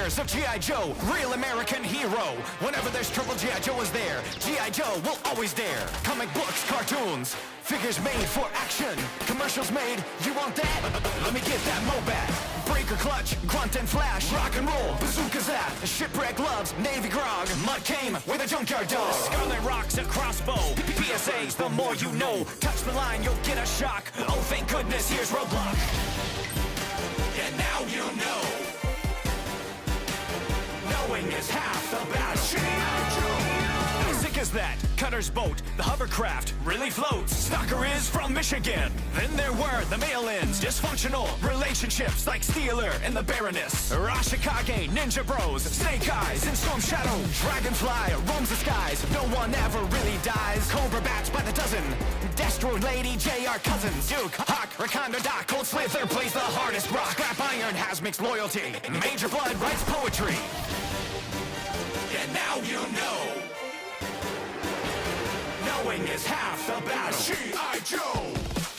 years of G.I. Joe, real American hero. Whenever there's trouble, G.I. Joe is there. G.I. Joe will always dare. Comic books, cartoons, figures made for action. Commercials made, you want that? Let me get that Mobat. Breaker clutch, grunt and flash, rock and roll, bazooka's at. Shipwreck gloves, navy grog, mud came with a junkyard dog. Scarlet rocks, a crossbow, PSAs, the more you know. Touch the line, you'll get a shock. Oh, thank goodness, here's Roadblock. And now you know. Knowing is half the battle. G.I. Joe. How sick is that? Cutter's boat, the hovercraft, really floats. Stalker is from Michigan. Then there were the mail-ins, dysfunctional relationships like Steeler and the Baroness. Rashikage, Ninja Bros, Snake Eyes, and Storm Shadow. Dragonfly roams the skies, no one ever really dies. Cobra bats by the dozen. Destro Lady J.R. Cousins. Duke, Hawk, Recondo, Doc, Cold Slither plays the hardest rock. Scrap Iron has mixed loyalty. Major Blood writes poetry. And now you know. Knowing is half the battle. G.I. Joe.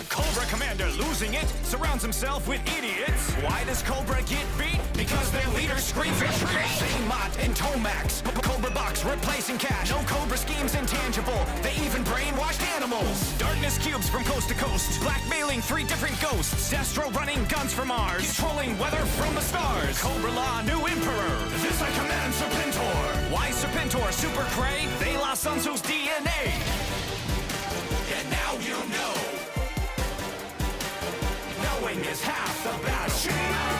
Cobra Commander losing it, surrounds himself with idiots. Why does Cobra get beat? Because their leader screams retreat. Xamot and Tomax, Cobra Box replacing cash. No Cobra schemes intangible, they even brainwashed animals. Darkness cubes from coast to coast, blackmailing 3 different ghosts. Destro running guns from Mars, controlling weather from the stars. COBRAAA, new emperor, this I command Serpentor. Why Serpentor, Super Cray? They lost Sun Tzu's DNA. And now you know. Knowing is half the battle. G.I.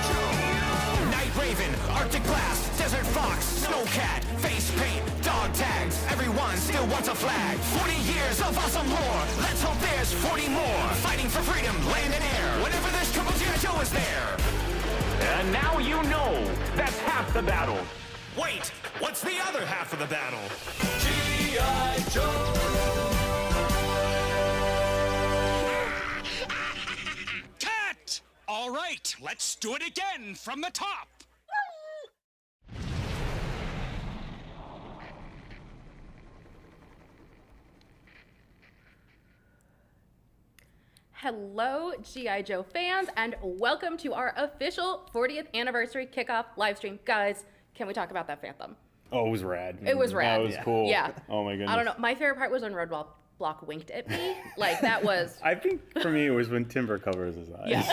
Joe. Night Raven, Arctic Blast, Desert Fox, Snowcat, face paint, dog tags. Everyone still wants a flag. 40 years of awesome lore. Let's hope there's 40 more. Fighting for freedom, land and air. Whenever there's trouble, G.I. Joe is there. And now you know. That's half the battle. Wait, what's the other half of the battle? G.I. Joe. All right, let's do it again from the top. Hello, G.I. Joe fans, and welcome to our official 40th anniversary kickoff live stream. Guys, can we talk about that Phantom? Oh, it was rad. It was rad. That was cool. Yeah. Oh my goodness. I don't know. My favorite part was when Roadblock winked at me. Like, that was... I think for me it was when Timber covers his eyes. Yeah.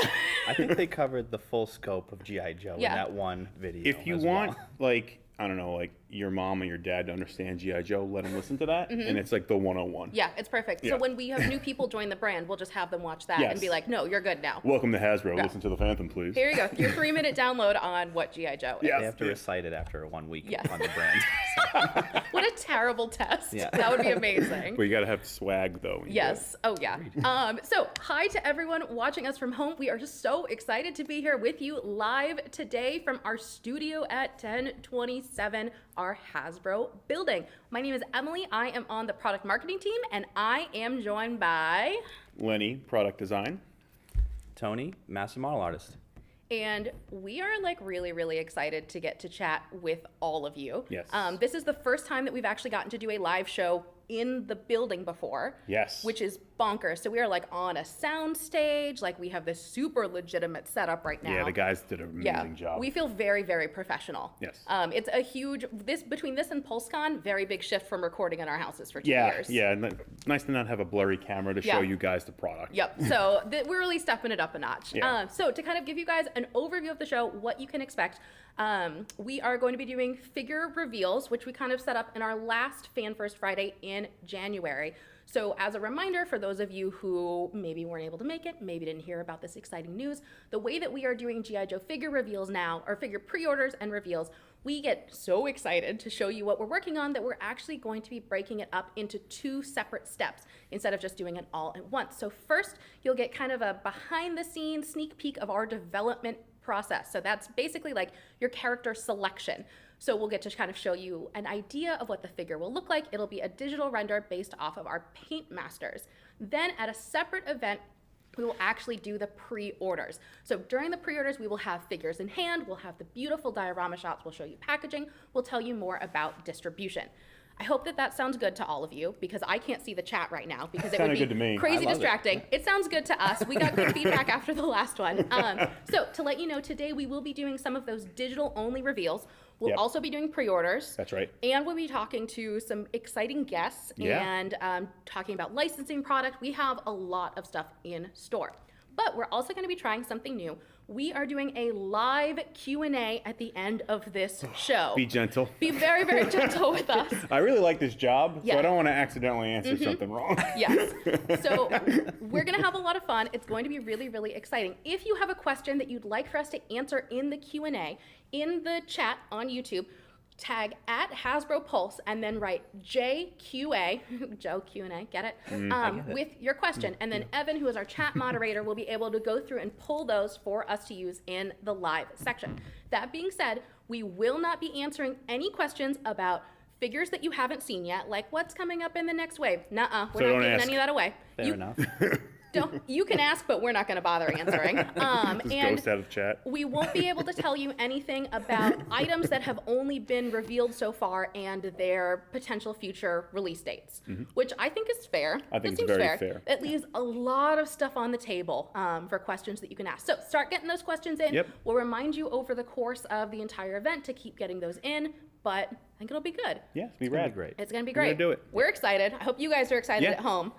I think they covered the full scope of G.I. Joe in that one video. If you want, like, I don't know, like your mom or your dad to understand G.I. Joe, let them listen to that. And it's like the 101. Yeah, it's perfect. Yeah. So when we have new people join the brand, we'll just have them watch that and be like, no, you're good now. Welcome to Hasbro. Listen to the Phantom, please. Here you go. Your 3-minute download on what G.I. Joe is. They have to recite it after 1 week on the brand. What a terrible test. Yeah. That would be amazing. Well, you got to have swag, though. Yes. Oh, yeah. So hi to everyone watching us from home. We are just so excited to be here with you live today from our studio at 1027, our Hasbro building. My name is Emily. I am on the product marketing team, and I am joined by... Lenny, product design. Tony, master model artist. And we are like really, really excited to get to chat with all of you. Yes. This is the first time that we've actually gotten to do a live show in the building before. Yes. Which is bonkers. So we are like on a sound stage, like we have this super legitimate setup right now. Yeah, the guys did an amazing job. We feel very, very professional. Yes. It's a huge, between this and PulseCon, very big shift from recording in our houses for 2 years. Yeah, nice to not have a blurry camera to show you guys the product. Yep, so we're really stepping it up a notch. Yeah. So to kind of give you guys an overview of the show, what you can expect, we are going to be doing figure reveals, which we kind of set up in our last Fan First Friday in January. So as a reminder, for those of you who maybe weren't able to make it, maybe didn't hear about this exciting news, the way that we are doing G.I. Joe figure reveals now, or figure pre-orders and reveals, we get so excited to show you what we're working on that we're actually going to be breaking it up into 2 separate steps instead of just doing it all at once. So first, you'll get kind of a behind-the-scenes sneak peek of our development process. So that's basically like your character selection. So we'll get to kind of show you an idea of what the figure will look like. It'll be a digital render based off of our paint masters. Then at a separate event, we will actually do the pre-orders. So during the pre-orders, we will have figures in hand, we'll have the beautiful diorama shots, we'll show you packaging, we'll tell you more about distribution. I hope that that sounds good to all of you, because I can't see the chat right now because it Sounded would good to be me. crazy I love distracting. It sounds good to us. We got good feedback after the last one. So to let you know, today we will be doing some of those digital only reveals. We'll Yep. also be doing pre-orders. That's right. And we'll be talking to some exciting guests and talking about licensing product. We have a lot of stuff in store. But we're also going to be trying something new. We are doing a live Q&A at the end of this show. Be gentle. Be very, very gentle with us. I really like this job, Yeah. so I don't want to accidentally answer something wrong. Yes. So we're going to have a lot of fun. It's going to be really, really exciting. If you have a question that you'd like for us to answer in the Q&A, in the chat on YouTube, tag at Hasbro Pulse and then write JQA, Joe Q&A, get it? With your question. And then Evan, who is our chat moderator, will be able to go through and pull those for us to use in the live section. That being said, we will not be answering any questions about figures that you haven't seen yet, like what's coming up in the next wave. Nuh-uh, we're So not don't giving ask. any of that away. Fair enough. You can ask, but we're not going to bother answering. Just And ghost out of chat. we won't be able to tell you anything about items that have only been revealed so far and their potential future release dates, which I think is fair. I think That it's seems very fair. It leaves a lot of stuff on the table for questions that you can ask. So start getting those questions in. Yep. We'll remind you over the course of the entire event to keep getting those in, but I think it'll be good. Yeah, it's be Gonna rad. be great. It's going to be We're great. gonna do it. We're excited. I hope you guys are excited Yeah. at home.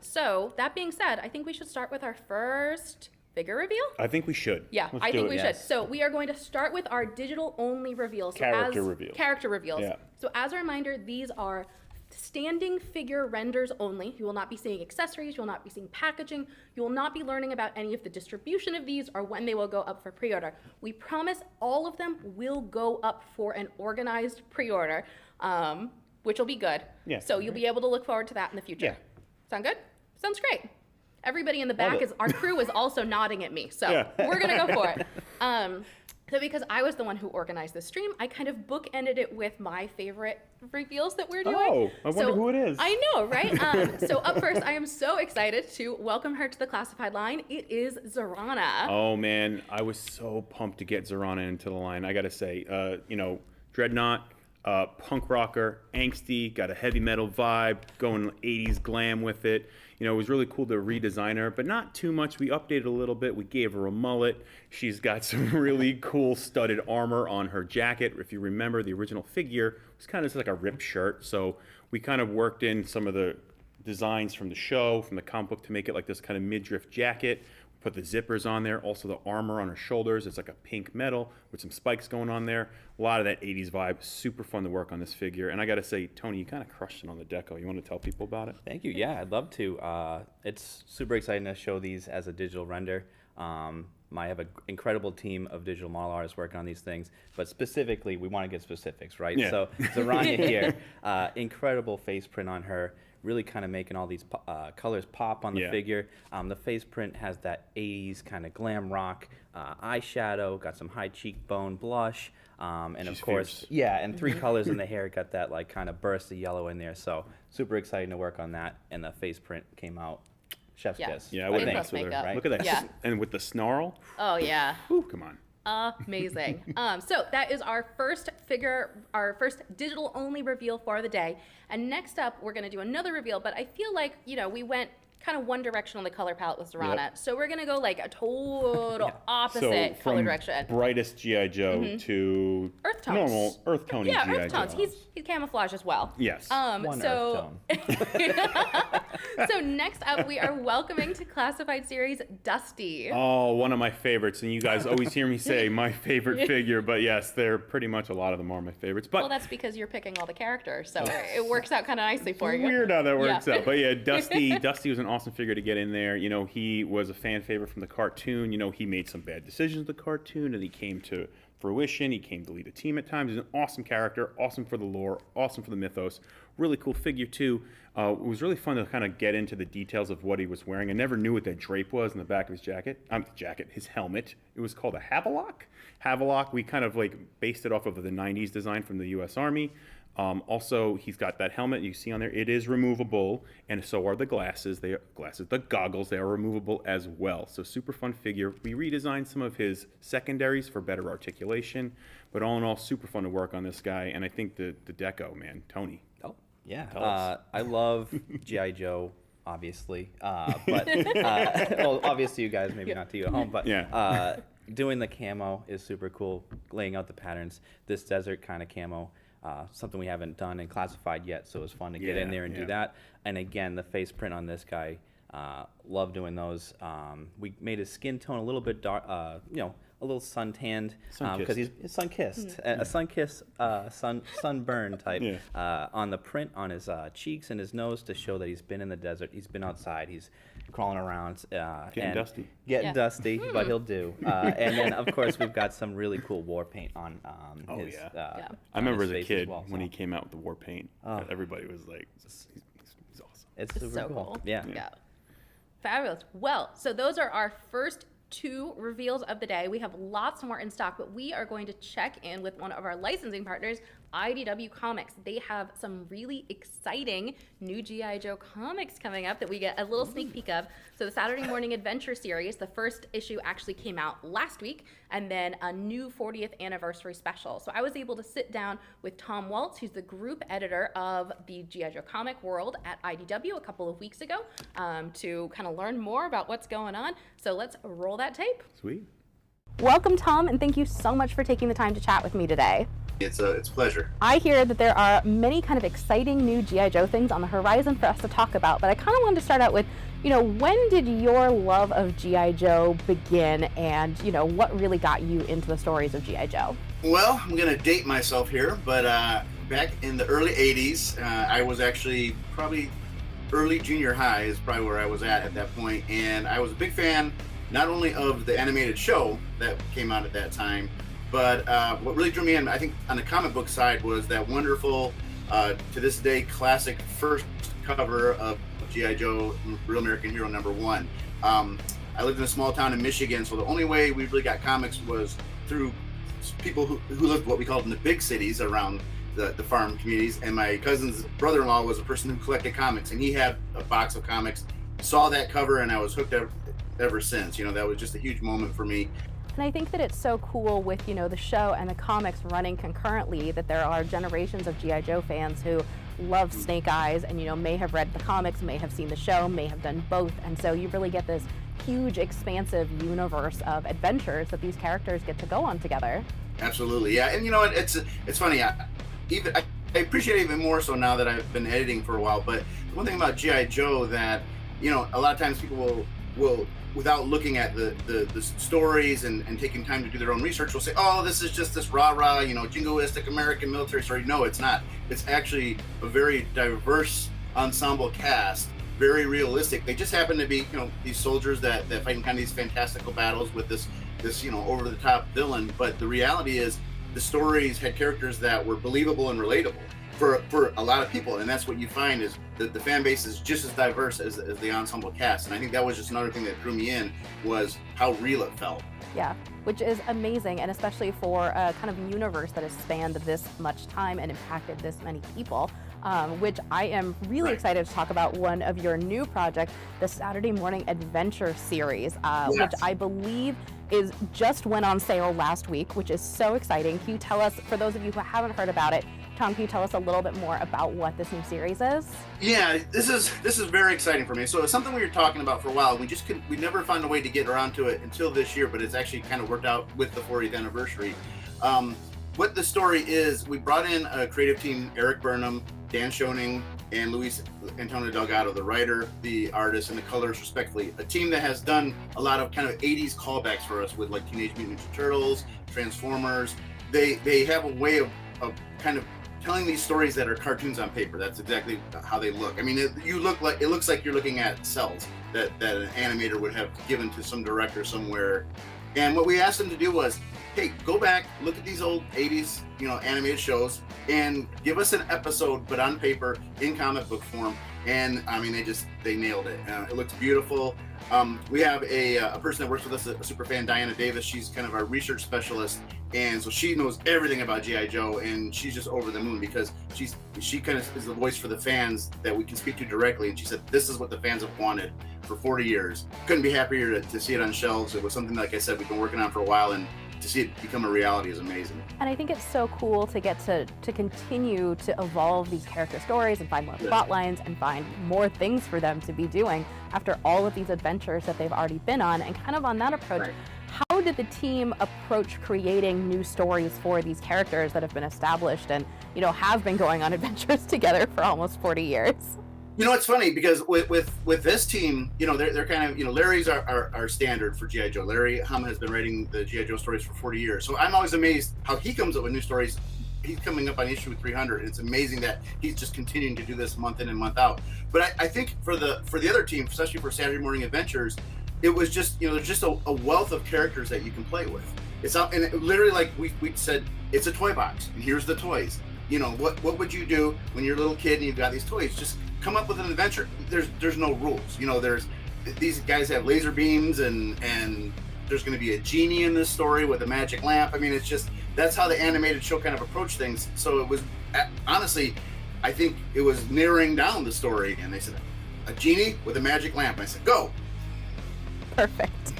So that being said, I think we should start with our first figure reveal. I think we should. Yeah, Let's I do think it. we should. Yes. So we are going to start with our digital only reveals. So Character reveal. Character reveals. Yeah. So as a reminder, these are standing figure renders only. You will not be seeing accessories. You will not be seeing packaging. You will not be learning about any of the distribution of these or when they will go up for pre-order. We promise all of them will go up for an organized pre-order, which will be good. Yeah. So you'll be able to look forward to that in the future. Yeah. Sound good? Sounds great. Everybody in the back it. our crew is also nodding at me. So Yeah. we're going to go for it. So because I was the one who organized the stream, I kind of bookended it with my favorite reveals that we're doing. Oh, I wonder who it is. I know, right? So up first, I am so excited to welcome her to the classified line. It is Zarana. Oh man, I was so pumped to get Zarana into the line. I gotta say, Dreadnought, punk rocker, angsty, got a heavy metal vibe, going 80s glam with it. It was really cool to redesign her, but not too much. We updated a little bit. We gave her a mullet. She's got some really cool studded armor on her jacket. If you remember, the original figure was kind of just like a ripped shirt. So we kind of worked in some of the designs from the show, from the comic book, to make it like this kind of midriff jacket. Put the zippers on there, also the armor on her shoulders. It's like a pink metal with some spikes going on there. A lot of that 80s vibe. Super fun to work on this figure. And I gotta say, Tony, you kind of crushed it on the deco. You want to tell people about it? Thank you. Yeah, I'd love to. It's super exciting to show these as a digital render. I have an incredible team of digital model artists working on these things, but specifically, we want to get specifics, right? Yeah. So Zarana here, incredible face print on her, really kind of making all these colors pop on the Yeah. figure. The face print has that 80s kind of glam rock eyeshadow, got some high cheekbone blush, and She's of course, fierce. yeah, and 3 colors in the hair, got that like kind of burst of yellow in there. So super exciting to work on that, and the face print came out chef's Yeah. kiss. Yeah, I I wouldn't think. mess with her. Makeup. Right? Look at that. Yeah. And with the snarl, Oh, yeah. whew, come on. Amazing. So that is our first figure, our first digital only reveal for the day. And next up, we're going to do another reveal, but I feel like, we went kind of one direction on the color palette with Zarana. Yep. So we're going to go like a total opposite So color from direction. brightest G.I. Joe to Earth tones. normal earth tone Yeah, G.I. earth tones. Joe. He's camouflage as well. Yes. One So earth tone. so next up, we are welcoming to Classified Series Dusty. Oh, one of my favorites, and you guys always hear me say my favorite figure, but yes, they're pretty much, a lot of them are my favorites. But Well, that's because you're picking all the characters, so it works out kind of nicely for you. weird how that works Yeah. out. But yeah, Dusty was an awesome figure to get in there. He was a fan favorite from the cartoon. He made some bad decisions in the cartoon, and he came to fruition. He came to lead a team at times. He's an awesome character, awesome for the lore, awesome for the mythos. Really cool figure too. It was really fun to kind of get into the details of what he was wearing. I never knew what that drape was in the back of his jacket. His helmet. It was called a Havelock. Havelock, we kind of like based it off of the 90s design from the U.S. Army. Also, he's got that helmet you see on there. It is removable, and so are the glasses. The goggles, they are removable as well. So super fun figure. We redesigned some of his secondaries for better articulation, but all in all, super fun to work on this guy. And I think the deco, man, Tony. Oh, Yeah, Us. I love G.I. Joe, obviously, but well, obviously you guys, maybe not to you at home, but Yeah. Doing the camo is super cool, laying out the patterns. This desert kind of camo, something we haven't done and classified yet, so it was fun to get in there and do that. And again, the face print on this guy, love doing those. We made his skin tone a little bit dark, you know, a little sun-tanned, because he's sun-kissed, a sun-kissed, sunburn type on the print on his cheeks and his nose to show that he's been in the desert, he's been outside, he's crawling around, Getting dusty. Getting dusty, but he'll do. And then, of course, we've got some really cool war paint on his. I remember as a kid well, when he came out with the war paint, everybody was like, he's awesome. It's super so cool. Yeah. Fabulous. Well, so those are our first 2 reveals of the day. We have lots more in stock, but we are going to check in with one of our licensing partners, IDW Comics. They have some really exciting new G.I. Joe comics coming up that we get a little sneak peek of. So the Saturday Morning Adventure series, the first issue actually came out last week, and then a new 40th anniversary special. So I was able to sit down with Tom Waltz, who's the group editor of the G.I. Joe comic world at IDW a couple of weeks ago, to kind of learn more about what's going on. So let's roll that tape. Sweet. Welcome, Tom, and thank you so much for taking the time to chat with me today. It's a pleasure. I hear that there are many kind of exciting new G.I. Joe things on the horizon for us to talk about, but I kind of wanted to start out with, you know, when did your love of G.I. Joe begin, and, you know, what really got you into the stories of G.I. Joe? Well, I'm going to date myself here, but back in the early 80s, I was actually probably early junior high is probably where I was at that point, and I was a big fan not only of the animated show that came out at that time, but what really drew me in, I think, on the comic book side was that wonderful, to this day, classic first cover of G.I. Joe, Real American Hero #1. I lived in a small town in Michigan, so the only way we really got comics was through people who lived what we called in the big cities around the farm communities. And my cousin's brother-in-law was a person who collected comics, and he had a box of comics, saw that cover, and I was hooked ever since. You know, that was just a huge moment for me. And I think that it's so cool with, you know, the show and the comics running concurrently, that there are generations of G.I. Joe fans who love Snake Eyes and, you know, may have read the comics, may have seen the show, may have done both. And so you really get this huge, expansive universe of adventures that these characters get to go on together. Absolutely, yeah. And, you know, it's funny. I appreciate it even more so now that I've been editing for a while. But the one thing about G.I. Joe that, you know, a lot of times people will without looking at the stories and taking time to do their own research, will say, oh, this is just this rah-rah, you know, jingoistic American military story. No, it's not. It's actually a very diverse ensemble cast, very realistic. They just happen to be, you know, these soldiers that fight in kind of these fantastical battles with this you know, over-the-top villain. But the reality is the stories had characters that were believable and relatable for a lot of people, and that's what you find is that the fan base is just as diverse as the ensemble cast. And I think that was just another thing that drew me in, was how real it felt. Yeah, which is amazing, and especially for a kind of universe that has spanned this much time and impacted this many people, which I am really excited to talk about one of your new projects, the Saturday Morning Adventure series, which I believe just went on sale last week, which is so exciting. Can you tell us, for those of you who haven't heard about it, Tom, can you tell us a little bit more about what this new series is? Yeah, this is very exciting for me. So it's something we were talking about for a while. We never found a way to get around to it until this year, but it's actually kind of worked out with the 40th anniversary. What the story is, we brought in a creative team, Eric Burnham, Dan Schoening, and Luis Antonio Delgado, the writer, the artist, and the colorist, respectively. A team that has done a lot of kind of 80s callbacks for us with like Teenage Mutant Ninja Turtles, Transformers. They have a way of kind of telling these stories that are cartoons on paper. That's exactly how they look. I mean, it looks like you're looking at cells that an animator would have given to some director somewhere. And what we asked them to do was, hey, go back, look at these old 80s, you know, animated shows, and give us an episode, but on paper, in comic book form. And I mean, they nailed it. It looks beautiful. We have a person that works with us, a super fan, Diana Davis. She's kind of our research specialist, and so she knows everything about G.I. Joe, and she's just over the moon because she kind of is the voice for the fans that we can speak to directly. And she said, this is what the fans have wanted for 40 years. Couldn't be happier to see it on shelves. It was something, like I said, we've been working on for a while, and to see it become a reality is amazing. And I think it's so cool to get to continue to evolve these character stories and find more plot lines and find more things for them to be doing after all of these adventures that they've already been on. And kind of on that approach, Right. how did the team approach creating new stories for these characters that have been established and, you know, have been going on adventures together for almost 40 years? You know, it's funny because with this team, you know, they're kind of, you know, Larry's our standard for G.I. Joe. Larry Hama has been writing the G.I. Joe stories for 40 years. So I'm always amazed how he comes up with new stories. He's coming up on issue 300. And it's amazing that he's just continuing to do this month in and month out. But I think for the other team, especially for Saturday Morning Adventures, it was just, you know, there's just a wealth of characters that you can play with. It's out, and it literally, like we said, it's a toy box, and here's the toys. You know, what would you do when you're a little kid and you've got these toys? Just come up with an adventure. There's no rules. You know, these guys have laser beams, and there's going to be a genie in this story with a magic lamp. I mean, it's just, that's how the animated show kind of approached things. So it was, honestly, I think it was narrowing down the story, and they said, a genie with a magic lamp. And I said, go. Perfect.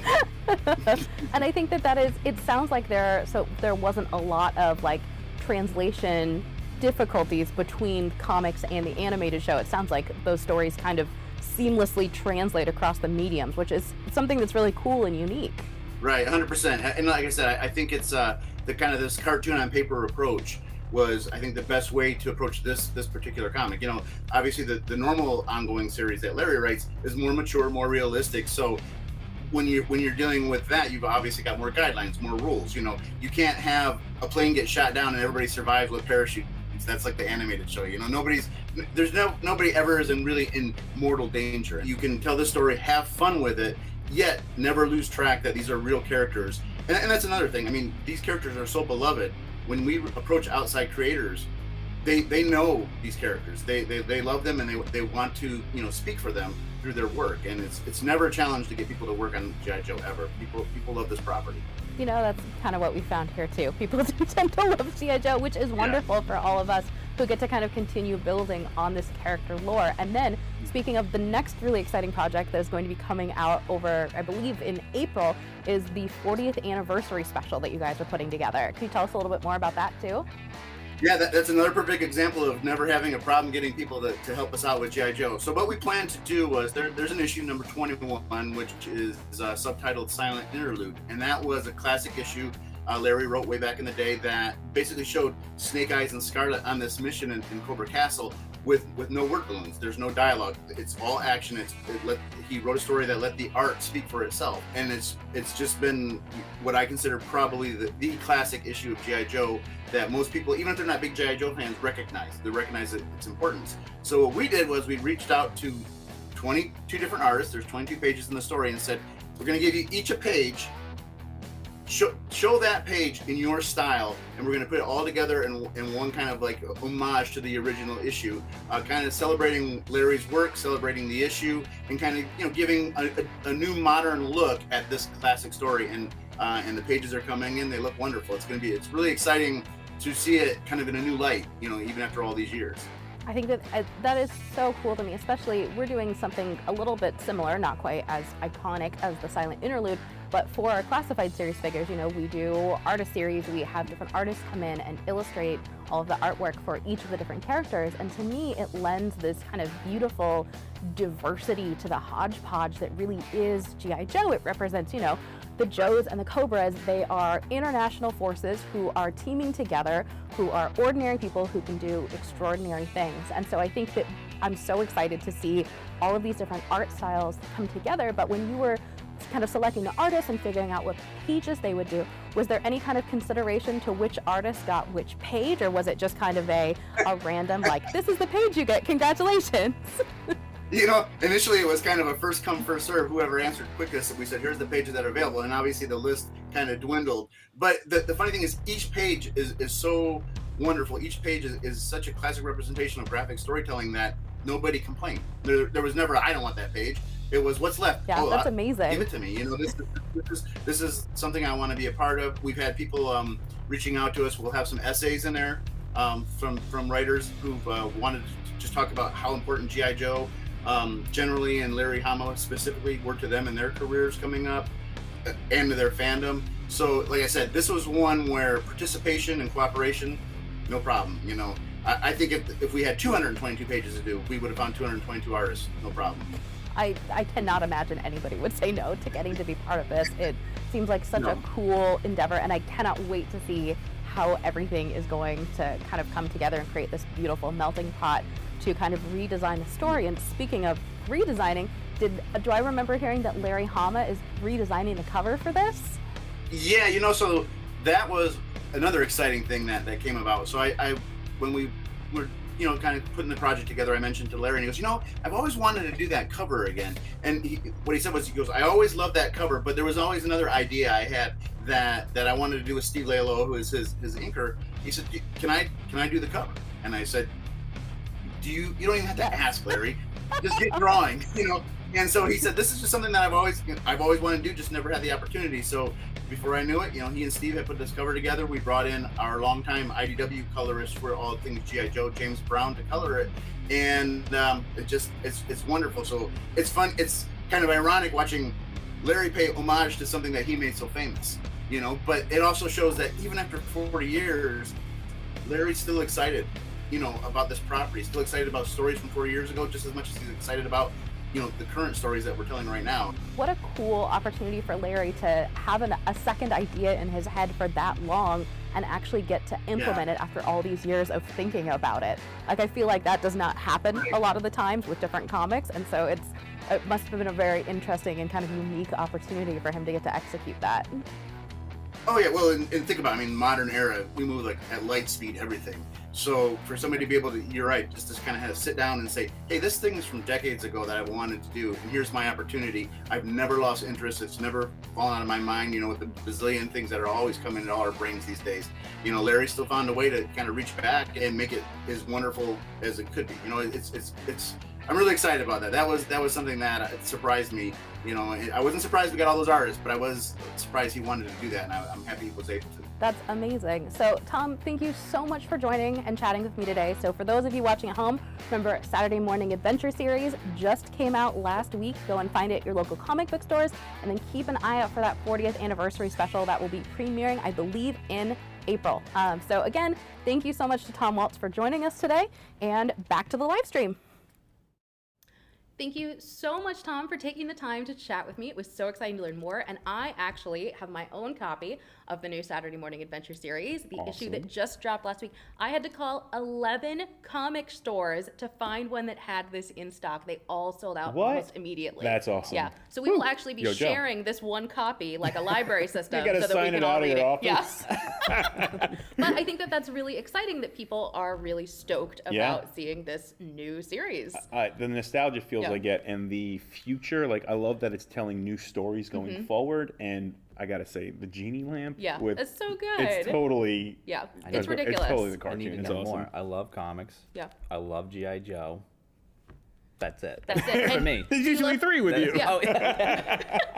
And I think that is, it sounds like there wasn't a lot of like translation difficulties between comics and the animated show. It sounds like those stories kind of seamlessly translate across the mediums, which is something that's really cool and unique. Right, 100%. And like I said, I think it's the kind of this cartoon on paper approach was, I think, the best way to approach this particular comic. You know, obviously the normal ongoing series that Larry writes is more mature, more realistic. So when you're dealing with that, you've obviously got more guidelines, more rules. You know, you can't have a plane get shot down and everybody survives with parachutes. That's like the animated show. You know, nobody ever is in mortal danger. You can tell this story, have fun with it, yet never lose track that these are real characters. And that's another thing. I mean, these characters are so beloved. When we approach outside creators, they know these characters. They love them, and they want to, you know, speak for them through their work. And it's never a challenge to get people to work on G.I. Joe ever. People love this property. You know, that's kind of what we found here too. People do tend to love G.I. Joe, which is wonderful for all of us who get to kind of continue building on this character lore. And then, speaking of the next really exciting project that is going to be coming out over, I believe, in April, is the 40th anniversary special that you guys are putting together. Can you tell us a little bit more about that too? Yeah, that's another perfect example of never having a problem getting people to help us out with G.I. Joe. So what we planned to do was, there's an issue number 21, which is subtitled Silent Interlude. And that was a classic issue Larry wrote way back in the day that basically showed Snake Eyes and Scarlet on this mission in Cobra Castle with no word balloons. There's no dialogue. It's all action. He wrote a story that let the art speak for itself. And it's just been what I consider probably the classic issue of G.I. Joe that most people, even if they're not big G.I. Joe fans, recognize. They recognize its importance. So what we did was we reached out to 22 different artists. There's 22 pages in the story, and said, we're going to give you each a page. Show that page in your style, and we're going to put it all together in one kind of like homage to the original issue, kind of celebrating Larry's work, celebrating the issue, and kind of, you know, giving a new modern look at this classic story. And the pages are coming in; they look wonderful. It's really exciting to see it kind of in a new light, you know, even after all these years. I think that is so cool to me, especially we're doing something a little bit similar, not quite as iconic as the Silent Interlude, but for our classified series figures, you know, we do artist series, we have different artists come in and illustrate all of the artwork for each of the different characters, and to me it lends this kind of beautiful diversity to the hodgepodge that really is G.I. Joe. It represents, you know, the Joes and the Cobras. They are international forces who are teaming together, who are ordinary people who can do extraordinary things. And so I think that I'm so excited to see all of these different art styles come together. But when you were kind of selecting the artists and figuring out what pages they would do, was there any kind of consideration to which artist got which page, or was it just kind of a random, like, this is the page you get, congratulations? You know, initially it was kind of a first come, first serve, whoever answered quickest. We said, here's the pages that are available. And obviously the list kind of dwindled. But the funny thing is, each page is so wonderful. Each page is such a classic representation of graphic storytelling that nobody complained. There was never, I don't want that page. It was, what's left? Yeah, that's amazing. Give it to me. You know, this is something I want to be a part of. We've had people reaching out to us. We'll have some essays in there from writers who've wanted to just talk about how important G.I. Joe generally, and Larry Hama specifically, work to them in their careers coming up. and to their fandom. So, like I said, this was one where participation and cooperation, no problem. You know, I think if we had 222 pages to do, we would have found 222 artists, no problem. I cannot imagine anybody would say no to getting to be part of this. It seems like such a cool endeavor, and I cannot wait to see how everything is going to kind of come together and create this beautiful melting pot to kind of redesign the story. And speaking of redesigning, do I remember hearing that Larry Hama is redesigning the cover for this? Yeah, you know, so that was another exciting thing that came about. So I when we were, you know, kind of putting the project together, I mentioned to Larry, and he goes, you know, I've always wanted to do that cover again. And what he said was, he goes, I always loved that cover, but there was always another idea I had that I wanted to do with Steve Lalo, who is his inker. He said, can I do the cover? And I said, you don't even have to ask, Larry. Just get drawing, you know. And so he said, this is just something that I've always wanted to do, just never had the opportunity. So before I knew it, you know, he and Steve had put this cover together. We brought in our longtime IDW colorist for all things G.I. Joe, James Brown, to color it. And it's wonderful. So it's fun. It's kind of ironic watching Larry pay homage to something that he made so famous, you know, but it also shows that even after 40 years, Larry's still excited, you know, about this property, still excited about stories from 4 years ago, just as much as he's excited about, you know, the current stories that we're telling right now. What a cool opportunity for Larry to have a second idea in his head for that long and actually get to implement it after all these years of thinking about it. Like, I feel like that does not happen a lot of the times with different comics, and so it must have been a very interesting and kind of unique opportunity for him to get to execute that. Oh yeah, well, and think about it, I mean, modern era, we move like at light speed, everything. So for somebody to be able to, you're right, just to kind of have to sit down and say, hey, this thing is from decades ago that I wanted to do, and here's my opportunity. I've never lost interest. It's never fallen out of my mind, you know, with the bazillion things that are always coming in all our brains these days. You know, Larry still found a way to kind of reach back and make it as wonderful as it could be. You know, it's I'm really excited about that. That was something that surprised me. You know, I wasn't surprised we got all those artists, but I was surprised he wanted to do that, and I'm happy he was able to. That's amazing. So, Tom, thank you so much for joining and chatting with me today. So for those of you watching at home, remember Saturday Morning Adventure Series just came out last week. Go and find it at your local comic book stores, and then keep an eye out for that 40th anniversary special that will be premiering, I believe, in April. So again, thank you so much to Tom Waltz for joining us today, and back to the live stream. Thank you so much, Tom, for taking the time to chat with me. It was so exciting to learn more, and I actually have my own copy of the new Saturday Morning Adventure Series, the issue that just dropped last week. I had to call 11 comic stores to find one that had this in stock. They all sold out almost immediately. That's awesome. Yeah, so we will actually be sharing this one copy, like a library system, you gotta so that sign we can it all out of read your it. office. Yeah. But I think that that's really exciting that people are really stoked about seeing this new series. The nostalgia feels I get, and the future, like, I love that it's telling new stories going forward, and I gotta say, the genie lamp. Yeah, it's so good. It's totally. Yeah, it's ridiculous. It's totally the I cartoon. need to It's know awesome. more. I love comics. Yeah. I love G.I. Joe. That's it. That's it. For me. There's usually three with you. Yeah.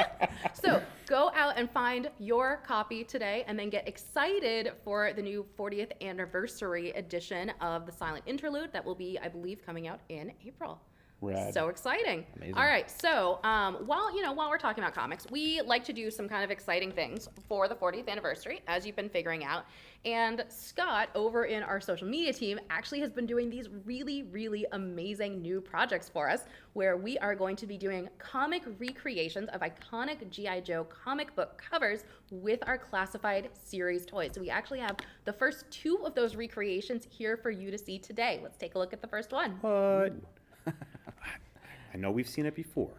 So go out and find your copy today, and then get excited for the new 40th anniversary edition of the Silent Interlude that will be, I believe, coming out in April. Rad. So exciting. Amazing. All right, so while we're talking about comics, we like to do some kind of exciting things for the 40th anniversary, as you've been figuring out. And Scott, over in our social media team, actually has been doing these really, really amazing new projects for us, where we are going to be doing comic recreations of iconic G.I. Joe comic book covers with our classified series toys. So we actually have the first 2 of those recreations here for you to see today. Let's take a look at the first one. What? I know we've seen it before,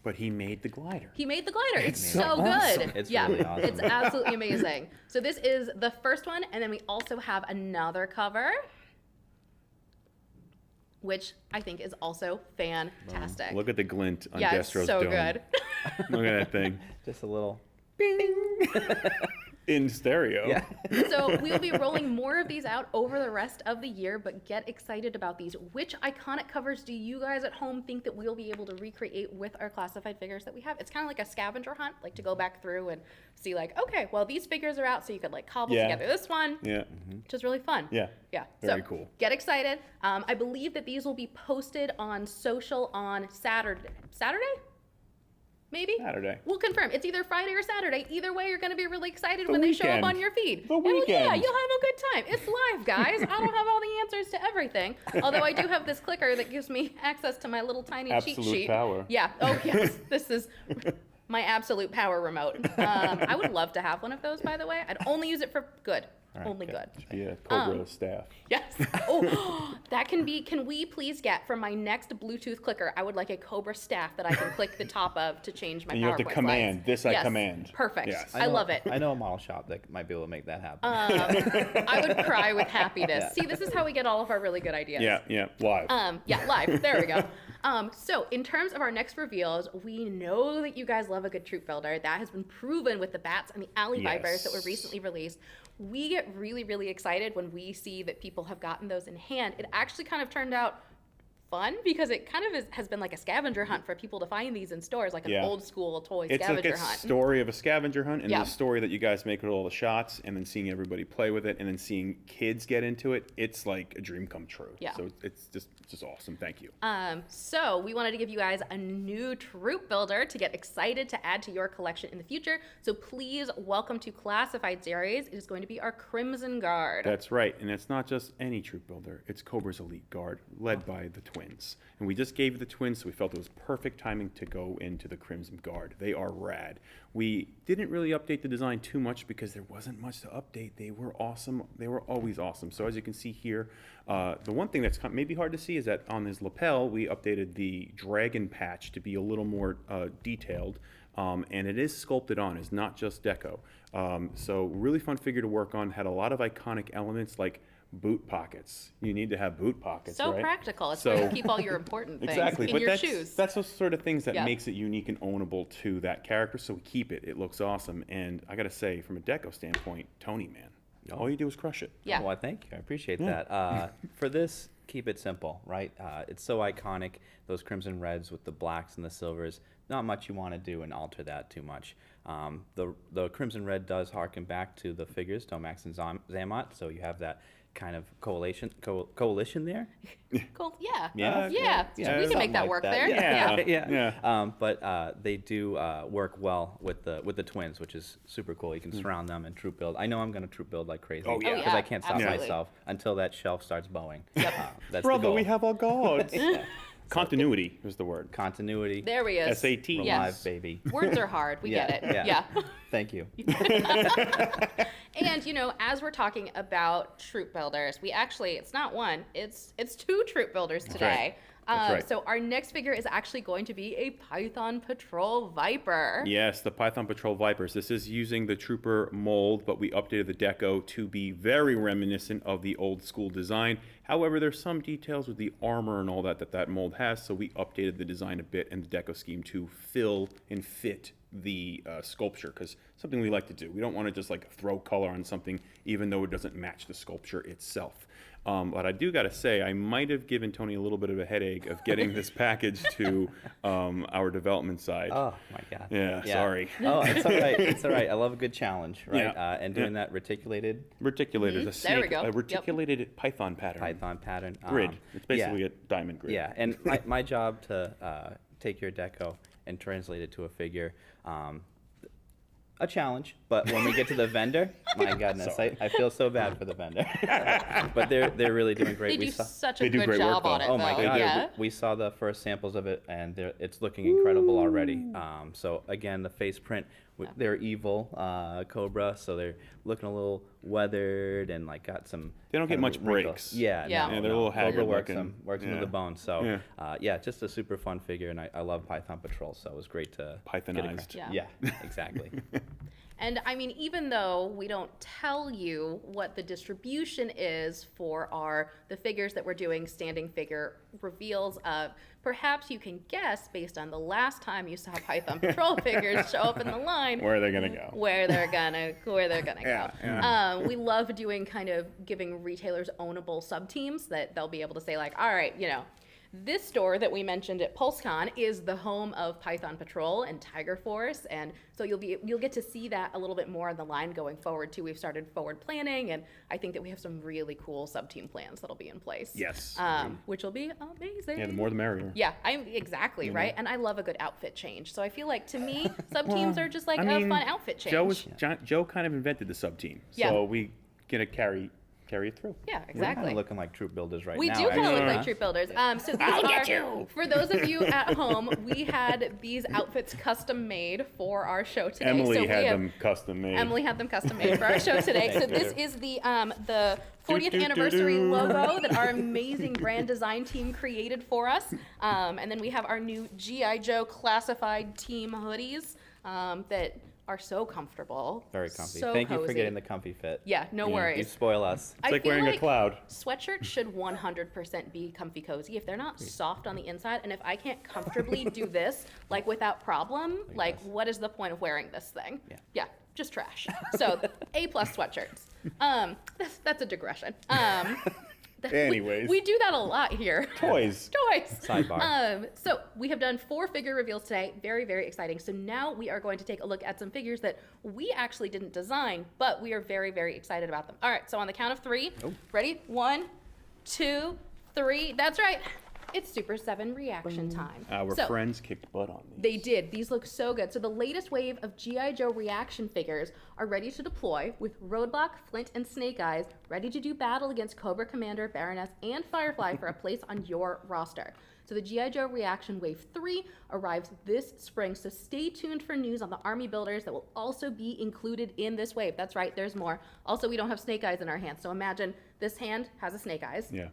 but he made the glider. He made the glider. It's so awesome. good. It's really awesome. It's absolutely amazing. So this is the first one, and then we also have another cover, which I think is also fantastic. Look at the glint on Yeah, Destro's it's so dome. good. Look at that thing. Just a little. In stereo. Yeah. So we will be rolling more of these out over the rest of the year, but get excited about these. Which iconic covers do you guys at home think that we'll be able to recreate with our classified figures that we have? It's kind of like a scavenger hunt, like to go back through and see, like, okay, well, these figures are out, so you could like cobble together this one. Yeah. Which is really fun. Yeah. Yeah. Very so cool. Get excited. I believe that these will be posted on social on Saturday? Maybe? Saturday. We'll confirm. It's either Friday or Saturday. Either way, you're going to be really excited The when they show up weekend. on your feed. The And, well, yeah, weekend. you'll have a good time. It's live, guys. I don't have all the answers to everything. Although I do have this clicker that gives me access to my little tiny cheat Absolute sheet. power. Yeah. Oh, yes. This is my absolute power remote. I would love to have one of those, by the way. I'd only use it for good. Only good. Should be a COBRAAA staff. Yes. Oh, that can be. Can we please get for my next Bluetooth clicker? I would like a COBRAAA staff that I can click the top of to change my And you have to PowerPoint command. slides. This I Yes. command. Perfect. Yes. I love it. I know a model shop that might be able to make that happen. I would cry with happiness. See, this is how we get all of our really good ideas. Yeah, live. Yeah, live. There we go. So in terms of our next reveals, we know that you guys love a good troop builder. That has been proven with the bats and the alley vipers that were recently released. We get really, really excited when we see that people have gotten those in hand. It actually kind of turned out fun because it kind of has been like a scavenger hunt for people to find these in stores, like an old school toy It's like scavenger a hunt. story of a scavenger hunt, and Yeah. the story that you guys make with all the shots, and then seeing everybody play with it, and then seeing kids get into it. It's like a dream come true. Yeah. So it's just awesome. Thank you. So we wanted to give you guys a new troop builder to get excited to add to your collection in the future. So please welcome to Classified Series. It is going to be our Crimson Guard. That's right, and it's not just any troop builder. It's COBRAAA's Elite Guard, led by the twins. And we just gave you the twins, so we felt it was perfect timing to go into the Crimson Guard. They are rad. We didn't really update the design too much because there wasn't much to update. They were awesome. They were always awesome. So as you can see here, the one thing that's maybe hard to see is that on his lapel, we updated the dragon patch to be a little more detailed. And it is sculpted on. It's not just deco. So really fun figure to work on. Had a lot of iconic elements like boot pockets. You need to have boot pockets, So right? practical. It's So- where you keep all your important things Exactly, in but your that's, shoes. that's the sort of things that Yeah. makes it unique and ownable to that character. So we keep it. It looks awesome. And I got to say, from a deco standpoint, Tony, man, all you do is crush it. Yeah. Oh, well, thank you. I appreciate that. For this, keep it simple, right? It's so iconic, those crimson reds with the blacks and the silvers. Not much you want to do and alter that too much. The crimson red does harken back to the figures, Tomax and Xamot, so you have that kind of coalition there. Cool. Yeah. Yeah. Yeah. Yeah, We can make something that like work that. there. Yeah. But they do work well with the twins, which is super cool. You can surround them and troop build. I know I'm going to troop build like crazy. Oh, yeah. Because I can't stop Absolutely. myself until that shelf starts bowing. Yep. That's Brother, the goal. we have our gods. Continuity is the word. Continuity. There he is. SAT. We're Yes. live, baby. Words are hard. We Yeah, get it. yeah. Yeah. Thank you. And as we're talking about troop builders, we actually, it's not one, it's two troop builders today. That's right. So our next figure is actually going to be a Python Patrol Viper. Yes, the Python Patrol Vipers. This is using the Trooper mold, but we updated the deco to be very reminiscent of the old school design. However, there's some details with the armor and all that mold has, so we updated the design a bit and the deco scheme to fill and fit the sculpture, because something we like to do. We don't want to just like throw color on something even though it doesn't match the sculpture itself. But I do got to say, I might have given Tony a little bit of a headache of getting this package to our development side. Oh my God. Yeah, sorry. Oh, it's all right. It's all right. I love a good challenge, right? Yeah. And doing that reticulated Reticulated, a There snake, we go. a Yep. reticulated Python pattern. Python pattern. Grid. It's basically yeah. a diamond grid. Yeah, and my job to take your deco and translate it to a figure. A challenge, but when we get to the vendor, my goodness, I feel so bad for the vendor. But they're really doing great. They do such a they do good great work, job on though. it, Oh my though. God! Yeah. We saw the first samples of it, and it's looking incredible already. So again, the face print, they're evil COBRAAA, so they're looking a little weathered and like got some. They don't get kind much of wrinkles. breaks. Yeah, Yeah. no, Yeah, they're a little COBRAAA haggard works looking. them to Yeah. the bone. So Yeah. yeah, just a super fun figure, and I love Python Patrol, so it was great to Pythonized. Get Yeah. yeah, exactly. And I mean, even though we don't tell you what the distribution is for the figures that we're doing standing figure reveals of, perhaps you can guess based on the last time you saw Python Patrol figures show up in the line Where are they going to go? where they're gonna Yeah, go. We love doing kind of giving retailers ownable sub teams that they'll be able to say like, all right, This store that we mentioned at PulseCon is the home of Python Patrol and Tiger Force, and so you'll get to see that a little bit more on the line going forward too. We've started forward planning, and I think that we have some really cool sub-team plans that'll be in place. Yes. Which will be amazing. Yeah, the more the merrier. Yeah, I'm exactly right, and I love a good outfit change. So I feel like to me, sub-teams are just like a fun outfit change. Joe kind of invented the sub-team, Yeah. so we gonna carry it through. Yeah, We're kind exactly. of looking like troop builders right We now. do kind of actually. look like troop builders. So these are, for those of you at home, we had these outfits custom made for our show today. Emily so had them custom made. Emily had them custom made for our show today. So this is the 40th anniversary logo that our amazing brand design team created for us. And then we have our new G.I. Joe classified team hoodies that are so comfortable. Very comfy. So Thank you for cozy. getting the comfy fit. Yeah, no You worries. spoil us. I like feel wearing a cloud. Sweatshirts should 100% be comfy cozy. If they're not soft on the inside, and if I can't comfortably do this like without problem, like what is the point of wearing this thing? Yeah, just trash. So A+ sweatshirts. That's a digression. Anyways. We do that a lot here. Toys. Sidebar. So we have done 4 figure reveals today. Very, very exciting. So now we are going to take a look at some figures that we actually didn't design, but we are very, very excited about them. All right, so on the count of 3, ready? 1, 2, 3. That's right. It's Super 7 reaction time. Our So- friends kicked butt on these. They did. These look so good. So the latest wave of G.I. Joe reaction figures are ready to deploy with Roadblock, Flint, and Snake Eyes ready to do battle against Cobra Commander, Baroness, and Firefly for a place on your roster. So the G.I. Joe Reaction Wave 3 arrives this spring, so stay tuned for news on the Army builders that will also be included in this wave. That's right, there's more. Also, we don't have Snake Eyes in our hands, so imagine this hand has a Snake Eyes. Yeah.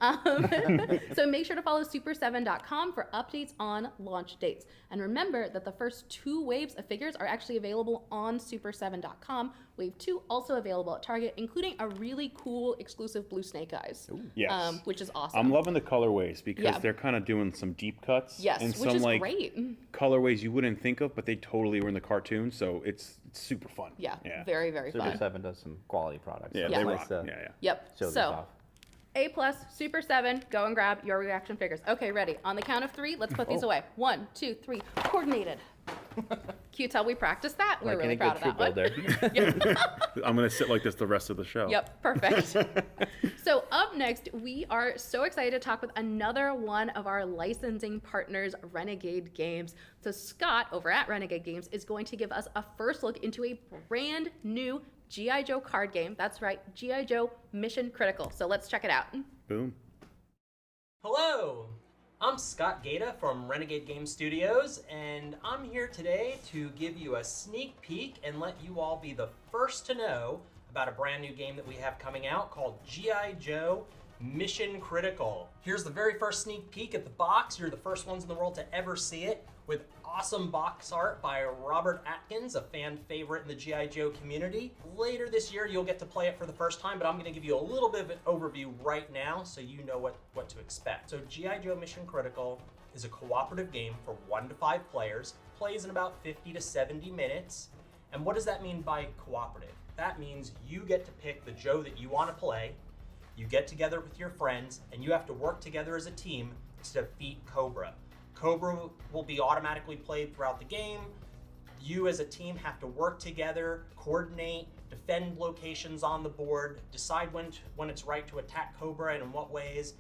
So make sure to follow super7.com for updates on launch dates. And remember that the first 2 waves of figures are actually available on super7.com. Wave 2 also available at Target, including a really cool exclusive blue Snake Eyes. Yes. Which is awesome. I'm loving the colorways because Yeah. they're kind of doing some deep cuts. Yes, and which some is like great. colorways you wouldn't think of, but they totally were in the cartoon, so it's super fun. Yeah, Yeah. very, very Super fun. 7 does some quality products. Yeah, so they it's rock. nice to Yeah. Yep. show this So off. A+, Super 7, go and grab your reaction figures. Okay, ready. On the count of 3, let's put these away. 1, 2, 3, coordinated. Can you tell we practiced that? We're Like really any proud good of that troop one. builder. I'm gonna sit like this the rest of the show. Yep, perfect. So up next, we are so excited to talk with another one of our licensing partners, Renegade Games. So Scott over at Renegade Games is going to give us a first look into a brand new G.I. Joe card game. That's right, G.I. Joe Mission Critical. So let's check it out. Boom. Hello, I'm Scott Gaeta from Renegade Games Studios, and I'm here today to give you a sneak peek and let you all be the first to know about a brand new game that we have coming out called G.I. Joe Mission Critical. Here's the very first sneak peek at the box. You're the first ones in the world to ever see it, with awesome box art by Robert Atkins, a fan favorite in the G.I. Joe community. Later this year, you'll get to play it for the first time, but I'm gonna give you a little bit of an overview right now so you know what to expect. So G.I. Joe Mission Critical is a cooperative game for 1 to 5 players, plays in about 50 to 70 minutes. And what does that mean by cooperative? That means you get to pick the Joe that you wanna play, you get together with your friends, and you have to work together as a team to defeat Cobra. Cobra will be automatically played throughout the game. You as a team have to work together, coordinate, defend locations on the board, decide when it's right to attack Cobra and in what ways,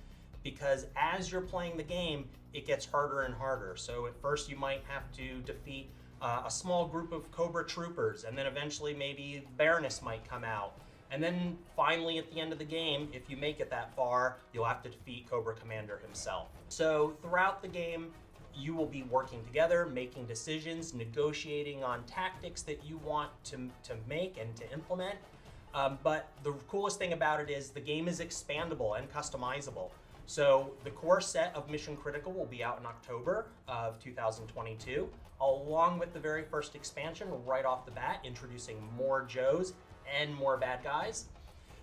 because as you're playing the game, it gets harder and harder. So at first you might have to defeat a small group of Cobra troopers, and then eventually maybe Baroness might come out. And then finally at the end of the game, if you make it that far, you'll have to defeat Cobra Commander himself. So throughout the game, you will be working together, making decisions, negotiating on tactics that you want to make and to implement. But the coolest thing about it is the game is expandable and customizable. So the core set of Mission Critical will be out in October of 2022, along with the very first expansion right off the bat, introducing more Joes and more bad guys.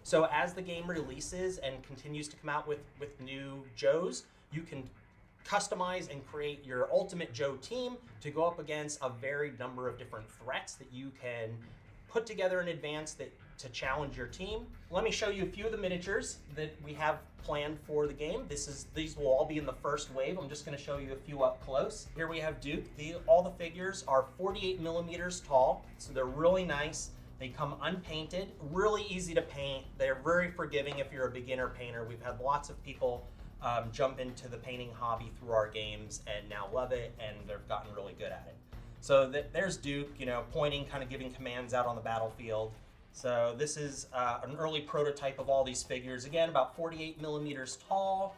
So as the game releases and continues to come out with new Joes, you can customize and create your ultimate Joe team to go up against a varied number of different threats that you can put together in advance that to challenge your team. Let me show you a few of the miniatures that we have planned for the game. These will all be in the first wave. I'm just going to show you a few up close. Here we have Duke. All the figures are 48 millimeters tall, so they're really nice. They come unpainted, really easy to paint. They're very forgiving if you're a beginner painter. We've had lots of people jump into the painting hobby through our games and now love it, and they've gotten really good at it. So there's Duke, pointing, kind of giving commands out on the battlefield. So this is an early prototype of all these figures. Again, about 48 millimeters tall.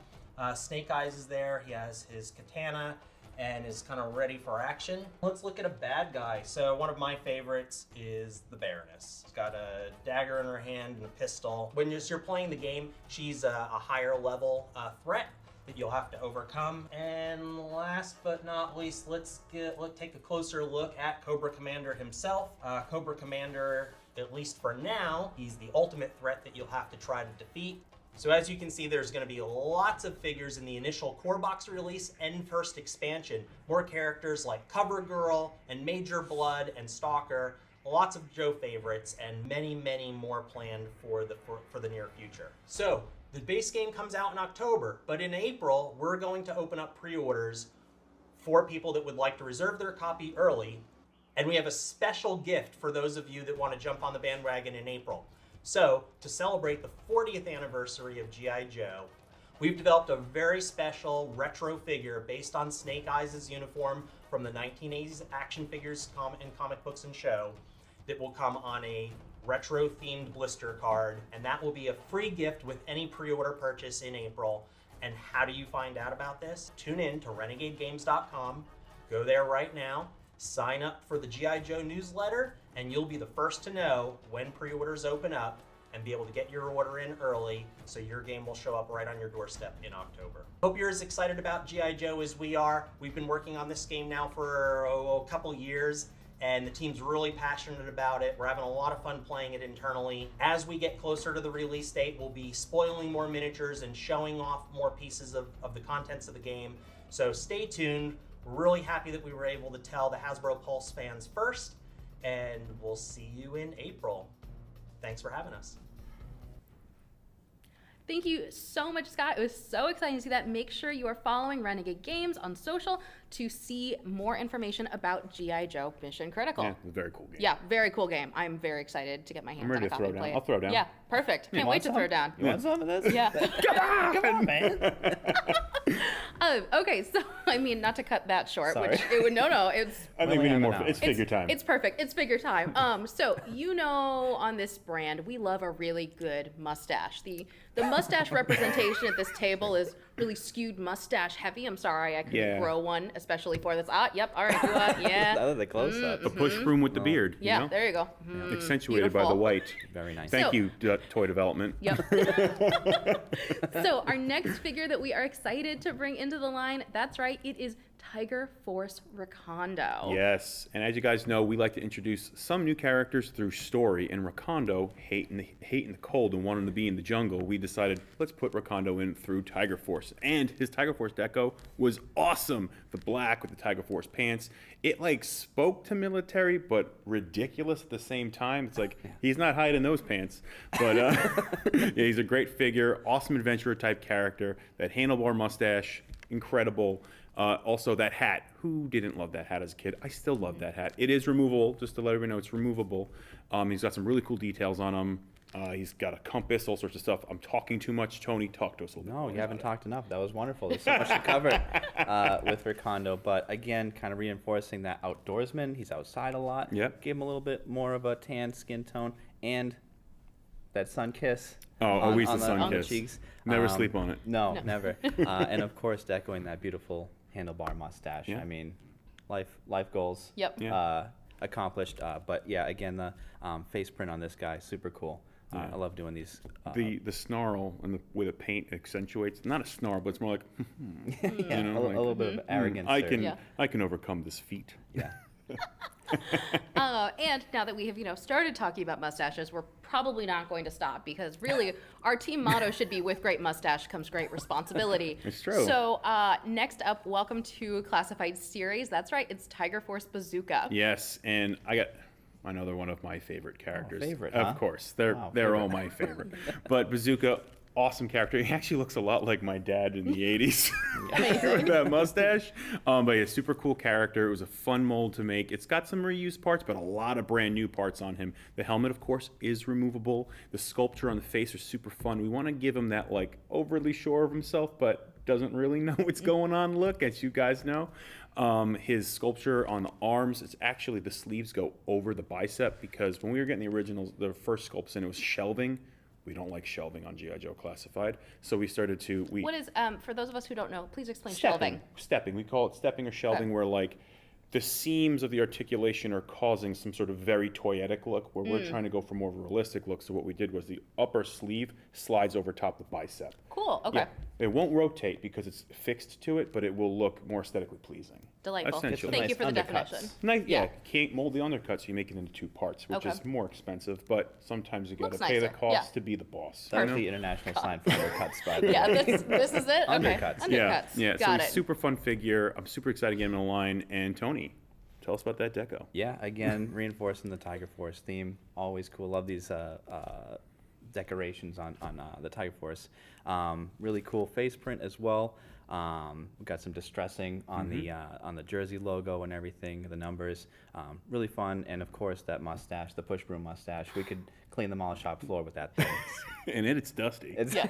Snake Eyes is there. He has his katana and is kind of ready for action. Let's look at a bad guy. So one of my favorites is the Baroness. She's got a dagger in her hand and a pistol. When you're playing the game, she's a higher level threat that you'll have to overcome. And last but not least, let's take a closer look at Cobra Commander himself. Cobra Commander, at least for now, he's the ultimate threat that you'll have to try to defeat. So as you can see, there's going to be lots of figures in the initial core box release and first expansion. More characters like Cover Girl and Major Blood and Stalker, lots of Joe favorites, and many, many more planned for the near future. So the base game comes out in October, but in April, we're going to open up pre-orders for people that would like to reserve their copy early. And we have a special gift for those of you that want to jump on the bandwagon in April. So, to celebrate the 40th anniversary of G.I. Joe, we've developed a very special retro figure based on Snake Eyes' uniform from the 1980s action figures and comic books and show that will come on a retro-themed blister card, and that will be a free gift with any pre-order purchase in April. And how do you find out about this? Tune in to renegadegames.com, go there right now, sign up for the G.I. Joe newsletter, and you'll be the first to know when pre-orders open up and be able to get your order in early so your game will show up right on your doorstep in October. Hope you're as excited about G.I. Joe as we are. We've been working on this game now for a couple years, and the team's really passionate about it. We're having a lot of fun playing it internally. As we get closer to the release date, we'll be spoiling more miniatures and showing off more pieces of the contents of the game. So stay tuned. We're really happy that we were able to tell the Hasbro Pulse fans first, and we'll see you in April. Thanks for having us. Thank you so much, Scott. It was so exciting to see that. Make sure you are following Renegade Games on social to see more information about G.I. Joe Mission Critical. Yeah, it's a very cool game. Yeah, very cool game. I'm very excited to get my hands I'm ready on a to copy throw and down. play it. I'll throw down. Yeah, perfect. Can't wait to throw down. You want some of this? Yeah. Come on, man. Okay, so I mean, not to cut that short, Sorry. which it would no, it's I think we need more. It's it's figure time. It's perfect. It's figure time. So on this brand, we love a really good mustache. The mustache representation at this table is really skewed mustache heavy. I'm sorry, I couldn't grow one, especially for this. Yep. All right. Yeah. The close up. a push broom with the beard. Yeah. You know? There you go. Accentuated by the Beautiful. white. Very nice. Thank So- you, toy development. Yep. So our next figure that we are excited to bring into the line, that's right, it is Tiger Force Recondo. Yes, and as you guys know, we like to introduce some new characters through story, and Recondo, hating the cold and wanting to be in the jungle, we decided, let's put Recondo in through Tiger Force. And his Tiger Force deco was awesome. The black with the Tiger Force pants. It like spoke to military, but ridiculous at the same time. It's like, he's not hiding those pants. But yeah, he's a great figure, awesome adventurer type character. That handlebar mustache, incredible. Also, that hat. Who didn't love that hat as a kid? I still love that hat. It is removable, just to let everyone know it's removable. He's got some really cool details on him. He's got a compass, all sorts of stuff. I'm talking too much. Tony, talk to us a little bit. No, you haven't talked enough. That was wonderful. There's so much to cover with Recondo. But again, kind of reinforcing that outdoorsman. He's outside a lot. Yep. Give him a little bit more of a tan skin tone and that sun kiss. Always the sun on the kiss. cheeks. Never sleep on it. No, never. And of course, decoing that beautiful handlebar mustache. Yeah. I mean, life goals Yep. accomplished. But yeah, again, the face print on this guy, super cool. I love doing these. The snarl and with the paint accentuates, not a snarl, but it's more like, Yeah, know, a like, little bit of arrogance. I there. can Yeah. I can overcome this feat. Yeah. And now that we have, started talking about mustaches, we're probably not going to stop because really our team motto should be with great mustache comes great responsibility. It's true. So next up, welcome to Classified Series. That's right, it's Tiger Force Bazooka. Yes, and I another one of my favorite characters. favorite, Of huh? course, they're Wow, all my favorite. But Bazooka, awesome character. He actually looks a lot like my dad in the 80s with that mustache. But yeah, super cool character. It was a fun mold to make. It's got some reused parts, but a lot of brand new parts on him. The helmet, of course, is removable. The sculpture on the face are super fun. We want to give him that like overly sure of himself, but doesn't really know what's going on look, as you guys know. His sculpture on the arms, it's actually the sleeves go over the bicep, because when we were getting the originals, the first sculpts in, it was shelving. We don't like shelving on G.I. Joe Classified, so we started to... What is, for those of us who don't know, please explain shelving. Stepping. We call it stepping or shelving, where like the seams of the articulation are causing some sort of very toyetic look, where we're trying to go for more of a realistic look. So what we did was the upper sleeve slides over top the bicep. Cool, okay. Yeah. It won't rotate because it's fixed to it, but it will look more aesthetically pleasing. Delightful. Essentially. Thank you Nice for the undercuts. definition. Nice, Yeah. yeah. Can't mold the undercuts, so you make it into 2 parts, which Okay. is more expensive, but sometimes you got to Looks pay the nicer, cost yeah. to be the boss. That's you know? the international sign for undercuts, by the way. Yeah, this is it? Okay. Undercuts. Yeah, Undercuts. yeah. So Got it's it. super fun figure. I'm super excited to get him in the line. And Tony, tell us about that deco. Yeah, again, reinforcing the Tiger Force theme. Always cool. Love these decorations on the Tiger Force. Really cool face print as well. We've got some distressing on the jersey logo and everything, the numbers. Really fun, and of course that mustache, the push broom mustache. We could clean the mall shop floor with that thing. And it's dusty. It's, Yeah.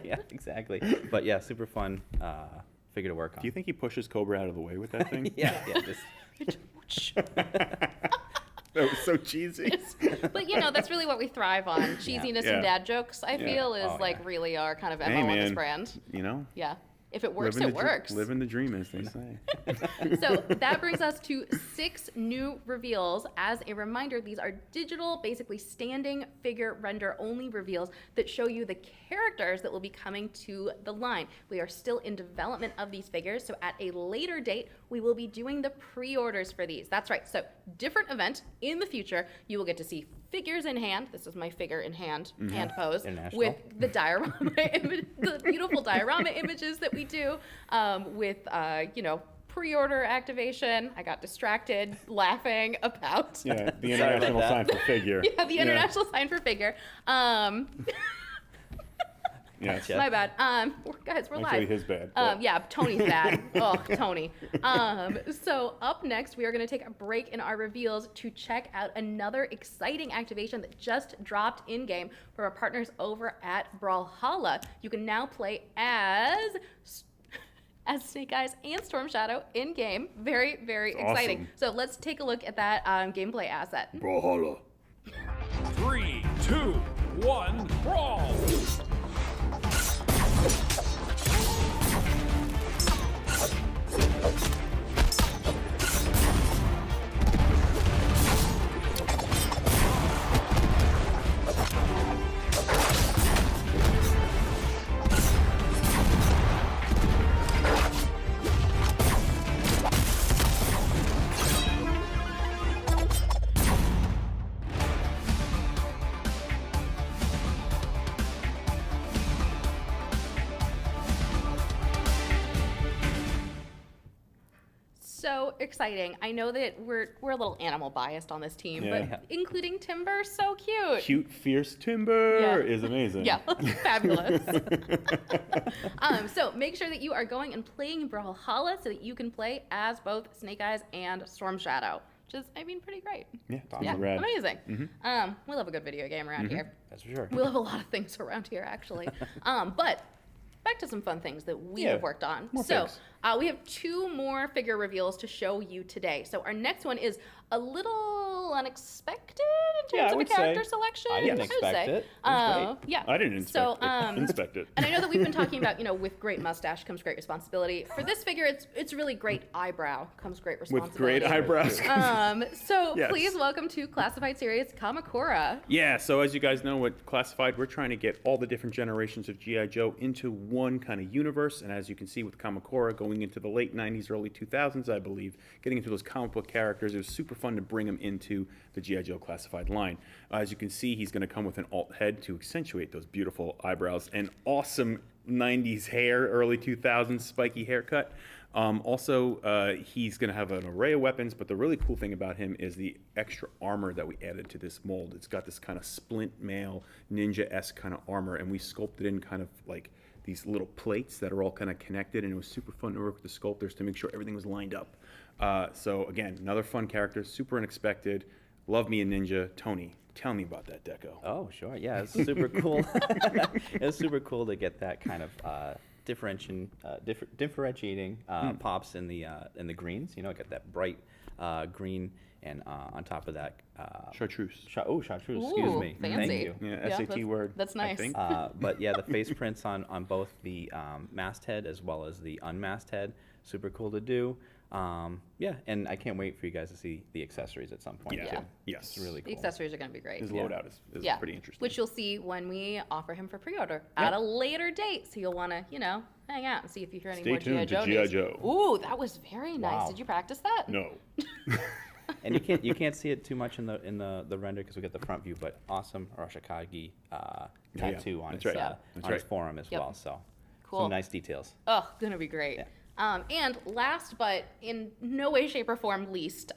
yeah, exactly. But yeah, super fun figure to work on. Do you think he pushes Cobra out of the way with that thing? Yeah, just That was so cheesy. But you know, that's really what we thrive on. Cheesiness Yeah. and dad jokes, I feel, is Oh, like yeah. really our kind of MO Hey, on this man. brand. You know? Yeah. If it works, Living it the dr- works. Living the dream, as they say. So that brings us to 6 new reveals. As a reminder, these are digital, basically standing figure render only reveals that show you the characters that will be coming to the line. We are still in development of these figures, so at a later date, we will be doing the pre-orders for these. That's right, so different event in the future, you will get to see figures in hand. This is my figure in hand, hand pose, International. with the diorama, the beautiful diorama images that we do, with, you know, pre-order activation. I got distracted laughing about. Yeah, the international that. sign for figure. Yeah, the international sign for figure. Yes. Gotcha. My bad. Guys, we're Actually, live. his bad. but- Yeah, Tony's bad. Oh, Tony. So up next, we are going to take a break in our reveals to check out another exciting activation that just dropped in game for our partners over at Brawlhalla. You can now play as Snake Eyes and Storm Shadow in game. Very, very exciting. awesome. So let's take a look at that gameplay asset. Brawlhalla. 3, 2, 1, brawl! So exciting. I know that we're a little animal biased on this team, Yeah. but including Timber, so cute. Cute, fierce timber Yeah. is amazing. Yeah, fabulous. So make sure that you are going and playing Brawlhalla so that you can play as both Snake Eyes and Storm Shadow, which is, I mean, pretty great. Yeah, it's Yeah, rad. amazing. We love a good video game around here. That's for sure. We love a lot of things around here, actually. But back to some fun things that we Yeah, have worked on. more So figs. we have 2 more figure reveals to show you today. So our next one is a little unexpected in Yeah, terms I of a would say. character selection. I didn't would expect say. it. It was Yeah. I didn't inspect So, it. Inspect it. and I know that we've been talking about, you know, with great mustache comes great responsibility. For this figure, it's really great eyebrow comes great responsibility. With great eyebrows. So Yes. please welcome to Classified Series Kamakura. Yeah, so as you guys know, with Classified, we're trying to get all the different generations of G.I. Joe into one kind of universe. And as you can see with Kamakura going into the late 90s, early 2000s, I believe, getting into those comic book characters, it was super fun to bring them into the G.I. Joe Classified line. As you can see, he's going to come with an alt head to accentuate those beautiful eyebrows and awesome 90s hair, early 2000s spiky haircut. Also, he's going to have an array of weapons, but the really cool thing about him is the extra armor that we added to this mold. It's got this kind of splint mail, ninja-esque kind of armor, and we sculpted in kind of like these little plates that are all kind of connected, and it was super fun to work with the sculptors to make sure everything was lined up. So again, another fun character, super unexpected. Love me a ninja. Tony, tell me about that deco. Oh, sure. Yeah, it's super cool. It's super cool to get that kind of differentiating pops in the greens. You know, got that bright green, and on top of that, Chartreuse. Chartreuse. Ooh, Excuse me. fancy. Thank you. Yeah, SAT word. That's I nice. think. But yeah, the face prints on both the masthead as well as the unmasked head, super cool to do. Yeah, and I can't wait for you guys to see the accessories at some point Yeah. too. Yes. It's really The cool. accessories are going to be great. His loadout is pretty interesting. Which you'll see when we offer him for pre-order at a later date. So you'll want to, hang out and see if you hear any Stay more tuned G.I. to Joe G.I. news. Joe. Ooh, that was very nice. Wow. Did you practice that? No. And you can't see it too much in the render because we got the front view, but awesome Arashikage tattoo on That's his right. That's on his right. forearm as Yep. well. So Cool. some nice details. Oh, gonna be great. Yeah. And last, but in no way, shape, or form least,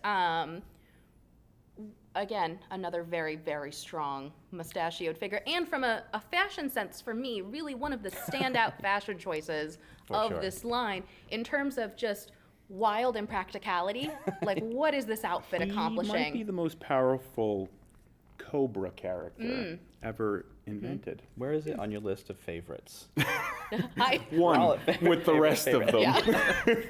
again, another very, very strong mustachioed figure. And from a fashion sense, for me, really one of the standout fashion choices of sure. this line in terms of just wild impracticality. Like, what is this outfit He accomplishing? might be the most powerful COBRAAA character ever invented. Where is it on your list of favorites? One with the rest of them.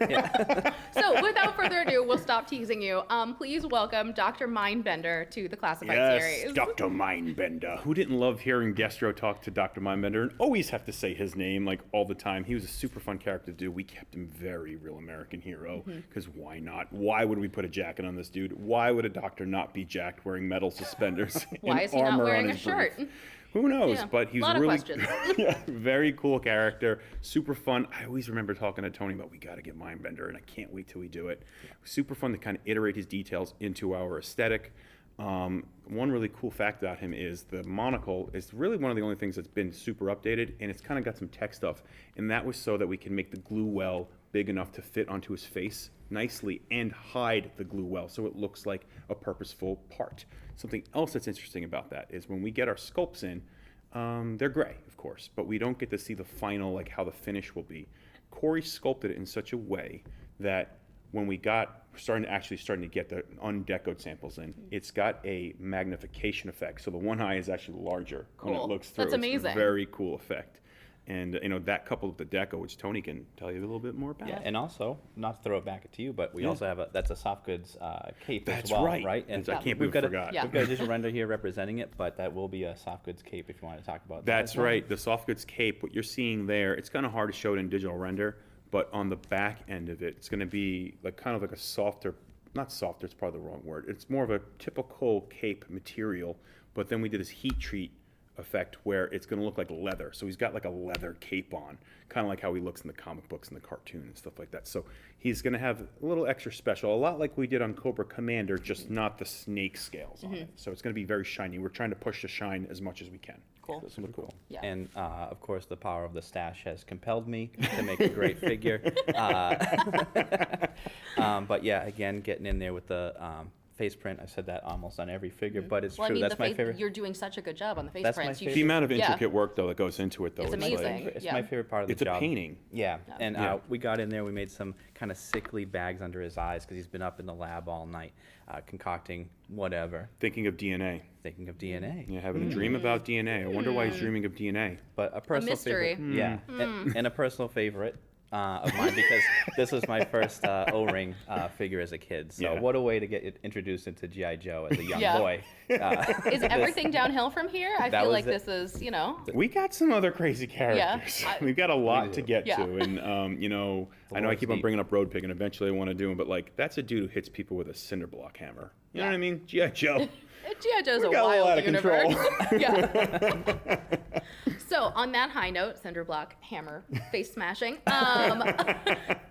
Yeah. So without further ado, we'll stop teasing you. Please welcome Dr. Mindbender to the Classified Yes, series. Dr. Mindbender. Who didn't love hearing Destro talk to Dr. Mindbender and always have to say his name like all the time? He was a super fun character to do. We kept him very real American hero because why not? Why would we put a jacket on this dude? Why would a doctor not be jacked wearing metal suspenders? Why and is he not armor on wearing a his shirt? brief? Who knows? Yeah, But he's lot of really questions. yeah, very cool character, super fun. I always remember talking to Tony about we got to get Mindbender, and I can't wait till we do it. Super fun to kind of iterate his details into our aesthetic. One really cool fact about him is the monocle is really one of the only things that's been super updated, and it's kind of got some tech stuff, and that was so that we can make the glue well big enough to fit onto his face nicely and hide the glue well so it looks like a purposeful part. Something else that's interesting about that is when we get our sculpts in, they're gray, of course, but we don't get to see the final, like how the finish will be. Corey sculpted it in such a way that when we got starting to get the undecoed samples in, it's got a magnification effect. So the one eye is actually larger when it Cool. looks through. That's amazing. It's a very cool effect. And that coupled with the deco, which Tony can tell you a little bit more about. Yeah, and also, not to throw it back to you, but we also have that's a soft goods cape That's as well, right. And I can't we've believe I got forgot. Yeah. We've got a digital render here representing it, but that will be a soft goods cape if you want to talk about that. That's as well. right. The soft goods cape, what you're seeing there, it's kind of hard to show it in digital render, but on the back end of it, it's going to be like kind of like a softer, not softer, it's probably the wrong word. It's more of a typical cape material, but then we did this heat treat effect where it's going to look like leather. So he's got like a leather cape on, kind of like how he looks in the comic books and the cartoon and stuff like that. So he's going to have a little extra special, a lot like we did on Cobra Commander, just not the snake scales on it. So it's going to be very shiny. We're trying to push the shine as much as we can. Cool. That's super cool. Yeah. And of course, the power of the stash has compelled me to make a great figure. But yeah, again, getting in there with the face print. I've said that almost on every figure, but it's Well, true. I mean, That's my favorite. You're doing such a good job on the face That's my prints. You favorite. The should- amount of yeah. intricate work, though, that goes into it, though. It's like, amazing. It's Yeah. my favorite part of the it's a job. painting. Yeah, and Yeah. we got in there. We made some kind of sickly bags under his eyes because he's been up in the lab all night, concocting whatever, Thinking of DNA. thinking of DNA. Yeah, having a dream about DNA. I wonder why he's dreaming of DNA. But a personal mystery. favorite. Yeah, and a personal favorite of mine because this was my first O-ring figure as a kid. So Yeah. what a way to get introduced into G.I. Joe as a young Yeah. boy. Is everything downhill from here? I That feel was like it. this is, We got some other crazy characters. I- We've got a lot to get Yeah. to. And, I know I Lord's keep on deep. bringing up Road Pig, and eventually I want to do him, but, like, that's a dude who hits people with a cinder block hammer. You know Yeah. what I mean? G.I. Joe. G.I. Joe's We a got a wild lot of universe. control. Yeah. So on that high note, cinder block, hammer, face smashing.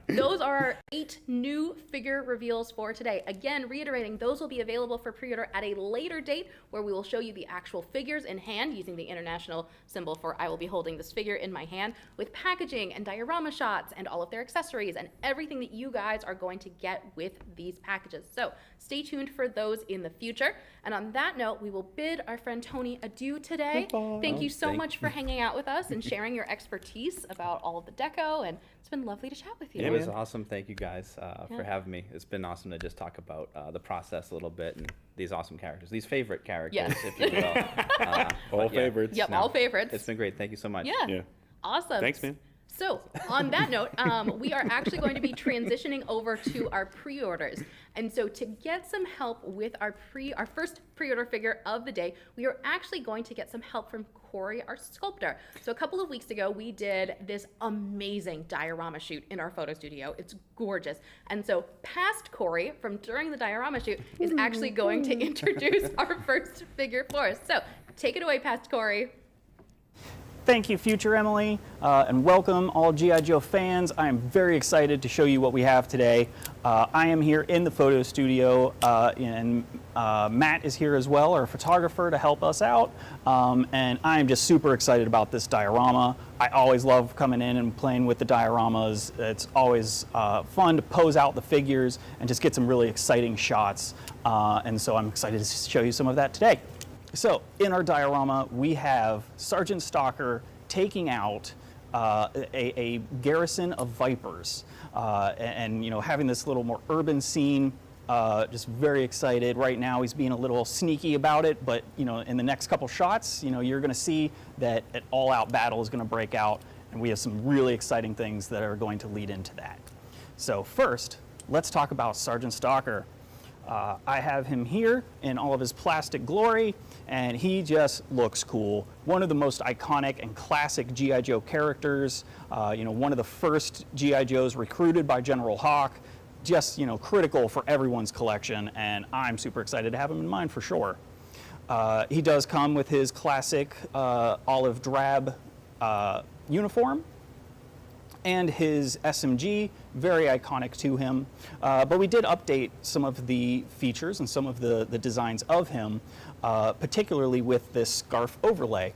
those are our 8 new figure reveals for today. Again, reiterating, those will be available for pre-order at a later date where we will show you the actual figures in hand using the international symbol for I will be holding this figure in my hand, with packaging and diorama shots and all of their accessories and everything that you guys are going to get with these packages. So stay tuned for those in the future. And on that note, we will bid our friend Tony adieu today. Goodbye. Thank you so much for hanging out with us and sharing your expertise about all of the deco, and it's been lovely to chat with you. It was awesome. Thank you guys for having me. It's been awesome to just talk about the process a little bit and these awesome characters, these favorite characters, if you will. All favorites. Yep, all favorites. It's been great. Thank you so much. Yeah. Awesome. Thanks, man. So on that note, we are actually going to be transitioning over to our pre-orders. And so to get some help with our first pre-order figure of the day, we are actually going to get some help from Corey, our sculptor. So a couple of weeks ago, we did this amazing diorama shoot in our photo studio. It's gorgeous. And so past Corey from during the diorama shoot is actually going to introduce our first figure for us. So take it away, past Corey. Thank you, Future Emily, and welcome all G.I. Joe fans. I am very excited to show you what we have today. I am here in the photo studio, and Matt is here as well, our photographer, to help us out. And I am just super excited about this diorama. I always love coming in and playing with the dioramas. It's always fun to pose out the figures and just get some really exciting shots. And so I'm excited to show you some of that today. So in our diorama, we have Sergeant Stalker taking out a garrison of Vipers, and you know, having this little more urban scene. Just very excited. Right now, he's being a little sneaky about it, but you know, in the next couple shots, you know, you're going to see that an all-out battle is going to break out, and we have some really exciting things that are going to lead into that. So first, let's talk about Sergeant Stalker. I have him here in all of his plastic glory, and he just looks cool. One of the most iconic and classic G.I. Joe characters, you know, one of the first G.I. Joes recruited by General Hawk, just, you know, critical for everyone's collection, and I'm super excited to have him in mine for sure. He does come with his classic olive drab uniform, and his SMG, very iconic to him. But we did update some of the features and some of the designs of him, particularly with this scarf overlay,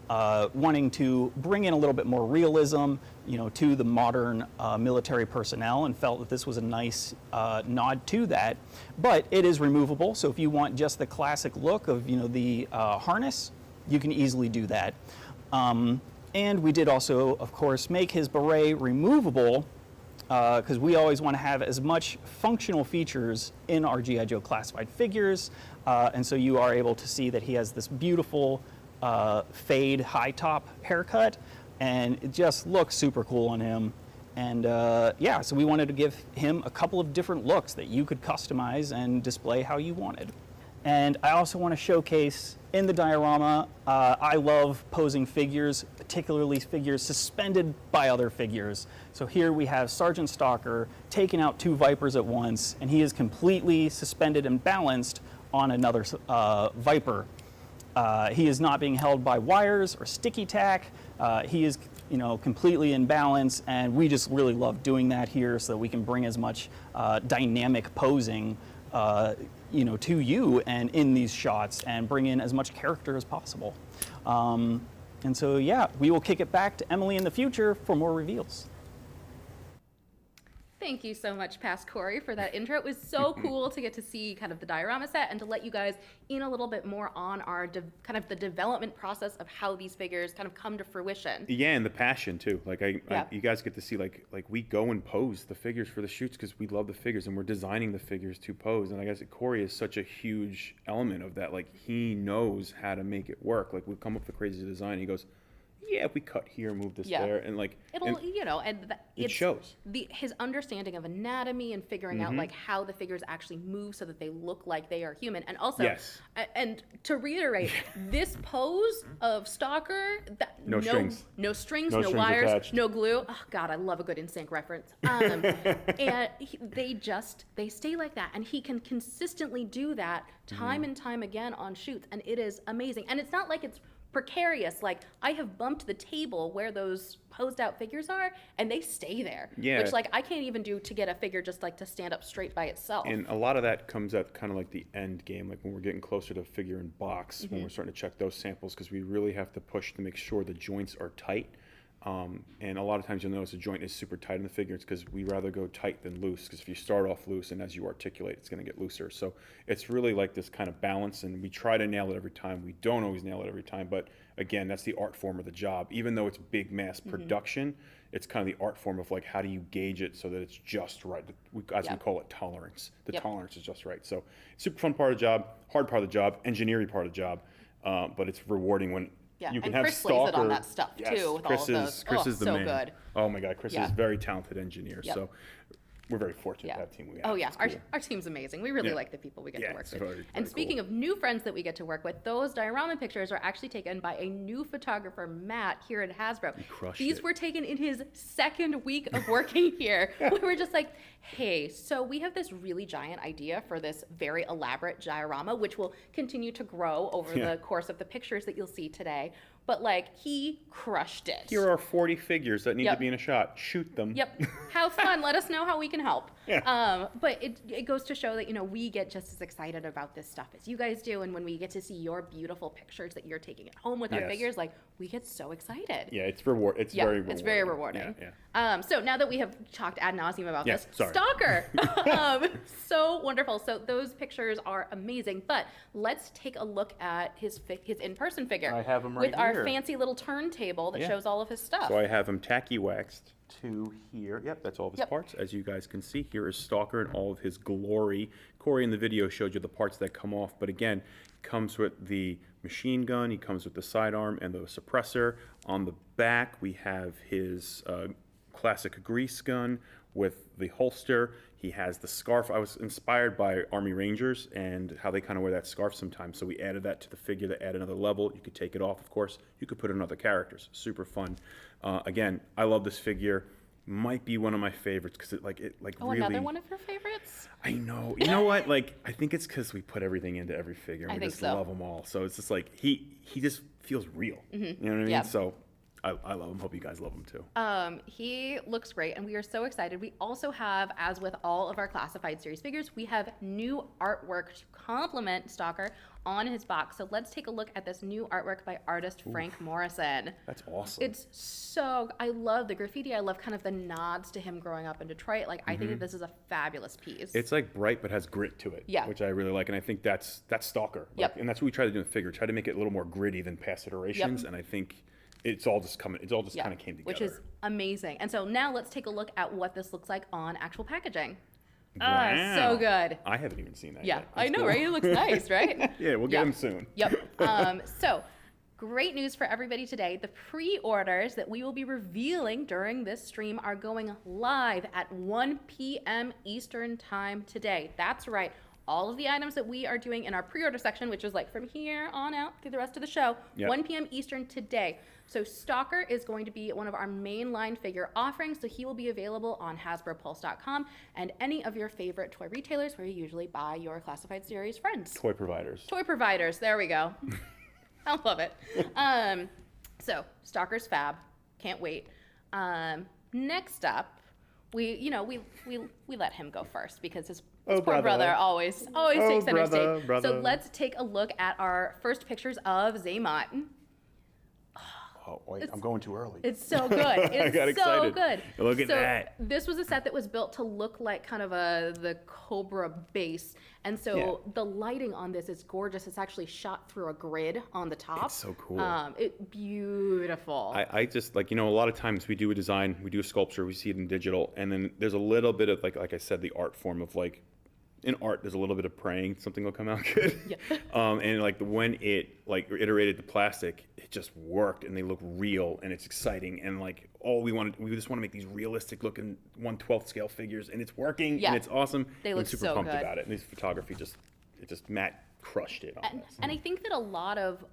wanting to bring in a little bit more realism, you know, to the modern military personnel, and felt that this was a nice nod to that. But it is removable, so if you want just the classic look of, you know, the harness, you can easily do that. And we did also, of course, make his beret removable, because we always want to have as much functional features in our G.I. Joe classified figures. And so you are able to see that he has this beautiful fade high top haircut, and it just looks super cool on him. And yeah, so we wanted to give him a couple of different looks that you could customize and display how you wanted. And I also want to showcase in the diorama, I love posing figures, particularly figures suspended by other figures. So here we have Sergeant Stalker taking out 2 Vipers at once, and he is completely suspended and balanced on another Viper. He is not being held by wires or sticky tack. He is, you know, completely in balance, and we just really love doing that here so that we can bring as much dynamic posing you know, to you and in these shots, and bring in as much character as possible. And so, yeah, we will kick it back to Emily in the future for more reveals. Thank you so much, past Corey, for that intro. It was so cool to get to see kind of the diorama set and to let you guys in a little bit more on our kind of the development process of how these figures kind of come to fruition. Yeah, and the passion too. Like you guys get to see like we go and pose the figures for the shoots because we love the figures and we're designing the figures to pose. And I guess Corey is such a huge element of that. Like he knows how to make it work. Like we've come up with a crazy design. He goes, yeah, if we cut here, move this there, and like it'll, you know, and it shows his understanding of anatomy and figuring out like how the figures actually move so that they look like they are human. And also, and to reiterate, this pose of Stalker, no strings, no wires, attached. No glue. Oh God, I love a good NSYNC reference. And they stay like that, and he can consistently do that time and time again on shoots, and it is amazing. And it's not like it's precarious. Like, I have bumped the table where those posed out figures are, and they stay there. Yeah. Which, like, I can't even do to get a figure just like to stand up straight by itself. And a lot of that comes at kind of like the end game, like when we're getting closer to figure in box, when we're starting to check those samples, because we really have to push to make sure the joints are tight. And a lot of times you'll notice a joint is super tight in the figure. It's because we rather go tight than loose, because if you start off loose and as you articulate, it's going to get looser. So it's really like this kind of balance, and we try to nail it every time. We don't always nail it every time, but again, that's the art form of the job. Even though it's big mass production, it's kind of the art form of like, how do you gauge it so that it's just right? As we call it, tolerance. The tolerance is just right. So super fun part of the job, hard part of the job, engineering part of the job, but it's rewarding when you can and have Chris Stalker. lays it on that stuff too. With Chris all of those. Chris is the so man. good. Oh my God, Chris is a very talented engineer. So we're very fortunate to have the team we have. Oh yeah, It's cool. our team's amazing. We really like the people we get to work it's with. very, And very speaking cool. of new friends that we get to work with, those diorama pictures are actually taken by a new photographer, Matt, here at Hasbro. crushed These it. were taken in his second week of working here. We were just like, hey, so we have this really giant idea for this very elaborate diorama, which will continue to grow over the course of the pictures that you'll see today. But like, he crushed it. Here are 40 figures that need to be in a shot. Shoot them. Yep. Have fun. Let us know how we can help. But it goes to show that, you know, we get just as excited about this stuff as you guys do. And when we get to see your beautiful pictures that you're taking at home with our figures, like, we get so excited. Yeah, it's very rewarding. It's very rewarding. So now that we have talked ad nauseum about this, sorry. Stalker, so wonderful. So those pictures are amazing. But let's take a look at his in-person figure. I have him with right our here. fancy little turntable that shows all of his stuff. So I have him tacky waxed to here. Yep, that's all of his parts. As you guys can see, here is Stalker in all of his glory. Corey in the video showed you the parts that come off, but again, comes with the machine gun, he comes with the sidearm and the suppressor. On the back, we have his classic grease gun with the holster. He has the scarf. I was inspired by Army Rangers and how they kind of wear that scarf sometimes. So we added that to the figure to add another level. You could take it off, of course. You could put in other characters. Super fun. Again, I love this figure. Might be one of my favorites because it really. Another one of your favorites? I know. You know what? Like, I think it's because we put everything into every figure. And I we think just so. love them all. So it's just like he just feels real. You know what I mean? Yeah. So I love him. Hope you guys love him too. He looks great, and we are so excited. We also have, as with all of our classified series figures, we have new artwork to complement Stalker on his box. So let's take a look at this new artwork by artist Frank Morrison. That's awesome. It's so, I love the graffiti. I love kind of the nods to him growing up in Detroit. Like, I think that this is a fabulous piece. It's like bright but has grit to it, which I really like, and I think that's Stalker. Like, and that's what we try to do in the figure. Try to make it a little more gritty than past iterations, and I think it's all just kind of came together. Which is amazing. And so now let's take a look at what this looks like on actual packaging. Wow. So good. I haven't even seen that Yeah, yet. I That's know, cool. right? It looks nice, right? Yeah, we'll get him soon. Yep. So, great news for everybody today. The pre-orders that we will be revealing during this stream are going live at 1 p.m. Eastern Time today. That's right. All of the items that we are doing in our pre-order section, which is like from here on out through the rest of the show, 1 p.m. Eastern today. So Stalker is going to be one of our mainline figure offerings, so he will be available on HasbroPulse.com and any of your favorite toy retailers where you usually buy your classified series friends. Toy providers. Toy providers, there we go. I love it. So Stalker's fab, can't wait. Next up, we let him go first because his poor brother always takes center stage. So let's take a look at our first pictures of Xamot. Oh, wait, I'm going too early. It's so good. It's got so excited. good. Look at that. This was a set that was built to look like kind of the COBRAAA base. And so the lighting on this is gorgeous. It's actually shot through a grid on the top. It's so cool. Beautiful. I just, like, a lot of times we do a design, we do a sculpture, we see it in digital, and then there's a little bit of, like I said, the art form of, like, in art, there's a little bit of praying something will come out good. And like when it iterated the plastic, it just worked and they look real and it's exciting and like we just want to make these realistic looking 1/12 scale figures and it's working and it's awesome. They look I'm super so pumped good. about it. And this photography Matt crushed it on this. And I think that a lot of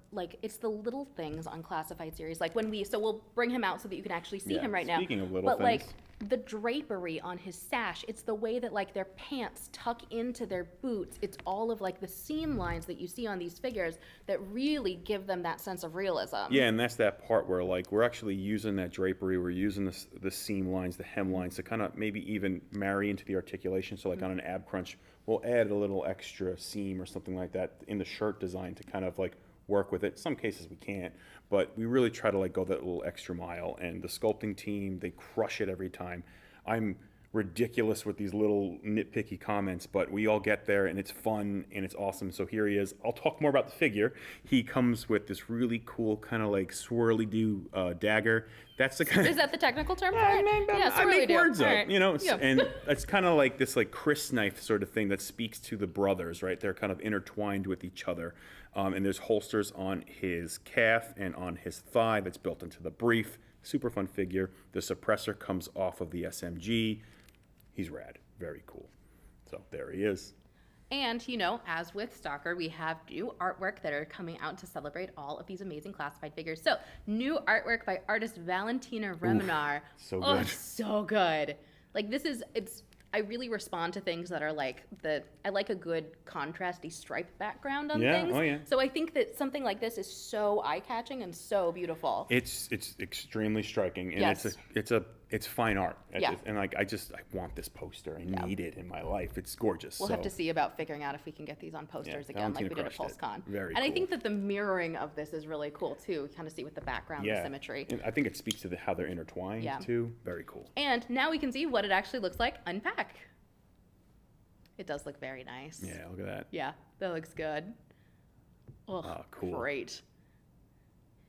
it's the little things on classified series. Like we'll bring him out so that you can actually see him right now. Speaking of little but things. the drapery on his sash, it's the way that like their pants tuck into their boots, it's all of like the seam lines that you see on these figures that really give them that sense of realism. Yeah, and that's that part where like we're actually using that drapery, we're using the seam lines, the hem lines to kind of maybe even marry into the articulation. So like on an ab crunch, we'll add a little extra seam or something like that in the shirt design to kind of like work with it. Some cases we can't, but we really try to like go that little extra mile, and the sculpting team, they crush it every time. I'm ridiculous with these little nitpicky comments, but we all get there and it's fun and it's awesome. So here he is. I'll talk more about the figure. He comes with this really cool kind of like swirly-do dagger. That's the kind Is that the technical term for it? I make words up, Right. you know, Yeah. and it's kind of like this like Chris knife sort of thing that speaks to the brothers, right? They're kind of intertwined with each other. And there's holsters on his calf and on his thigh that's built into the brief. Super fun figure. The suppressor comes off of the SMG. He's rad. Very cool. So there he is. And, you know, as with Stalker, we have new artwork that are coming out to celebrate all of these amazing classified figures. So, new artwork by artist Valentina Remenar. so Oh, good. so good. Like, I really respond to things that are like I like a good contrasty stripe background on Yeah, things. oh yeah. So I think that something like this is so eye-catching and so beautiful. It's extremely striking, and Yes. it's fine art. Yeah. And like I want this poster. I need it in my life. It's gorgeous. We'll have to see about figuring out if we can get these on posters again, like Valentina we did at crushed it. PulseCon. Very and I cool. think that the mirroring of this is really cool too. Kind of see with the background, the symmetry. And I think it speaks to how they're intertwined Yeah. too. Very cool. And now we can see what it actually looks like unpack. It does look very nice. Yeah, look at that. Yeah, that looks good. Oh, cool. Great.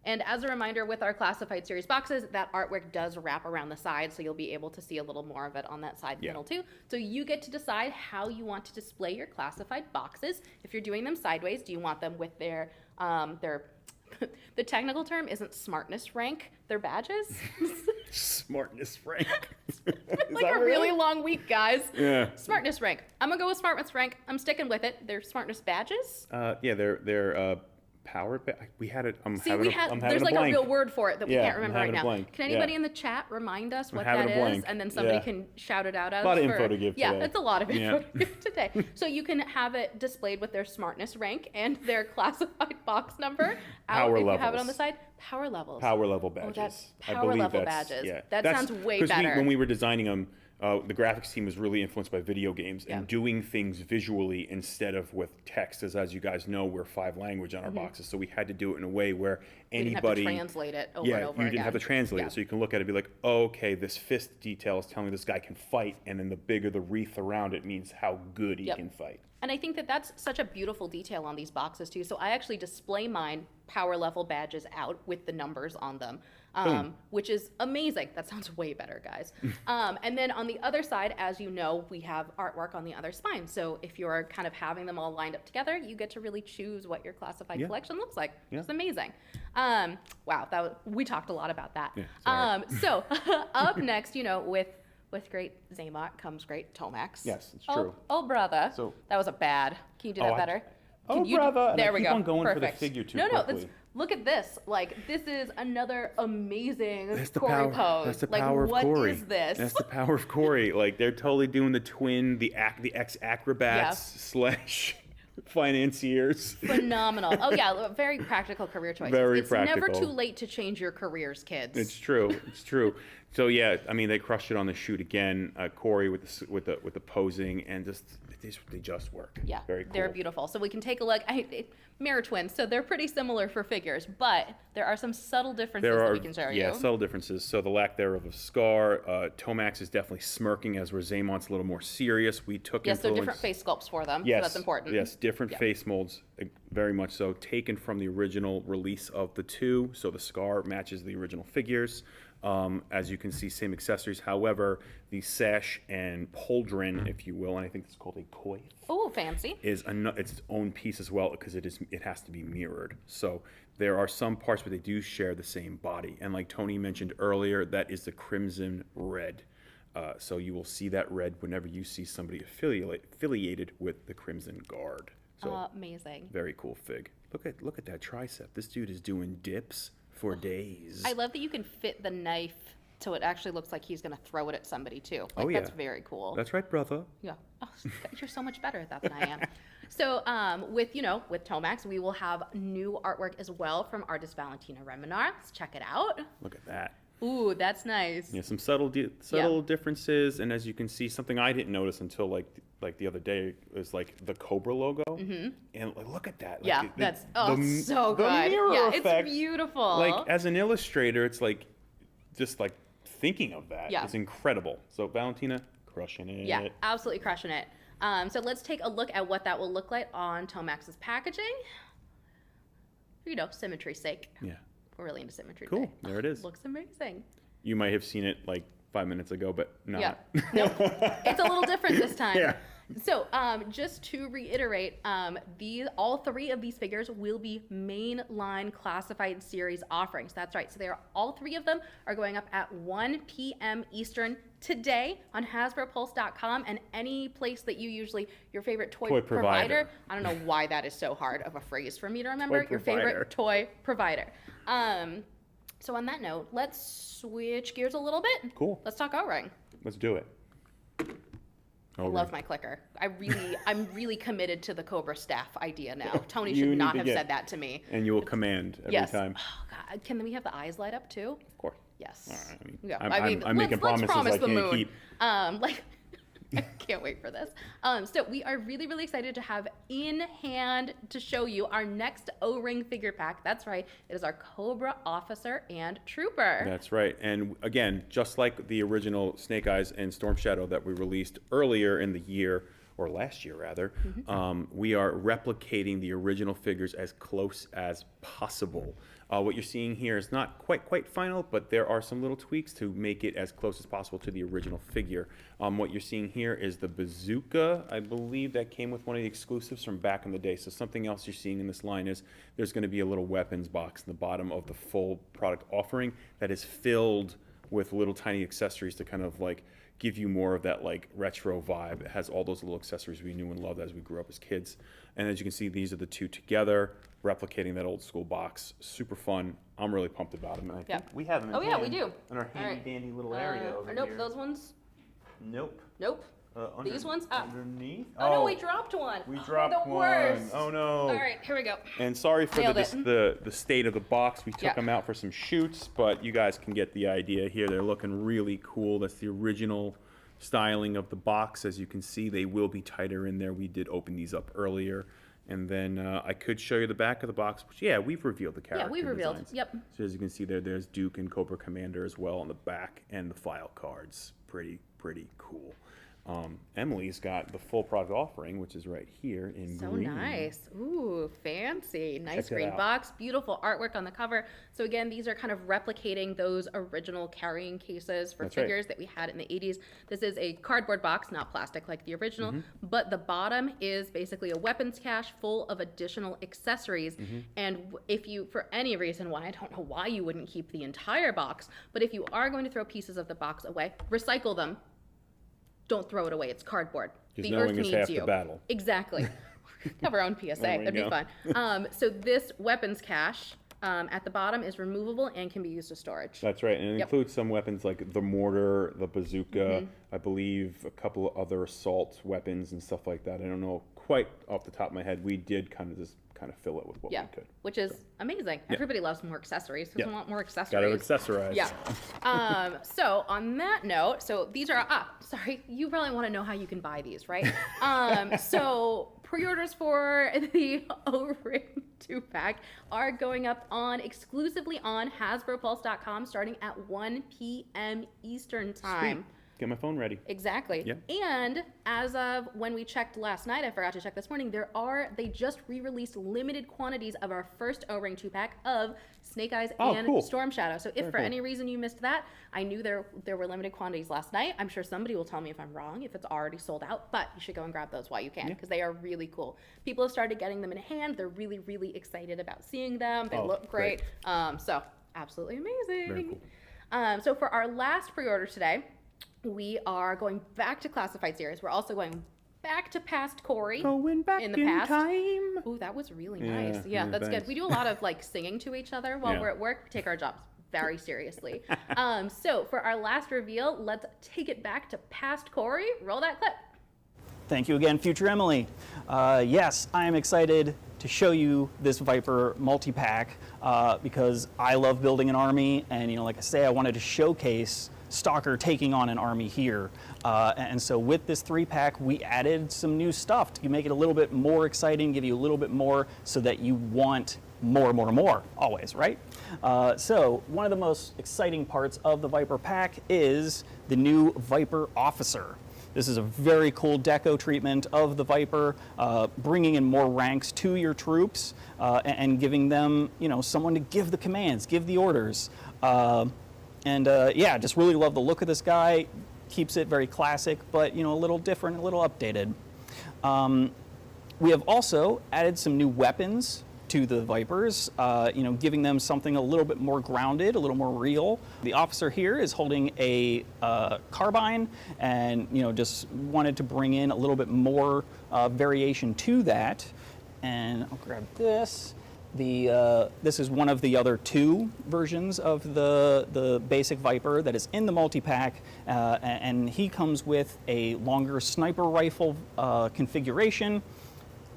And as a reminder, with our classified series boxes, that artwork does wrap around the side, so you'll be able to see a little more of it on that side middle too. So you get to decide how you want to display your classified boxes. If you're doing them sideways, do you want them with their the technical term isn't smartness rank, their badges? Smartness rank. Like a really long week, guys. Yeah. Smartness rank. I'm gonna go with smartness rank. I'm sticking with it. They're smartness badges. Yeah, they're power. We had it. I'm See, having there's a like blank. a real word for it that we Yeah, can't remember I'm right having a now. blank. Can anybody Yeah. in the chat remind us what having that a is? blank. And then somebody Yeah. can shout it out at us. A lot of info to give Yeah, today. it's a lot of info Yeah. to give today. So you can have it displayed with their smartness rank and their classified box number. Power if you have it levels. on the side. Power levels. Power level Oh, badges. that's I power believe level that's- badges. Yeah. That sounds way 'cause better. when we were designing them, the graphics team was really influenced by video games and doing things visually instead of with text. As you guys know, we're 5 language on our boxes, so we had to do it in a way where You didn't anybody have to translate it over and over you didn't have to again. translate Yeah. it, so you can look at it and be like, oh, okay, this fist detail is telling me this guy can fight, and then the bigger the wreath around it means how good he can fight. And I think that that's such a beautiful detail on these boxes too. So I actually display mine power level badges out with the numbers on them, which is amazing. That sounds way better, guys. And then on the other side, as you know, we have artwork on the other spine. So if you're kind of having them all lined up together, you get to really choose what your classified collection looks like. It's amazing. Wow, we talked a lot about that. So up next, you know, with great Xamot comes great Tomax. Yes, it's true. Oh, brother. So- that was a bad. Can you do that better? Oh, Can you brother. And I There we keep go. on going for the Perfect. figure too No, quickly. look at this. Like, this is another amazing That's the Corey power. pose. That's the like, power of Corey. What is this? That's the power of Corey. Like they're totally doing the twin, the ex acrobats slash financiers. Phenomenal. Oh yeah, very practical career choices. Very it's never practical. too late to change your careers, kids. It's true. It's true. So yeah, I mean they crushed it on the shoot again. Corey with the posing and they just work. Yeah, very cool. they're beautiful. So we can take a look. Mirror twins, so they're pretty similar for figures, but there are some subtle differences that we can show you. Yeah, subtle differences. So the lack thereof of scar. Tomax is definitely smirking, as where Xamot's a little more serious. We took Yes, so influence. different face sculpts for them. Yes, So that's important. Yes, different face molds, very much so. Taken from the original release of the 2, so the scar matches the original figures. As you can see, same accessories. However, the sash and pauldron, if you will, and I think it's called a coif. Oh, fancy. It's its own piece as well because it has to be mirrored. So there are some parts where they do share the same body, and like Tony mentioned earlier, that is the crimson red. So you will see that red whenever you see somebody affiliated with the Crimson Guard. So Amazing. very cool fig. Look at that tricep. This dude is doing dips for days. I love that you can fit the knife so it actually looks like he's gonna throw it at somebody too. Oh, yeah. That's very cool. That's right, brother. Yeah. Oh, you're so much better at that than I am. So with Tomax, we will have new artwork as well from artist Valentina Remenar. Let's check it out. Look at that. Ooh, that's nice. Yeah, some subtle differences, and as you can see, something I didn't notice until like the other day is like the COBRAAA logo, and like, look at that. Like, Yeah, that's so good. The mirror Yeah, effect, it's beautiful. Like as an illustrator, it's like just like thinking of that is incredible. So Valentina, crushing it. Yeah, absolutely crushing it. So let's take a look at what that will look like on Tomax's packaging. Symmetry's sake. Yeah. We're really into symmetry. Cool. Today. There it is. Looks amazing. You might have seen it like 5 minutes ago, but not. Yeah. Nope. It's a little different this time. Yeah. So just to reiterate, all three of these figures will be mainline classified series offerings. That's right. So all three of them are going up at 1 p.m. Eastern today on HasbroPulse.com and any place that you usually, your favorite toy provider. I don't know why that is so hard of a phrase for me to remember. Your favorite toy provider. So on that note, let's switch gears a little bit. Cool. Let's talk O-ring. Let's do it. I love my clicker. I'm really committed to the COBRAAA staff idea now. Tony should not have said that to me. And you will command every time. Oh, God. Can we have the eyes light up too? Of course. Yes. All right, I'm making promises I can't keep. I can't wait for this. So we are really, really excited to have in hand to show you our next O-ring figure pack. That's right. It is our COBRAAA Officer and Trooper. That's right. And again, just like the original Snake Eyes and Storm Shadow that we released earlier in the year, or last year rather, we are replicating the original figures as close as possible. What you're seeing here is not quite final, but there are some little tweaks to make it as close as possible to the original figure. What you're seeing here is the Bazooka, I believe that came with one of the exclusives from back in the day. So something else you're seeing in this line is there's going to be a little weapons box in the bottom of the full product offering that is filled with little tiny accessories to kind of like give you more of that like retro vibe. It has all those little accessories we knew and loved as we grew up as kids. And as you can see, these are the two together, replicating that old school box. Super fun. I'm really pumped about them. And I think we have them in we do. In our handy dandy little area over nope, here. those ones. Nope. These ones? Underneath? Oh, no, we dropped one. We dropped the worst. one. Oh, no. All right, here we go. And sorry for the state of the box. We took them out for some shoots, but you guys can get the idea here. They're looking really cool. That's the original styling of the box. As you can see, they will be tighter in there. We did open these up earlier. And then I could show you the back of the box, which, we've revealed the character we've revealed. designs. Yep. So as you can see there's Duke and Cobra Commander as well on the back, and the file cards. Pretty cool. Emily's got the full product offering, which is right here in green. So nice. Ooh, fancy. Nice Check green out. box. Beautiful artwork on the cover. So again, these are kind of replicating those original carrying cases for figures that we had in the 80s. This is a cardboard box, not plastic like the original, but the bottom is basically a weapons cache full of additional accessories. And if you, for any reason why, I don't know why you wouldn't keep the entire box, but if you are going to throw pieces of the box away, recycle them. Don't throw it away. It's cardboard. Because the earth knowing is needs half you. the battle. Exactly. Have our own PSA. There we That'd be go. fun. So this weapons cache at the bottom is removable and can be used as storage. That's right, and it includes some weapons like the mortar, the bazooka, I believe a couple of other assault weapons and stuff like that. I don't know quite off the top of my head. We did kind of fill it with what we could. Which is amazing. Everybody loves more accessories. Who doesn't want more accessories? Got to accessorize. Yeah. So on that note, so these are, sorry, you probably want to know how you can buy these, right? So pre-orders for the O-Ring 2-pack are going up exclusively on HasbroPulse.com starting at 1 p.m. Eastern time. Sweet. Get my phone ready. Exactly. Yep. And as of when we checked last night, I forgot to check this morning, they just re-released limited quantities of our first O-Ring 2-pack of Snake Eyes and Storm Shadow. So if for any reason you missed that, I knew there were limited quantities last night. I'm sure somebody will tell me if I'm wrong, if it's already sold out, but you should go and grab those while you can because they are really cool. People have started getting them in hand. They're really, really excited about seeing them. They look great. So absolutely amazing. Very cool. So for our last pre-order today, we are going back to classified series. We're also going back to past Corey. Going back in the past. Time. Ooh, that was really nice. Yeah, that's good. We do a lot of like singing to each other while we're at work. We take our jobs very seriously. So for our last reveal, let's take it back to past Corey. Roll that clip. Thank you again, Future Emily. Yes, I am excited to show you this Viper multi-pack because I love building an army, and like I say, I wanted to showcase Stalker taking on an army here. And so with this 3-pack, we added some new stuff to make it a little bit more exciting, give you a little bit more so that you want more, always, right? So one of the most exciting parts of the Viper pack is the new Viper Officer. This is a very cool deco treatment of the Viper, bringing in more ranks to your troops and giving them, someone to give the commands, give the orders. Yeah, just really love the look of this guy. Keeps it very classic, but a little different, a little updated. We have also added some new weapons to the Vipers, giving them something a little bit more grounded, a little more real. The officer here is holding a carbine, and just wanted to bring in a little bit more variation to that. And I'll grab this. This is one of the other 2 versions of the basic Viper that is in the multi-pack, and he comes with a longer sniper rifle configuration.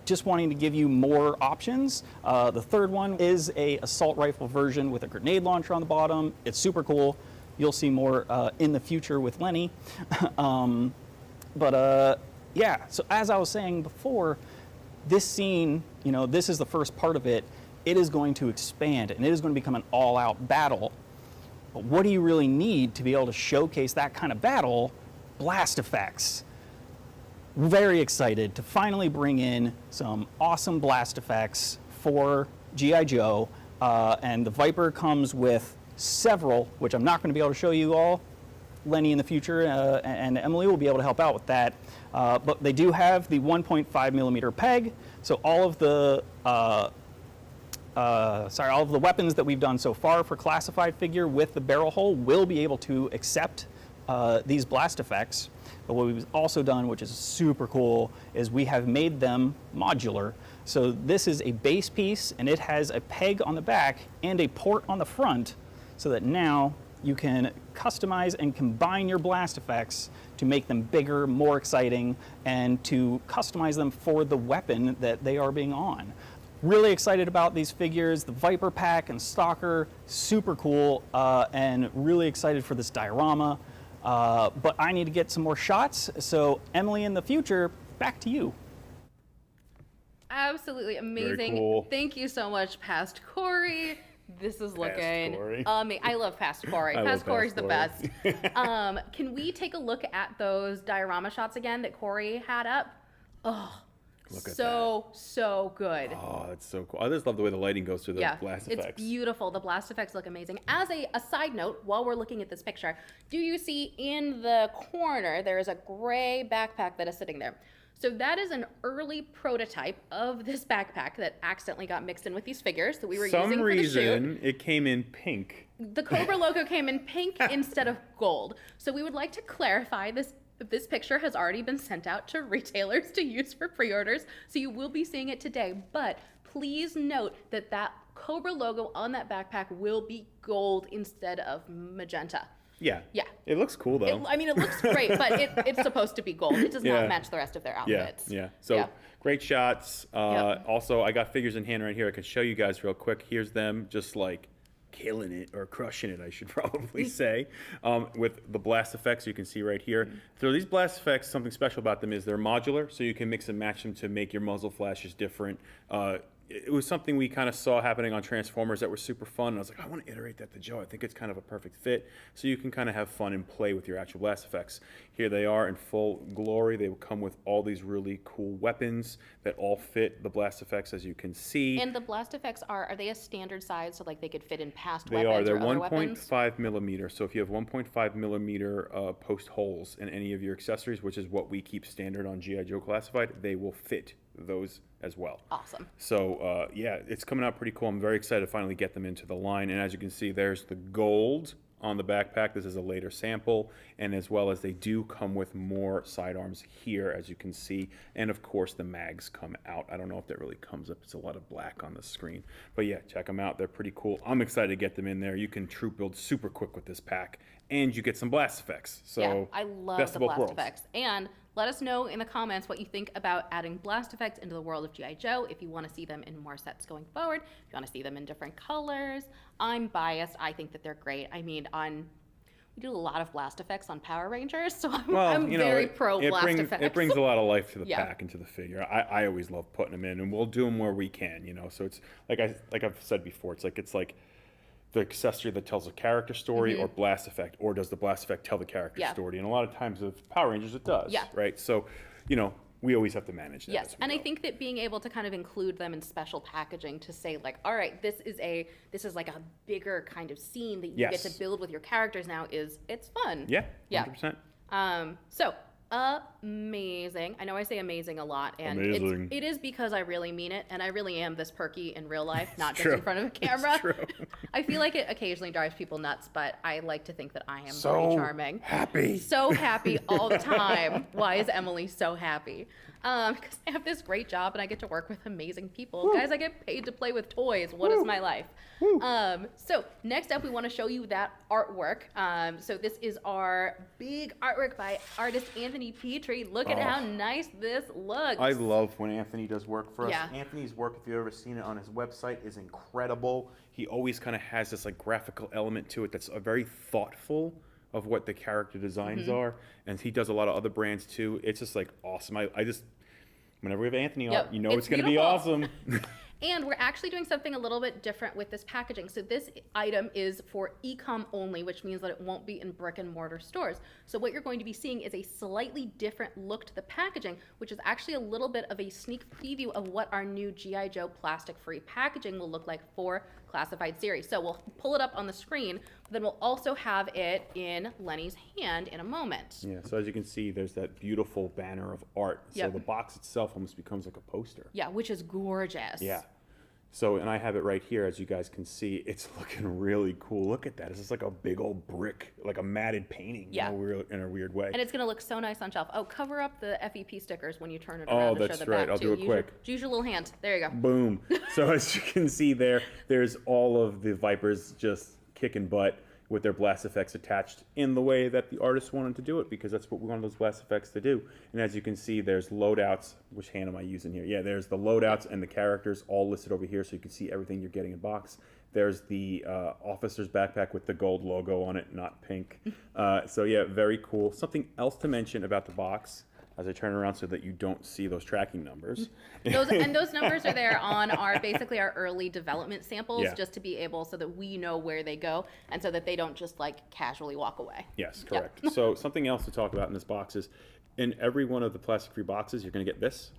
Just wanting to give you more options. The third one is a assault rifle version with a grenade launcher on the bottom. It's super cool. You'll see more in the future with Lenny. Yeah, so as I was saying before, this scene, this is the first part of it. It is going to expand, and it is going to become an all-out battle. But what do you really need to be able to showcase that kind of battle? Blast effects. Very excited to finally bring in some awesome blast effects for G.I. Joe, and the Viper comes with several, which I'm not going to be able to show you all. Lenny in the future and Emily will be able to help out with that, but they do have the 1.5mm peg, so all of the all of the weapons that we've done so far for classified figure with the barrel hole will be able to accept these blast effects. But what we've also done, which is super cool, is we have made them modular. So this is a base piece, and it has a peg on the back and a port on the front, so that now you can customize and combine your blast effects to make them bigger, more exciting, and to customize them for the weapon that they are being on. Really excited about these figures, the Viper pack and Stalker, super cool, and really excited for this diorama. But I need to get some more shots, so Emily in the future, back to you. Absolutely amazing. Very cool. Thank you so much, Past Corey. This is looking Corey. amazing. I love Past Corey. Past Corey's the best. Can we take a look at those diorama shots again that Corey had up? Oh, Look at so good. Oh, that's so cool. I just love the way the lighting goes through the blast effects. It's beautiful. The blast effects look amazing. As a side note, while we're looking at this picture, do you see in the corner there is a gray backpack that is sitting there? So that is an early prototype of this backpack that accidentally got mixed in with these figures that we were using for the shoot. Some reason it came in pink. The COBRAAA logo came in pink instead of gold. So we would like to clarify this. This picture has already been sent out to retailers to use for pre-orders, so you will be seeing it today. But please note that that COBRAAA logo on that backpack will be gold instead of magenta. Yeah. Yeah. It looks cool, though. I mean, it looks great, but it's supposed to be gold. It does not match the rest of their outfits. Yeah. So great shots. Yep. Also, I got figures in hand right here. I can show you guys real quick. Here's them just like killing it, or crushing it, I should probably say, with the blast effects you can see right here. So these blast effects, something special about them is they're modular, so you can mix and match them to make your muzzle flashes different. It was something we kind of saw happening on Transformers that were super fun, and I was like, I want to iterate that to Joe. I think it's kind of a perfect fit, so you can kind of have fun and play with your actual blast effects. Here they are in full glory. They will come with all these really cool weapons that all fit the blast effects, as you can see. And the blast effects are they a standard size, so like they could fit in past They weapons? They're or other weapons? 1.5 millimeter. So if you have 1.5 millimeter post holes in any of your accessories, which is what we keep standard on G.I. Joe Classified, they will fit those as well. Awesome. So yeah, it's coming out pretty cool. I'm very excited to finally get them into the line. And as you can see, there's the gold on the backpack. This is a later sample, and as well as they do come with more sidearms here, as you can see, and of course the mags come out. I don't know if that really comes up. It's a lot of black on the screen, but yeah, check them out. They're pretty cool. I'm excited to get them in there. You can troop build super quick with this pack, and you get some blast effects. So yeah, I love best the of both blast worlds. effects. And let us know in the comments what you think about adding blast effects into the world of G.I. Joe, if you want to see them in more sets going forward, if you want to see them in different colors. I'm biased. I think that they're great. I mean, we do a lot of blast effects on Power Rangers, so I'm very pro blast effects. It brings a lot of life to the Yeah. pack and to the figure. I always love putting them in, and we'll do them where we can, you know. So it's like I've said before, it's like the accessory that tells a character story or blast effect, or does the blast effect tell the character Yeah. story? And a lot of times with Power Rangers it does, Yeah. right? So, you know, we always have to manage that. Yes, as we and I go. think that being able to kind of include them in special packaging to say like, all right, this is like a bigger kind of scene that you get Yes. to build with your characters now it's fun. Yeah, Yeah. 100%. So amazing. I know I say amazing a lot, and Amazing. it is because I really mean it, and I really am this perky in real life, not just true. in front of a camera. true. I feel like it occasionally drives people nuts, but I like to think that I am So very charming. happy. So happy all the time. Why is Emily so happy? Because I have this great job and I get to work with amazing people. Guys, I get paid to play with toys. What is my life? So next up, we want to show you that artwork. So this is our big artwork by artist Anthony Petrie. Look at how nice this looks. I love when Anthony does work for us. Yeah. Anthony's work, if you've ever seen it on his website, is incredible. He always kind of has this like graphical element to it that's very thoughtful of what the character designs are, and he does a lot of other brands too. It's just like awesome. I just, whenever we have Anthony on, Yep, you know it's it's going to be beautiful. awesome. And we're actually doing something a little bit different with this packaging. So this item is for e-com only, which means that it won't be in brick and mortar stores. So what you're going to be seeing is a slightly different look to the packaging, which is actually a little bit of a sneak preview of what our new G.I. Joe plastic-free packaging will look like for classified series. So we'll pull it up on the screen, but then we'll also have it in Lenny's hand in a moment. Yeah, so as you can see, there's that beautiful banner of art. So Yep. the box itself almost becomes like a poster. Yeah, which is gorgeous. Yeah. So, and I have it right here, as you guys can see. It's looking really cool. Look at that. It's just like a big old brick, like a matted painting Yeah. in a weird way. And it's going to look so nice on shelf. Oh, cover up the FEP stickers when you turn it Oh, around to that's show the right. back I'll too. do it quick. Use your little hand. There you go. Boom. So as you can see there's all of the Vipers just kicking butt with their blast effects attached in the way that the artist wanted to do it, because that's what we wanted those blast effects to do. And as you can see, there's loadouts. Which hand am I using here? Yeah, there's the loadouts and the characters all listed over here, so you can see everything you're getting in box. There's the officer's backpack with the gold logo on it, not pink. So yeah, very cool. Something else to mention about the box, as I turn around so that you don't see those tracking numbers. Those numbers are there on basically our early development samples, Yeah. just to be able so that we know where they go and so that they don't just like casually walk away. Yes, Yep. correct. So something else to talk about in this box is, in every one of the plastic-free boxes, you're going to get this.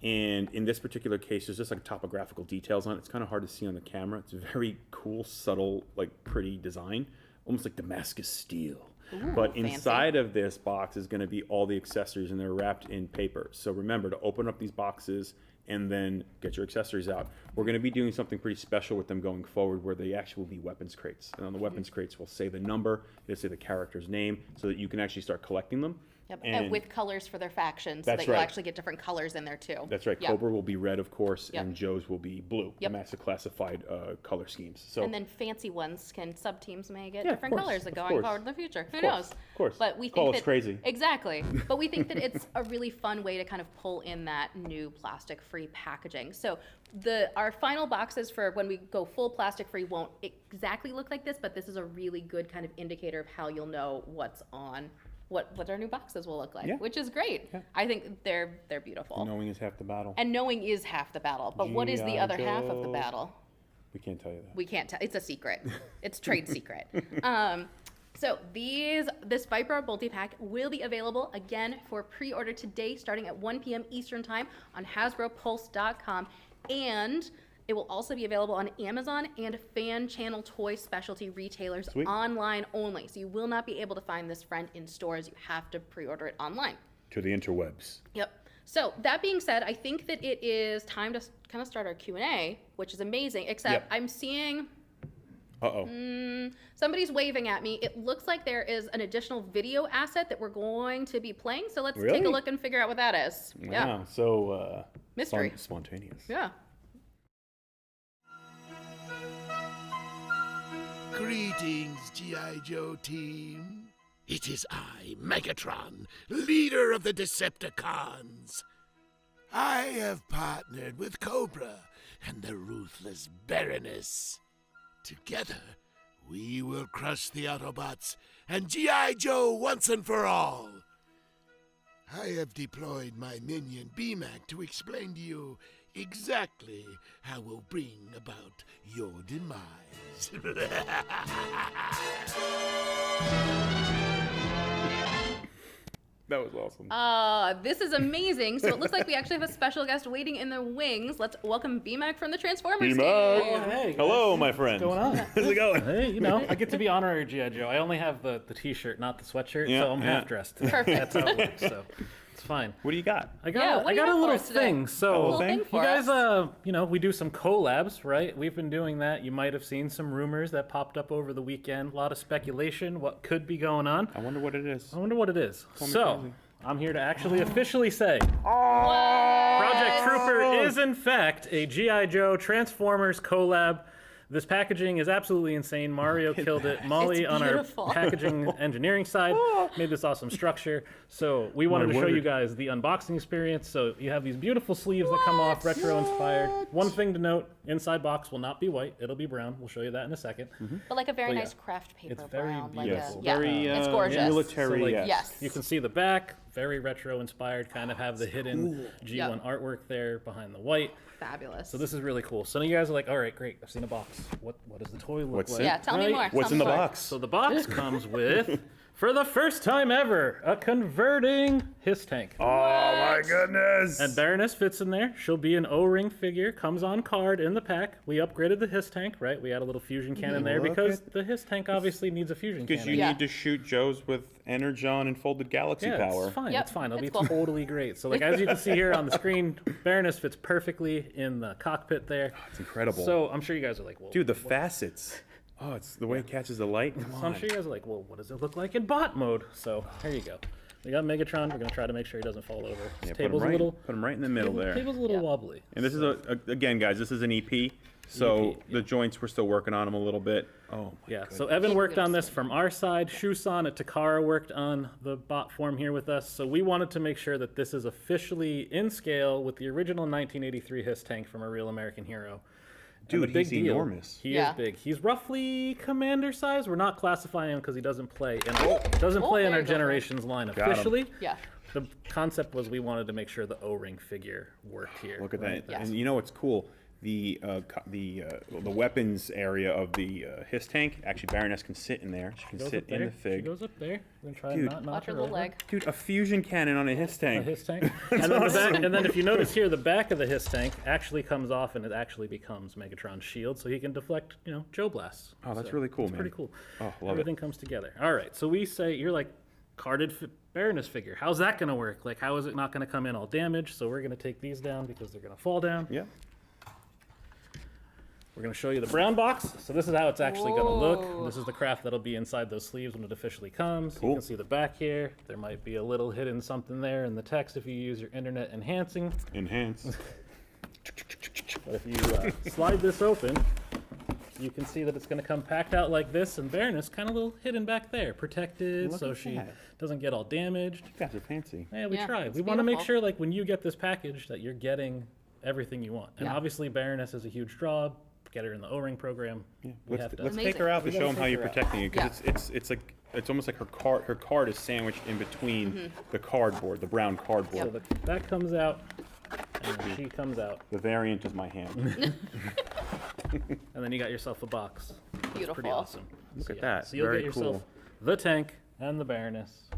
And in this particular case, there's just like topographical details on it. It's kind of hard to see on the camera. It's a very cool, subtle, like pretty design, almost like Damascus steel. But fancy. inside of this box is going to be all the accessories, and they're wrapped in paper. So remember to open up these boxes and then get your accessories out. We're going to be doing something pretty special with them going forward, where they actually will be weapons crates. And on the weapons crates, we'll say the number, it'll say the character's name, so that you can actually start collecting them. Yep. And with colors for their factions, so That's that you'll right. actually get different colors in there too. That's right. Yep. COBRAAA will be red, of course, Yep. and Joe's will be blue. Yep. And that's the classified color schemes. So And then fancy ones sub teams may get Yeah, of different course, colors of going course. forward in the future. Who course, knows? of course. But we Call think us that crazy. Exactly. But we think that it's a really fun way to kind of pull in that new plastic-free packaging. So our final boxes for when we go full plastic-free won't exactly look like this, but this is a really good kind of indicator of how you'll know what's on. What our new boxes will look like, Yeah. which is great. Yeah. I think they're beautiful. knowing is half the battle. And knowing is half the battle. But what is the G.I. other half of the Joe. battle? We can't tell you that. We can't tell. It's a secret. It's trade secret. So this Viper multi-pack will be available again for pre-order today, starting at 1 p.m. Eastern Time on HasbroPulse.com, and it will also be available on Amazon and fan channel toy specialty retailers Sweet. online only. So you will not be able to find this friend in stores. You have to pre-order it online. To the interwebs. Yep. So that being said, I think that it is time to kind of start our Q&A, which is amazing, except Yep. I'm seeing Uh-oh. Somebody's waving at me. It looks like there is an additional video asset that we're going to be playing. So let's take Really? a look and figure out what that is. Yeah. Wow. So, Mystery. Spontaneous. Yeah. Greetings, G.I. Joe team. It is I, Megatron, leader of the Decepticons. I have partnered with COBRAAA and the ruthless Baroness. Together, we will crush the Autobots and G.I. Joe once and for all. I have deployed my minion BMAC to explain to you exactly how we'll bring about your demise. That was awesome. This is amazing. So it looks like we actually have a special guest waiting in the wings. Let's welcome BMAC from the Transformers team. BMAC. Hey, guys. Hello, my friend. What's going on? How's it going? Hey, you know, I get to be honorary G.I. Joe. I only have the t-shirt, not the sweatshirt, so I'm half dressed. Perfect. That's how it works, so it's fine. What do you got? I Yeah, what do you got have a for little us today? thing. So, Little thing you for guys, us. you know, we do some collabs, right? We've been doing that. You might have seen some rumors that popped up over the weekend. A lot of speculation, what could be going on. I wonder what it is. I wonder what it is. me So, crazy. I'm here to actually officially say What? Project Trooper is, in fact, a G.I. Joe Transformers collab. This packaging is absolutely insane. Mario killed it. Molly It's on our beautiful. packaging engineering side made this awesome structure. So we wanted to show you guys the unboxing experience. So you have these beautiful sleeves that come off, retro inspired. One thing to note, inside box will not be white. It'll be brown. We'll show you that in a second. But like a very But yeah, nice craft paper it's very brown. Like beautiful. a, yeah, Very it's gorgeous. military. So, like, Yes. You can see the back, very retro inspired, kind of have the hidden G1 artwork there behind the white. Fabulous. So this is really cool. So now you guys are like, all right, great, I've seen a box. What does the toy look What's like? it? Yeah, tell me Right? more. What's Tell in me the more. box? So the box comes with, for the first time ever, a converting Hiss tank. Oh my goodness. And Baroness fits in there. She'll be an O-ring figure, comes on card in the pack. We upgraded the Hiss tank, right? We had a little fusion cannon there Look because at- the Hiss tank obviously needs a fusion Because cannon. you Yeah. need to shoot Joes with Energon and Folded Galaxy Yeah, power. it's fine. Yep, It's fine. It'll it's be cool. totally great. So, like as you can see here on the screen, Baroness fits perfectly in the cockpit there. It's incredible. So I'm sure you guys are like, well, Dude, the facets. Oh, it's the way it catches the light. Come so I'm on. sure you guys are like, well, what does it look like in bot mode? So here you go. We got Megatron. We're gonna try to make sure he doesn't fall over. His Yeah, put table's him a little. right in the middle there. Table's a little wobbly. And this is again, guys. This is an EP, so EP, the joints we're still working on them a little bit. Oh, my Yeah, goodness. so Evan worked on this from our side. Shusan at Takara worked on the bot form here with us. So we wanted to make sure that this is officially in scale with the original 1983 Hiss tank from A Real American Hero. And the Dude, big he's deal, enormous. He Yeah. is big. He's roughly commander size. We're not classifying him because he doesn't play in our there you go, Generations line him. officially. Yeah. The concept was we wanted to make sure the O-ring figure worked here. Look at right? that. Yes. And you know what's cool? The weapons area of the Hiss tank. Actually, Baroness can sit in there. She can Goes sit up in there. the fig. She goes up there. We're gonna try Dude. and not knock Watch her her little over. leg. Dude, a fusion cannon on a Hiss A tank. Hiss tank. And then the back, and then if you notice here, the back of the Hiss tank actually comes off and it actually becomes Megatron's shield, so he can deflect, Joe blasts. Oh, that's So really cool, it's man. pretty cool. Oh, love Everything it. comes together. All right, so we say you're like carded Baroness figure. How's that gonna work? Like, how is it not gonna come in all damaged? So we're gonna take these down because they're gonna fall down. Yeah. We're going to show you the brown box. So this is how it's actually going to look. Whoa. This is the craft that'll be inside those sleeves when it officially comes. You Cool. can see the back here. There might be a little hidden something there in the text if you use your internet enhancing. Enhance. But if you slide this open, you can see that it's going to come packed out like this, and Baroness kind of a little hidden back there, protected Look so at she that. doesn't get all damaged. You guys are fancy. Yeah, we Yeah, tried. it's We want to make beautiful. sure, like, when you get this package, that you're getting everything you want. And Yeah. obviously, Baroness is a huge draw. Get her in the O-ring program. Yeah. We Let's have to. take Amazing. her out to We show gotta them how take you're her out. protecting it, because Yeah. it's like it's almost like her card is sandwiched in between the cardboard, the brown cardboard. So that comes out, and then she comes out, The variant is my hand. and then you got yourself a box. Beautiful. Pretty awesome. Look So, at that. So you'll Very get yourself cool. the tank and the Baroness.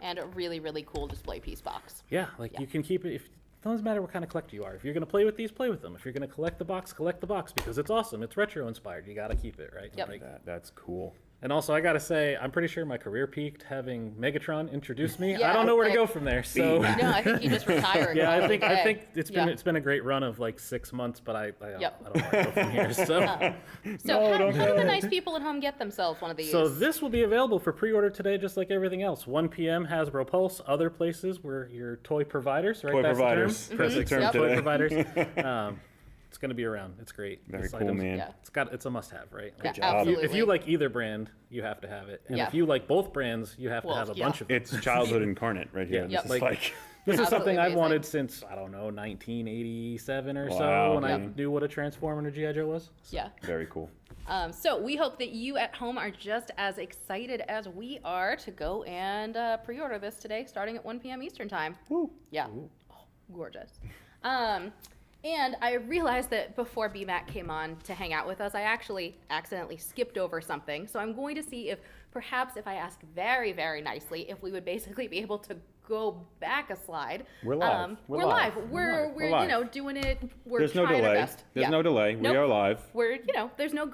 And a really, really cool display piece box. Yeah, like you can keep it. It doesn't matter what kind of collector you are. If you're gonna play with these, play with them. If you're gonna collect the box because it's awesome. It's retro inspired. You gotta keep it, right? Yep. Like, That's cool. And also, I gotta say, I'm pretty sure my career peaked having Megatron introduce me. Yeah, I don't know where to like- go from there. So No, I think you just retire. and yeah, call I it a think day. it's been a great run of like 6 months, but I don't Yep. want to go from here. So So No, how don't do go the ahead. nice people at home get themselves one of these? So this will be available for pre-order today, just like everything else. 1 p.m. Hasbro Pulse. Other places where your toy providers, right? Toy That's providers. The term. That's the term Yep. Toy today. providers. It's going to be around. It's great. Very This cool, item's- man. Yeah. It's a must-have, right? Yeah, job. absolutely. If you like either brand, you have to have it. And Yeah. if you like both brands, you have Well, to have a yeah. bunch of them. It's childhood incarnate right here. Yeah. This is Like- like This is something Absolutely I've amazing. wanted since, I don't know, 1987 or Wow, so, when I man. knew what a Transformer and a G.I. Joe was. Yeah. very cool. So we hope that you at home are just as excited as we are to go and pre-order this today, starting at 1 p.m. Eastern time. Woo. Yeah. Oh, gorgeous. And I realized that before BMAC came on to hang out with us, I actually accidentally skipped over something. So I'm going to see if perhaps if I ask very, very nicely, if we would basically be able to go back a slide. We're live. We're live. We're We're live. you know, doing it. We're There's no trying our delay. best. There's Yeah. no delay. We Nope. are live. We're, you know, there's no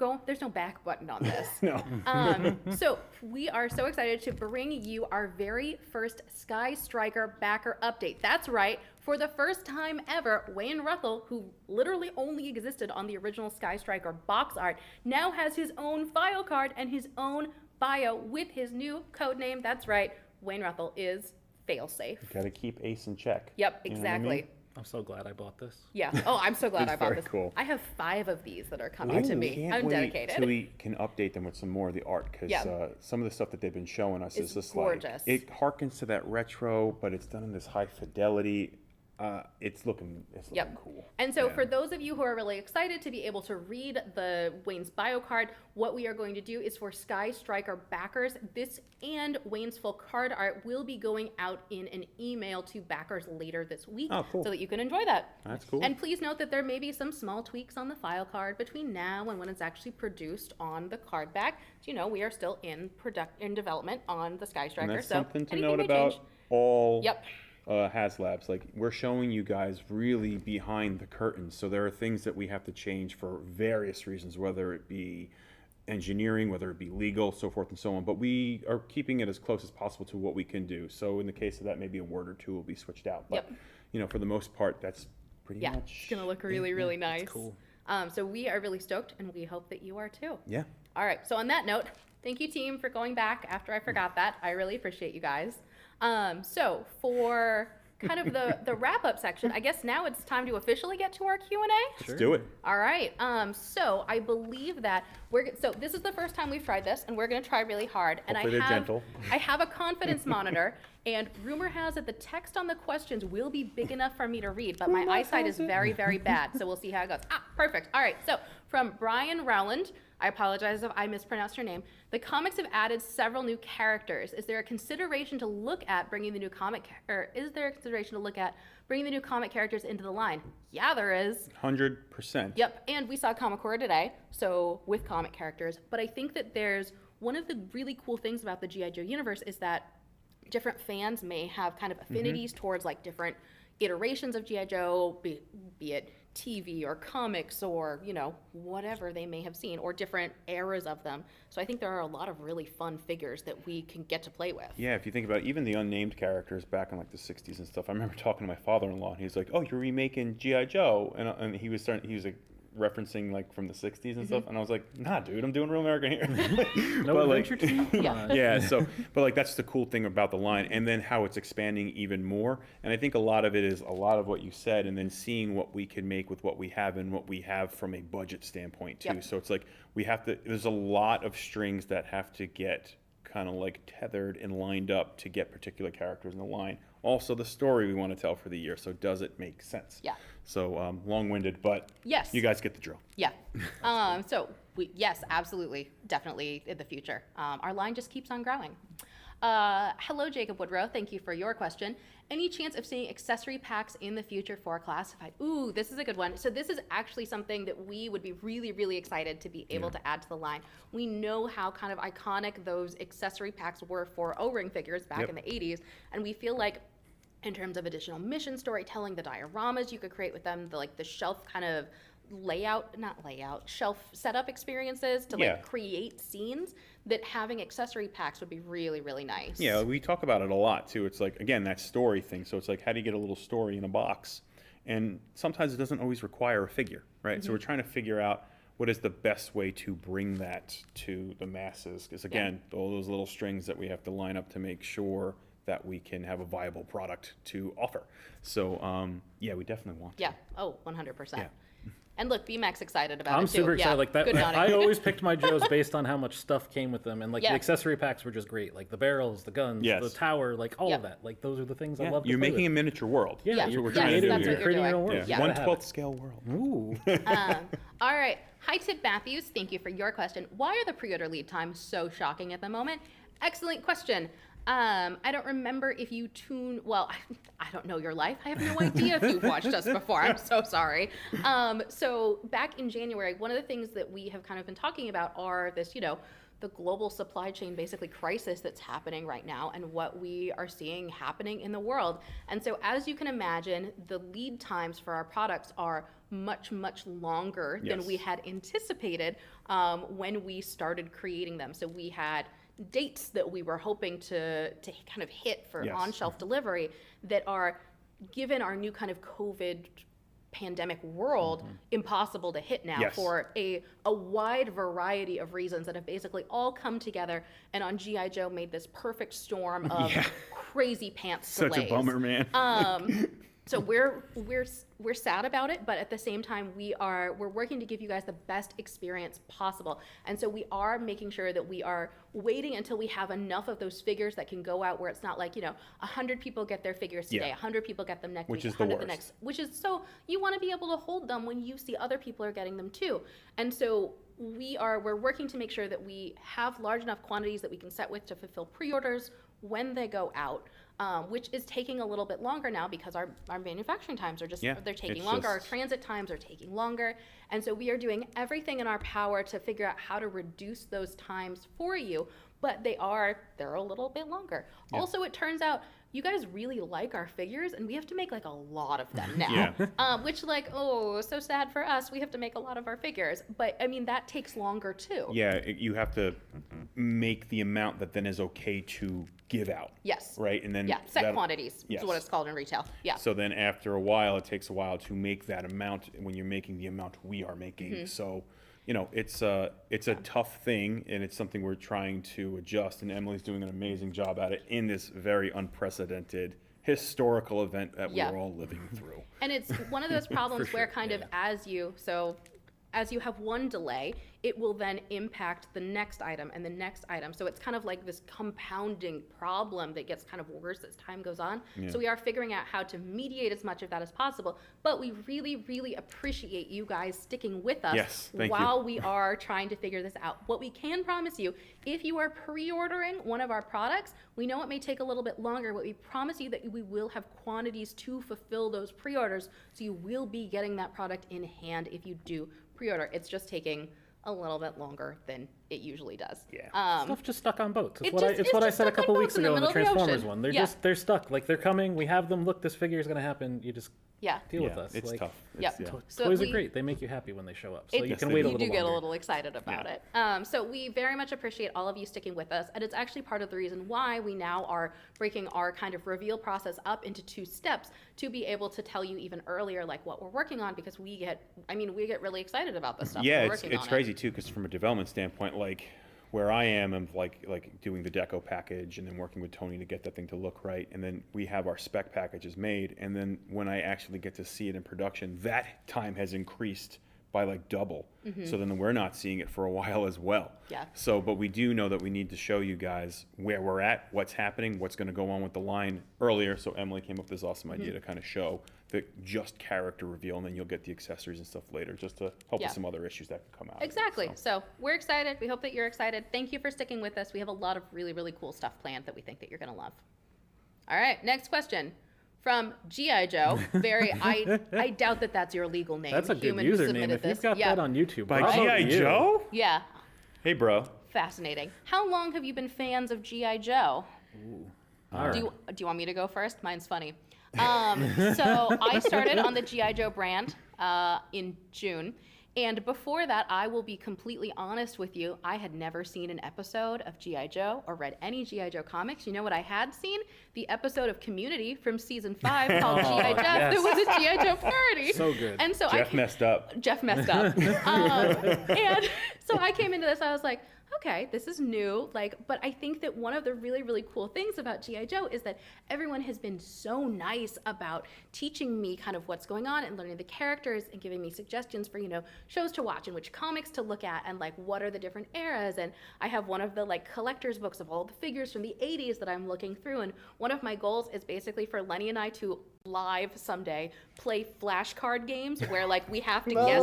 back button on this. No. So we are so excited to bring you our very first Sky Striker backer update. That's right. For the first time ever, Wayne Ruthell, who literally only existed on the original Sky Striker box art, now has his own file card and his own bio with his new code name. That's right. Wayne Ruthell is Failsafe. Got to keep Ace in check. Yep, You know what I exactly. mean? I'm so glad I bought this. Yeah. Oh, I'm so glad I It's bought very this. cool. I have 5 of these that are coming to me. Can't I'm wait dedicated. till we can update them with some more of the art, because Yeah. some of the stuff that they've been showing us It's is just gorgeous. like, it harkens to that retro, but it's done in this high fidelity. It's looking cool. And so Yeah. for those of you who are really excited to be able to read the Wayne's bio card, what we are going to do is for Sky Striker backers, this and Wayne's full card art will be going out in an email to backers later this week. Oh, cool. So that you can enjoy that. That's cool. And please note that there may be some small tweaks on the file card between now and when it's actually produced on the card back. You know, we are still in development on the Sky Striker. And that's so something to anything note may about change. all Yep. HasLabs. Like, we're showing you guys really behind the curtains. So there are things that we have to change for various reasons, whether it be engineering, whether it be legal, so forth and so on. But we are keeping it as close as possible to what we can do. So in the case of that, maybe a word or two will be switched out. But, Yep. you know, for the most part, that's pretty Yeah, much. it's gonna look really, really nice. cool. So we are really stoked, and we hope that you are too. Yeah. All right. So on that note, thank you, team, for going back after I forgot that. I really appreciate you guys. So for kind of the wrap up section, I guess now it's time to officially get to our Q&A. Let's do it. All right. So I believe that so this is the first time we've tried this, and we're going to try really hard. And Hopefully they're gentle. I have a confidence monitor, and rumor has it the text on the questions will be big enough for me to read, but my eyesight is very, very bad. So we'll see how it goes. Perfect. All right. So from Brian Rowland, I apologize if I mispronounced your name. The comics have added several new characters. Is there a consideration to look at bringing the new comic characters into the line? Yeah, there is. 100%. Yep, and we saw Kamakura today, so with comic characters. But I think that there's one of the really cool things about the G.I. Joe universe is that different fans may have kind of affinities towards like different iterations of G.I. Joe, be it TV or comics or, you know, whatever they may have seen, or different eras of them. So I think there are a lot of really fun figures that we can get to play with. Yeah, if you think about it, even the unnamed characters back in like the 60s and stuff. I remember talking to my father-in-law, and he's like, "Oh, you're remaking G.I. Joe," and he was like referencing like from the 60s and stuff, and I was like, "Nah, dude, I'm doing Real American here." No But, Adventure Team? Yeah. Yeah, so but like that's the cool thing about the line, and then how it's expanding even more. And I think a lot of it is a lot of what you said, and then seeing what we can make with what we have and what we have from a budget standpoint too. Yep. So it's like there's a lot of strings that have to get kind of like tethered and lined up to get particular characters in the line. Also the story we want to tell for the year, so does it make sense? Yeah. So long-winded, but Yes. you guys get the drill. Yeah. Yes, absolutely, definitely in the future. Our line just keeps on growing. Hello, Jacob Woodrow. Thank you for your question. Any chance of seeing accessory packs in the future for classified? Ooh, this is a good one. So this is actually something that we would be really, really excited to be able to add to the line. We know how kind of iconic those accessory packs were for O-ring figures back in the 80s, and we feel like in terms of additional mission storytelling, the dioramas you could create with them, the shelf kind of shelf setup experiences to like create scenes, that having accessory packs would be really, really nice. Yeah, we talk about it a lot too. It's like, again, that story thing. So it's like, how do you get a little story in a box? And sometimes it doesn't always require a figure, right? So we're trying to figure out what is the best way to bring that to the masses. Because again, all those little strings that we have to line up to make sure that we can have a viable product to offer. So yeah, we definitely want to. Yeah, 100%. Yeah. And look, BMAC's excited about it I'm too. super excited. Yeah. Like that, Good nodding. I always picked my Joes based on how much stuff came with them, and like the accessory packs were just great. Like the barrels, the guns, the tower, like all of that. Like those are the things I love. You're making a miniature world. Yeah, that's what we're Yes, trying to do that's here. what you're Creating your doing. own world. Yeah. 1/12 scale world. Ooh. All right. Hi, Tip Matthews. Thank you for your question. Why are the pre-order lead times so shocking at the moment? Excellent question. I don't remember if you well, I don't know your life. I have no idea if you've watched us before. I'm so sorry. So back in January, one of the things that we have kind of been talking about are this, the global supply chain basically crisis that's happening right now and what we are seeing happening in the world. And so as you can imagine, the lead times for our products are much, much longer than we had anticipated when we started creating them. So we had dates that we were hoping to kind of hit for on-shelf delivery that are, given our new kind of COVID pandemic world, impossible to hit now for a wide variety of reasons that have basically all come together and on G.I. Joe made this perfect storm of crazy pants delays. Such a bummer, man. So we're sad about it, but at the same time we're working to give you guys the best experience possible. And so we are making sure that we are waiting until we have enough of those figures that can go out where it's not like, 100 people get their figures today, 100 people get them next week, 100 the next, which is so you want to be able to hold them when you see other people are getting them too. And so we're working to make sure that we have large enough quantities that we can set with to fulfill pre-orders when they go out. Which is taking a little bit longer now because our manufacturing times are they're taking longer. Our transit times are taking longer. And so we are doing everything in our power to figure out how to reduce those times for you, but they're a little bit longer. Yeah. Also, it turns out you guys really like our figures and we have to make like a lot of them now, which so sad for us. We have to make a lot of our figures, but I mean, that takes longer too. Yeah, you have to make the amount that then is okay to give out. Yes. Right? And then set quantities is what it's called in retail. Yeah. So then after a while, it takes a while to make that amount when you're making the amount we are making. So, it's a tough thing and it's something we're trying to adjust, and Emily's doing an amazing job at it in this very unprecedented historical event that we're all living through. And it's one of those problems where kind of as you have one delay, it will then impact the next item and the next item. So it's kind of like this compounding problem that gets kind of worse as time goes on. Yeah. So we are figuring out how to mediate as much of that as possible. But we really, really appreciate you guys sticking with us while we are trying to figure this out. What we can promise you, if you are pre-ordering one of our products, we know it may take a little bit longer, but we promise you that we will have quantities to fulfill those pre-orders. So you will be getting that product in hand if you do pre-order. It's just taking a little bit longer than it usually does. Yeah. Stuff just stuck on boats. It's what I said a couple weeks ago in the Transformers one. They're stuck. Like they're coming. We have them. Look, this figure is going to happen. You just deal with us. It's tough. Toys are great. They make you happy when they show up. So you can wait a little longer. You do get a little excited about it. So we very much appreciate all of you sticking with us. And it's actually part of the reason why we now are breaking our kind of reveal process up into 2 steps to be able to tell you even earlier like what we're working on, because we get really excited about this stuff. Yeah, it's crazy too, because from a development standpoint, like where I am, I'm like doing the deco package and then working with Tony to get that thing to look right, and then we have our spec packages made, and then when I actually get to see it in production, that time has increased by like double. So then we're not seeing it for a while as well. Yeah. So, but we do know that we need to show you guys where we're at, what's happening, what's going to go on with the line earlier. So Emily came up with this awesome idea to kind of show the just character reveal, and then you'll get the accessories and stuff later, just to help with some other issues that can come out. Exactly. So we're excited. We hope that you're excited. Thank you for sticking with us. We have a lot of really, really cool stuff planned that we think that you're going to love. All right, next question. From G.I. Joe, I doubt that that's your legal name. That's a good username. If you've got that on YouTube. By G.I. Joe? Yeah. Hey, bro. Fascinating. How long have you been fans of G.I. Joe? Ooh. Do you want me to go first? Mine's funny. So I started on the G.I. Joe brand in June. And before that, I will be completely honest with you, I had never seen an episode of G.I. Joe or read any G.I. Joe comics. You know what I had seen? The episode of Community from season 5 called G.I. Jeff. yes. It was a G.I. Joe parody. So good. And so Jeff messed up. Jeff messed up. And so I came into this, I was like, okay, this is new, but I think that one of the really, really cool things about G.I. Joe is that everyone has been so nice about teaching me kind of what's going on and learning the characters and giving me suggestions for, shows to watch and which comics to look at and what are the different eras. And I have one of the collector's books of all the figures from the 80s that I'm looking through. And one of my goals is basically for Lenny and I to live someday play flashcard games where we have to guess,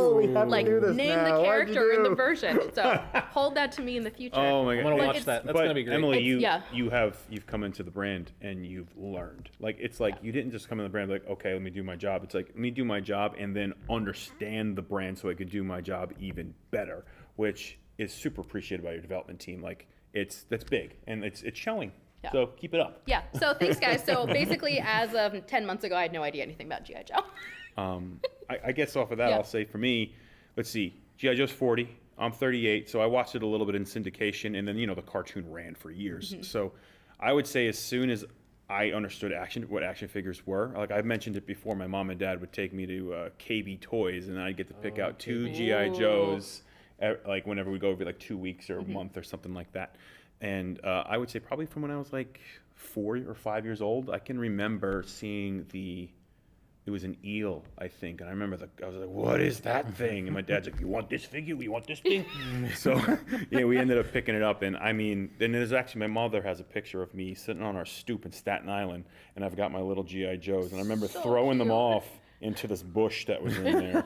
name the character in the version. So hold that to me in the future. Oh my God. I'm gonna watch that. That's gonna be great. Emily, yeah. you've come into the brand and you've learned. You didn't just come in the brand okay, let me do my job. It's let me do my job and then understand the brand so I could do my job even better, which is super appreciated by your development team. That's big and it's showing. Yeah. So keep it up. Yeah. So thanks, guys. So basically, as of 10 months ago, I had no idea anything about G.I. Joe. I guess off of that, Yeah. I'll say for me, let's see, G.I. Joe's 40. I'm 38, so I watched it a little bit in syndication, and then the cartoon ran for years. Mm-hmm. So I would say as soon as I understood what action figures were, I've mentioned it before, my mom and dad would take me to KB Toys, and I'd get to pick out 2 G.I. Joes, whenever we go over 2 weeks or a month or something like that. And I would say probably from when I was 4 or 5 years old, I can remember seeing it was an eel, I think. And I remember I was like, what is that thing? And my dad's like, you want this figure? You want this thing? So, we ended up picking it up. And I mean, then there's actually, my mother has a picture of me sitting on our stoop in Staten Island. And I've got my little G.I. Joes. And I remember throwing them off into this bush that was in there.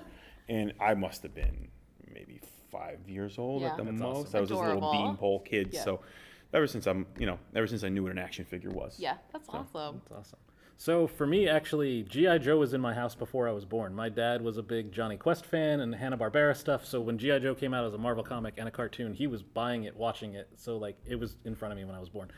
And I must have been maybe 5 years old at the most. awesome. I was this little Adorable. beanpole kid. Yeah. So ever since I knew what an action figure was. Yeah, that's awesome. That's awesome. So for me, actually, G.I. Joe was in my house before I was born. My dad was a big Johnny Quest fan and Hanna-Barbera stuff. So when G.I. Joe came out as a Marvel comic and a cartoon, he was buying it, watching it. So it was in front of me when I was born.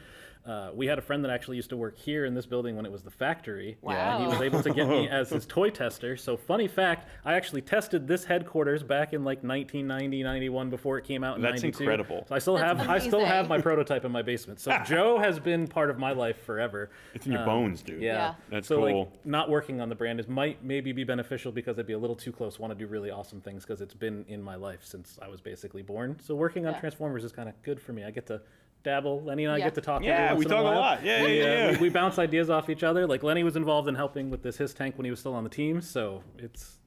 We had a friend that actually used to work here in this building when it was the factory. Wow. And he was able to get me as his toy tester. So funny fact, I actually tested this headquarters back in 1990, 91 before it came out in 92. That's incredible. So I still have amazing. my prototype in my basement. So Joe has been part of my life forever. It's in your bones, dude. Yeah. That's so cool. Not working on the brand might maybe be beneficial because it'd be a little too close. Want to do really awesome things because it's been in my life since I was basically born. So working on Transformers is kind of good for me. I get to dabble. Lenny and I get to talk. Yeah, every we once in talk a while. lot. Yeah. We bounce ideas off each other. Lenny was involved in helping with his tank when he was still on the team. So it's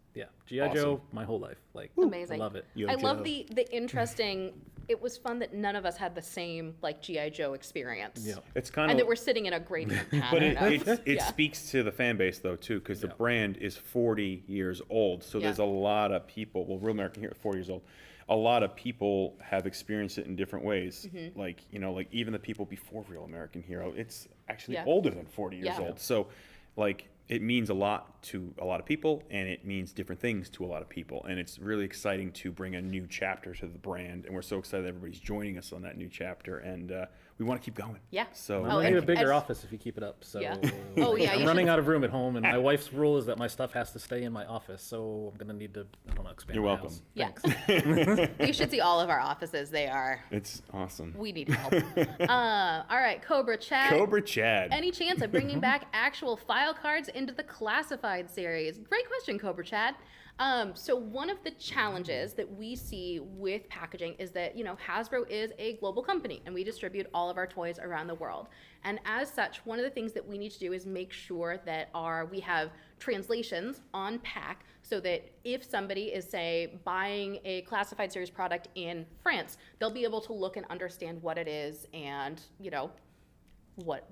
G.I. Joe my whole life. Amazing. I love it. I love the interesting. It was fun that none of us had the same G.I. Joe experience. Yeah. It's kind And of. that we're sitting in a great pattern. But it Yeah. speaks to the fan base though too, because the brand is 40 years old. So there's a lot of people. Well, Real American here at 40 years old. A lot of people have experienced it in different ways. Even the people before Real American Hero, it's actually older than 40 years old. So, it means a lot to a lot of people, and it means different things to a lot of people. And it's really exciting to bring a new chapter to the brand. And we're so excited that everybody's joining us on that new chapter. And we want to keep going. Yeah. So I'm gonna need a bigger office if you keep it up. So I'm running out of room at home, and my wife's rule is that my stuff has to stay in my office. So I'm gonna need to, expand. You're my welcome. house. Yeah. Thanks. You should see all of our offices. They are. It's awesome. We need help. All right, Cobra Chad. Cobra Chad. Any chance of bringing back actual file cards into the classified series? Great question, Cobra Chad. So one of the challenges that we see with packaging is that, Hasbro is a global company and we distribute all of our toys around the world. And as such, one of the things that we need to do is make sure that we have translations on pack so that if somebody is, say, buying a classified series product in France, they'll be able to look and understand what it is and, what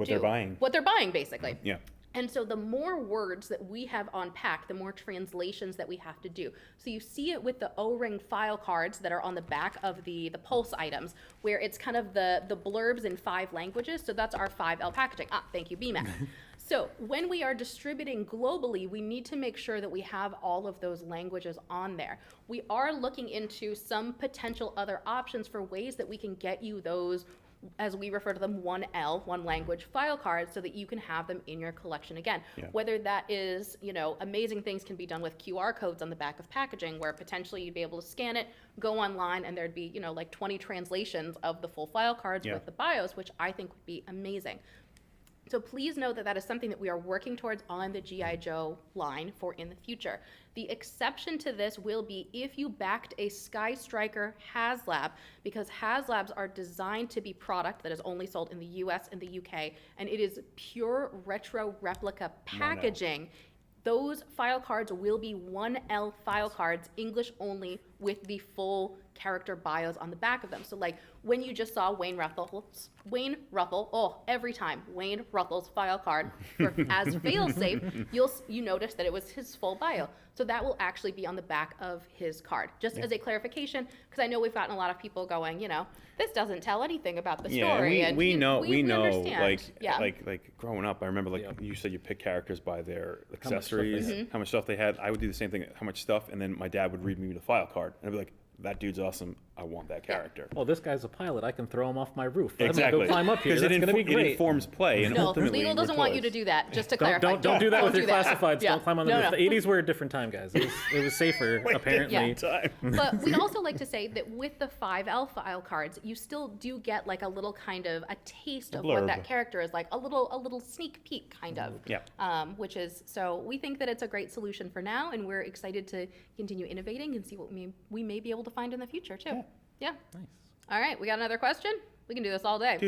they're buying. What they're buying, basically. Yeah. And so the more words that we have on pack, the more translations that we have to do. So you see it with the O-ring file cards that are on the back of the Pulse items, where it's kind of the blurbs in 5 languages. So that's our 5L packaging. Thank you, BMAC. So when we are distributing globally, we need to make sure that we have all of those languages on there. We are looking into some potential other options for ways that we can get you those as we refer to them, 1L, one language file cards, so that you can have them in your collection again. Yeah. Whether that is, amazing things can be done with QR codes on the back of packaging, where potentially you'd be able to scan it, go online, and there'd be, like 20 translations of the full file cards with the BIOS, which I think would be amazing. So please know that that is something that we are working towards on the G.I. Joe line for in the future. The exception to this will be if you backed a Sky Striker HasLab, because HasLabs are designed to be product that is only sold in the US and the UK, and it is pure retro replica packaging. Those file cards will be 1L file cards, English only, with the full character bios on the back of them. So like when you just saw Wayne Ruffles, every time Wayne Ruffles file card as failsafe, you notice that it was his full bio. So that will actually be on the back of his card. Just as a clarification, because I know we've gotten a lot of people going, this doesn't tell anything about the story. Yeah, we know, understand. like growing up, I remember you said you pick characters by their accessories, how much stuff they had. I would do the same thing, how much stuff, and then my dad would read me the file card, and I'd be like, that dude's awesome. I want that character. Well, this guy's a pilot. I can throw him off my roof. Exactly. I'm gonna go climb up here. That's going to be great. It informs play, and No, ultimately legal doesn't want you to do that. Just to clarify, don't do that with your classifieds. Yeah. Don't climb on the roof. The 80s were a different time, guys. It was safer, apparently. But we'd also like to say that with the 5L file cards, you still do get like a little kind of a taste of what that character is like, a little sneak peek kind of. Yeah. Which is, so we think that it's a great solution for now, and we're excited to continue innovating and see what we may be able to find in the future too. Yeah. Nice. All right, we got another question? We can do this all day.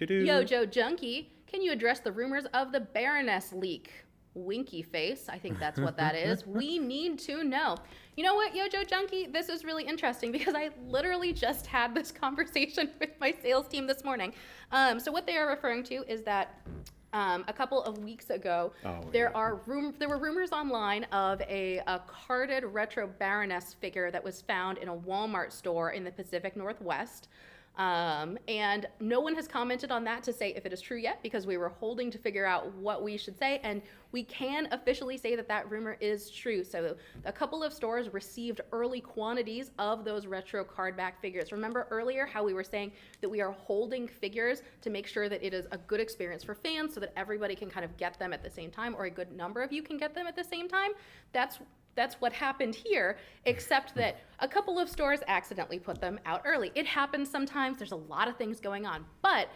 Yo, Joe Junkie, can you address the rumors of the Baroness leak? Winky face, I think that's what that is. We need to know. You know what, Yo, Joe Junkie? This is really interesting because I literally just had this conversation with my sales team this morning. So what they are referring to is that a couple of weeks ago, there were rumors online of a carded retro Baroness figure that was found in a Walmart store in the Pacific Northwest. And no one has commented on that to say if it is true yet, because we were holding to figure out what we should say, and we can officially say that that rumor is true. So a couple of stores received early quantities of those retro card back figures. Remember earlier how we were saying that we are holding figures to make sure that it is a good experience for fans so that everybody can kind of get them at the same time, or a good number of you can get them at the same time? That's what happened here, except that a couple of stores accidentally put them out early. It happens sometimes. There's a lot of things going on. But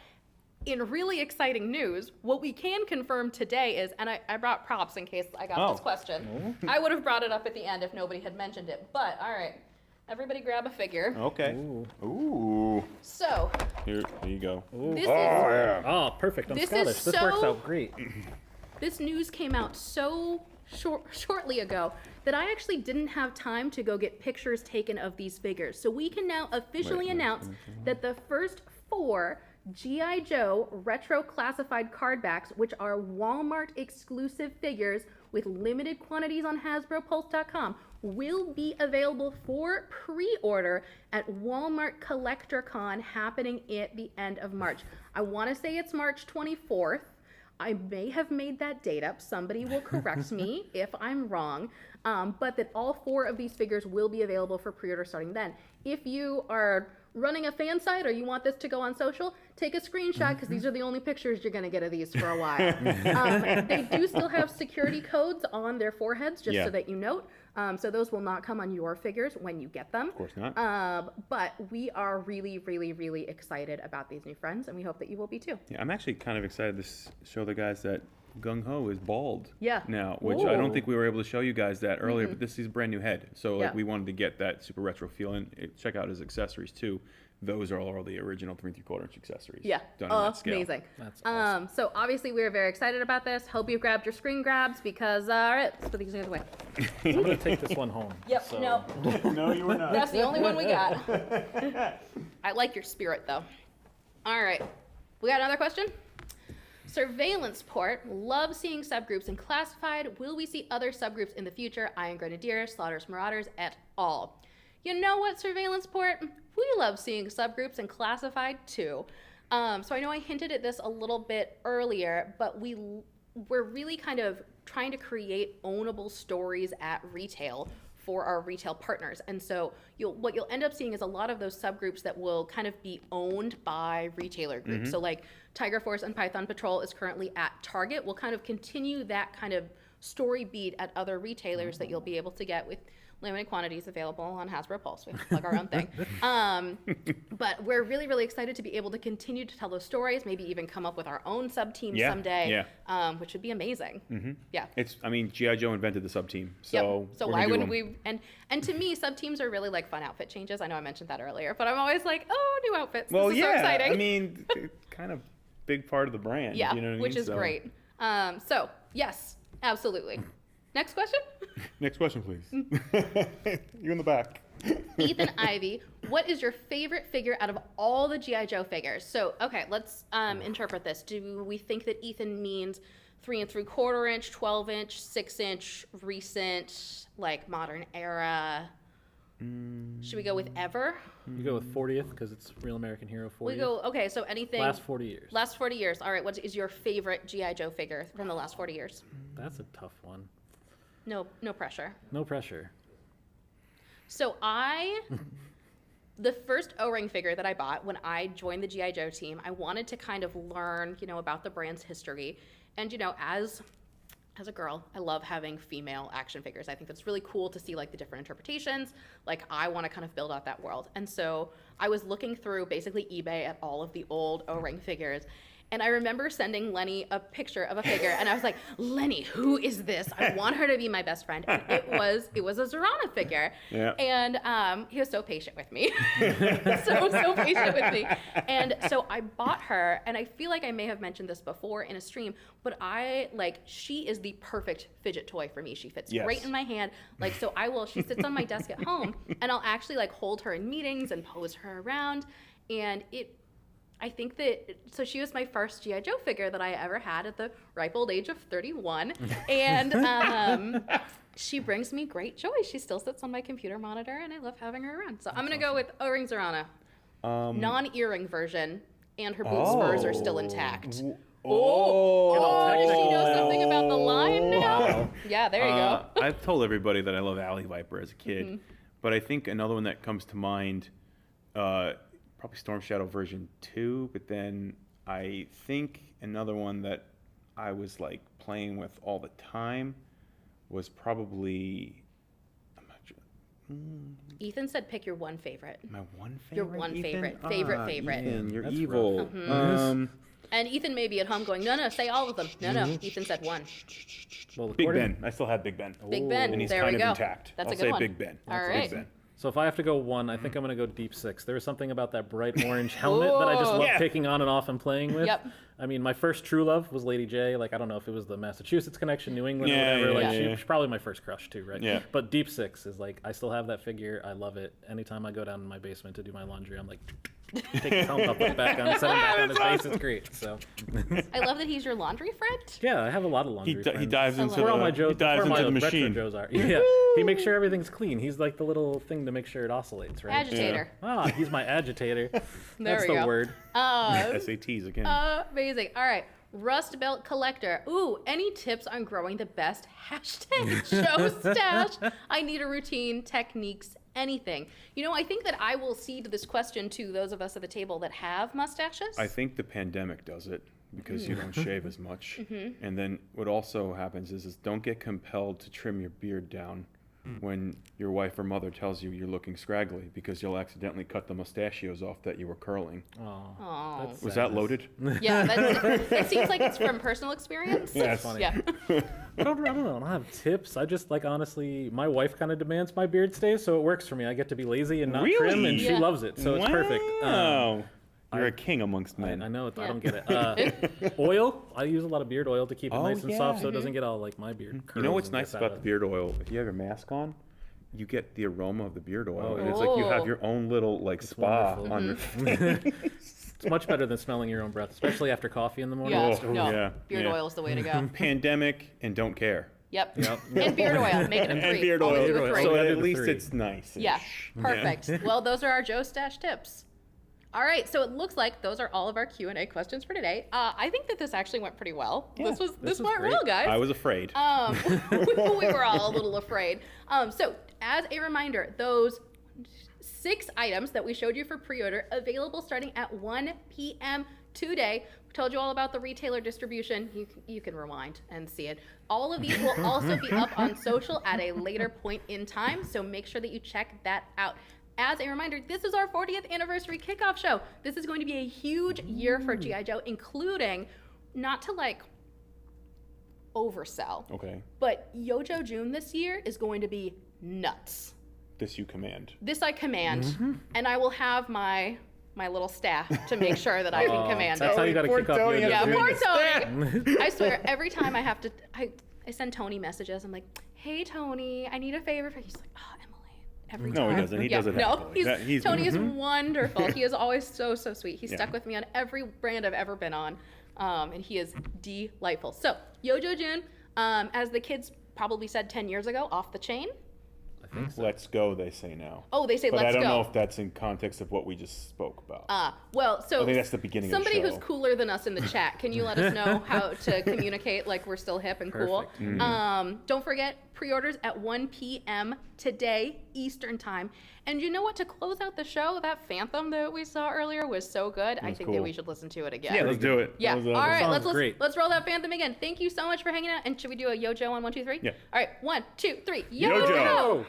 in really exciting news, what we can confirm today is, and I brought props in case I got this question. I would have brought it up at the end if nobody had mentioned it. But, all right, everybody grab a figure. Okay. Ooh. So. Here you go. This Oh, perfect. I'm Scottish. This works out great. This news came out so shortly ago that I actually didn't have time to go get pictures taken of these figures. So we can now officially announce that the first 4 G.I. Joe retro classified card backs, which are Walmart exclusive figures with limited quantities on HasbroPulse.com, will be available for pre-order at Walmart Collector Con happening at the end of March. I want to say it's March 24th. I may have made that date up. Somebody will correct me if I'm wrong. But that all 4 of these figures will be available for pre-order starting then. If you are running a fan site or you want this to go on social, take a screenshot because these are the only pictures you're going to get of these for a while. They do still have security codes on their foreheads, just so that you note. So those will not come on your figures when you get them. Of course not. But we are really, really, really excited about these new friends, and we hope that you will be too. Yeah, I'm actually kind of excited to show the guys that Gung Ho is bald now, which Ooh. I don't think we were able to show you guys that earlier, but this is a brand new head. So like, we wanted to get that super retro feel, and check out his accessories too. Those are all the original 3 3/4 inch accessories. Yeah, done on that scale. Amazing. That's awesome. So obviously we're very excited about this. Hope you've grabbed your screen grabs because, all right, let's put these guys away. I'm going to take this one home. Yep, so. no. No, you were not. That's the only one we got. I like your spirit though. All right, we got another question? Surveillance Port, love seeing subgroups in classified. Will we see other subgroups in the future? Iron Grenadiers, Slaughters, Marauders, et al. You know what, Surveillance Port? We love seeing subgroups in classified too. So I know I hinted at this a little bit earlier, but we're really kind of trying to create ownable stories at retail for our retail partners. And so what you'll end up seeing is a lot of those subgroups that will kind of be owned by retailer groups. So like Tiger Force and Python Patrol is currently at Target. We'll kind of continue that kind of story beat at other retailers that you'll be able to get with limited quantities available on Hasbro Pulse. We have to plug our own thing. But we're really, really excited to be able to continue to tell those stories, maybe even come up with our own sub-team someday, which would be amazing. Yeah. I mean, G.I. Joe invented the sub-team, so So why wouldn't we? And to me, sub-teams are really like fun outfit changes. I know I mentioned that earlier, but I'm always like, oh, new outfits. Well, this is so exciting. I mean, it's kind of big part of the brand. Yeah, you know what I which mean? is great. So yes, absolutely. Next question. Next question, please. You in the back. Ethan Ivy, what is your favorite figure out of all the G.I. Joe figures? So, okay, let's interpret this. Do we think that Ethan means 3 3/4 inch, 12 inch, 6 inch, recent, like modern era? Should we go with ever? You go with 40th because it's Real American Hero 40th. We go, okay, so anything. Last 40 years. Last 40 years. All right, what is your favorite G.I. Joe figure from the last 40 years? That's a tough one. No pressure. No pressure. So the first O-ring figure that I bought when I joined the G.I. Joe team, I wanted to kind of learn, about the brand's history. And, as a girl, I love having female action figures. I think that's really cool to see like the different interpretations. Like I want to kind of build out that world. And so I was looking through basically eBay at all of the old O-ring figures. And I remember sending Lenny a picture of a figure, and I was like, Lenny, who is this? I want her to be my best friend. And it was a Zarana figure. Yeah. And he was so patient with me. so patient with me. And so I bought her, and I feel like I may have mentioned this before in a stream, but she is the perfect fidget toy for me. She fits right in my hand. She sits on my desk at home, and I'll actually hold her in meetings and pose her around. And I think so she was my first G.I. Joe figure that I ever had at the ripe old age of 31. And she brings me great joy. She still sits on my computer monitor, and I love having her around. So I'm going to go with O-ring Zarana. Non-earring version, and her boot spurs are still intact. Does she know something about the line now? Wow. Yeah, there you go. I've told everybody that I love Alley Viper as a kid, but I think another one that comes to mind, probably Storm Shadow version 2, but then I think another one that I was playing with all the time was probably, I'm not sure. Ethan said pick your one favorite. My one favorite? Your one Ethan? favorite. Ethan, you're That's evil. And Ethan may be at home going, no, say all of them. No, Ethan said one. Well, Big Ben. I still have Big Ben. Big Ben. And he's there kind we of go. intact. That's I'll a good say one. Big Ben. All That's right. Big Ben. So if I have to go one, I think I'm going to go Deep Six. There was something about that bright orange helmet that I just love taking on and off and playing with. Yep. I mean, my first true love was Lady J. I don't know if it was the Massachusetts connection, New England, or whatever. She's probably my first crush too, right? Yeah. But Deep Six is I still have that figure. I love it. Anytime I go down in my basement to do my laundry, I'm take his helmet up, put it back on, set him back on his base. It's great. So. I love that he's your laundry friend. Yeah, I have a lot of laundry. He dives into where all my the retro machine. Joes are. Yeah, he makes sure everything's clean. He's like the little thing to make sure it oscillates, right? Agitator. Ah, he's my agitator. There That's we the go. word. SATs again. Amazing. All right. Rust Belt Collector. Ooh, any tips on growing the best #show stash? I need a routine, techniques, anything. I think that I will cede this question to those of us at the table that have mustaches. I think the pandemic does it because you don't shave as much. And then what also happens is don't get compelled to trim your beard down when your wife or mother tells you you're looking scraggly because you'll accidentally cut the mustachios off that you were curling. Oh. Was that loaded? Yeah, it seems like it's from personal experience. Yes. Funny. Yeah. I don't know. I don't have tips. I just honestly, my wife kind of demands my beard stays, so it works for me. I get to be lazy and not trim, and she loves it, so it's perfect. Wow. You're a king amongst men. I know it. I don't get it. Oil. I use a lot of beard oil to keep it nice and soft, so it doesn't get all like my beard. You know what's nice about the beard oil? If you have your mask on, you get the aroma of the beard oil, and it's like you have your own little spa wonderful. on your. It's much better than smelling your own breath, especially after coffee in the morning. Beard oil is the way to go. Pandemic and don't care. Yep. And beard oil. Make it a 3. And beard Always oil. do a 3. So at least it's nice. Yeah. Perfect. Well, those are our Joe Stash tips. All right, so it looks like those are all of our Q&A questions for today. I think that this actually went pretty well. Yeah, this went real, guys. I was afraid. We were all a little afraid. So as a reminder, those 6 items that we showed you for pre-order available starting at 1 p.m. today. We told you all about the retailer distribution. You can rewind and see it. All of these will also be up on social at a later point in time, so make sure that you check that out. As a reminder, this is our 40th anniversary kickoff show. This is going to be a huge year for G.I. Joe, including, not to like oversell, but Yojo June this year is going to be nuts. This you command. This I command, and I will have my little staff to make sure that I can command That's it. how you got to kick off Yojo June. Yeah, poor Tony. I swear, every time I have to, I send Tony messages. I'm like, hey, Tony, I need a favor. He's like, oh, Emily, every time. No, he doesn't. He doesn't happily. Tony is wonderful. He is always so sweet. He's stuck with me on every brand I've ever been on, and he is delightful. So, Yojo June, as the kids probably said 10 years ago, off the chain. Let's go, they say now. Oh, they say but let's go. I don't know if that's in context of what we just spoke about. Well, so I think that's the beginning of the somebody show. who's cooler than us in the chat, can you let us know how to communicate like we're still hip and cool? Don't forget, pre-orders at 1 p.m. today, Eastern time. And you know what? To close out the show, that Phantom that we saw earlier was so good. I think that we should listen to it again. Yeah, let's do it. Yeah. All right, let's roll that Phantom again. Thank you so much for hanging out. And should we do a Yojo on 1, 2, 3? Yeah. All right, 1, 2, 3. Yojo!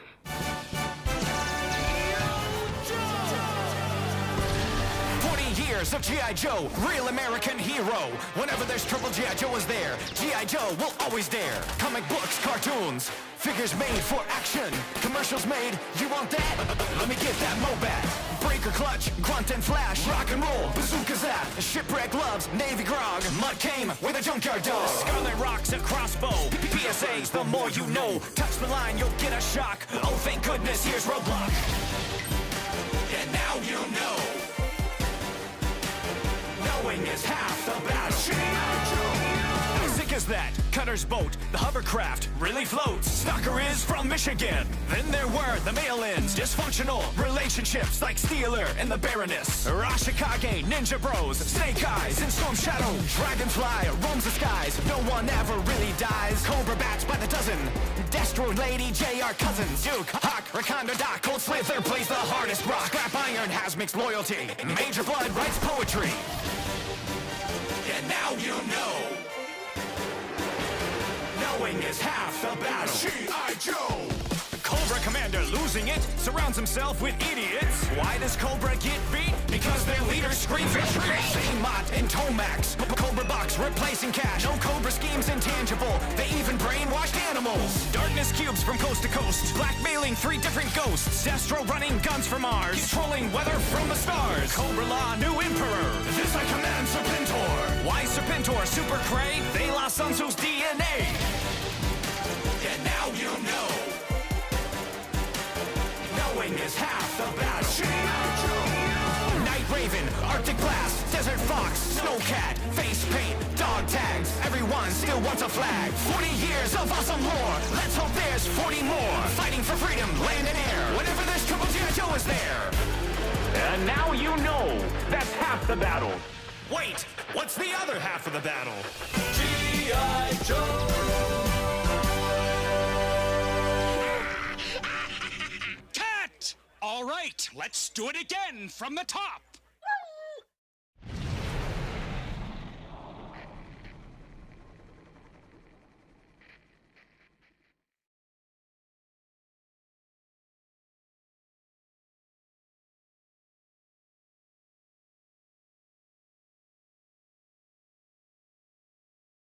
40 years of G.I. Joe, real American hero. Whenever there's trouble, G.I. Joe is there. G.I. Joe will always dare. Comic books, cartoons, figures made for action. Commercials made, you want that? Let me get that Mobat. Breaker clutch, grunt and flash, rock and roll, bazooka zap, shipwreck gloves, navy grog, mud came with a junkyard dog. Scarlet rocks, a crossbow, PSAs, the more you know. Touch the line, you'll get a shock. Oh, thank goodness, here's Roadblock. And now you know. Knowing is half the battle. How sick is that? Cutter's boat, the hovercraft, really floats. Stalker is from Michigan. Then there were the mail-ins, dysfunctional relationships like Steeler and the Baroness. Rashikage, Ninja Bros, Snake Eyes, and Storm Shadow. Dragonfly roams the skies. No one ever really dies. Cobra bats by the dozen. Destro Lady J.R. Cousins. Duke, Hawk, Recondo, Doc, Cold Slither plays the hardest rock. Scrap Iron has mixed loyalty. Major Blood writes poetry. And now you know. Knowing is half the battle. G.I. Joe! Cobra Commander losing it, surrounds himself with idiots. Why does Cobra get beat? Because their leader screams retreat. Xamot and Tomax, Cobra Box replacing cash. No Cobra schemes intangible, they even brainwashed animals. Darkness cubes from coast to coast, blackmailing 3 different ghosts. Destro running guns from Mars, controlling weather from the stars. COBRAAA, new emperor, this I command Serpentor. Why Serpentor, Super Cray? They lost Sun Tzu's DNA. And now you know. Knowing is half the battle. Night Raven, Arctic Blast, Desert Fox, Snowcat, Face Paint, Dog Tags. Everyone still wants a flag. 40 years of awesome lore. Let's hope there's 40 more. Fighting for freedom, land and air. Whenever there's trouble, G.I. Joe is there. And now you know. That's half the battle. Wait, what's the other half of the battle? G.I. Joe! Cut! All right, let's do it again from the top.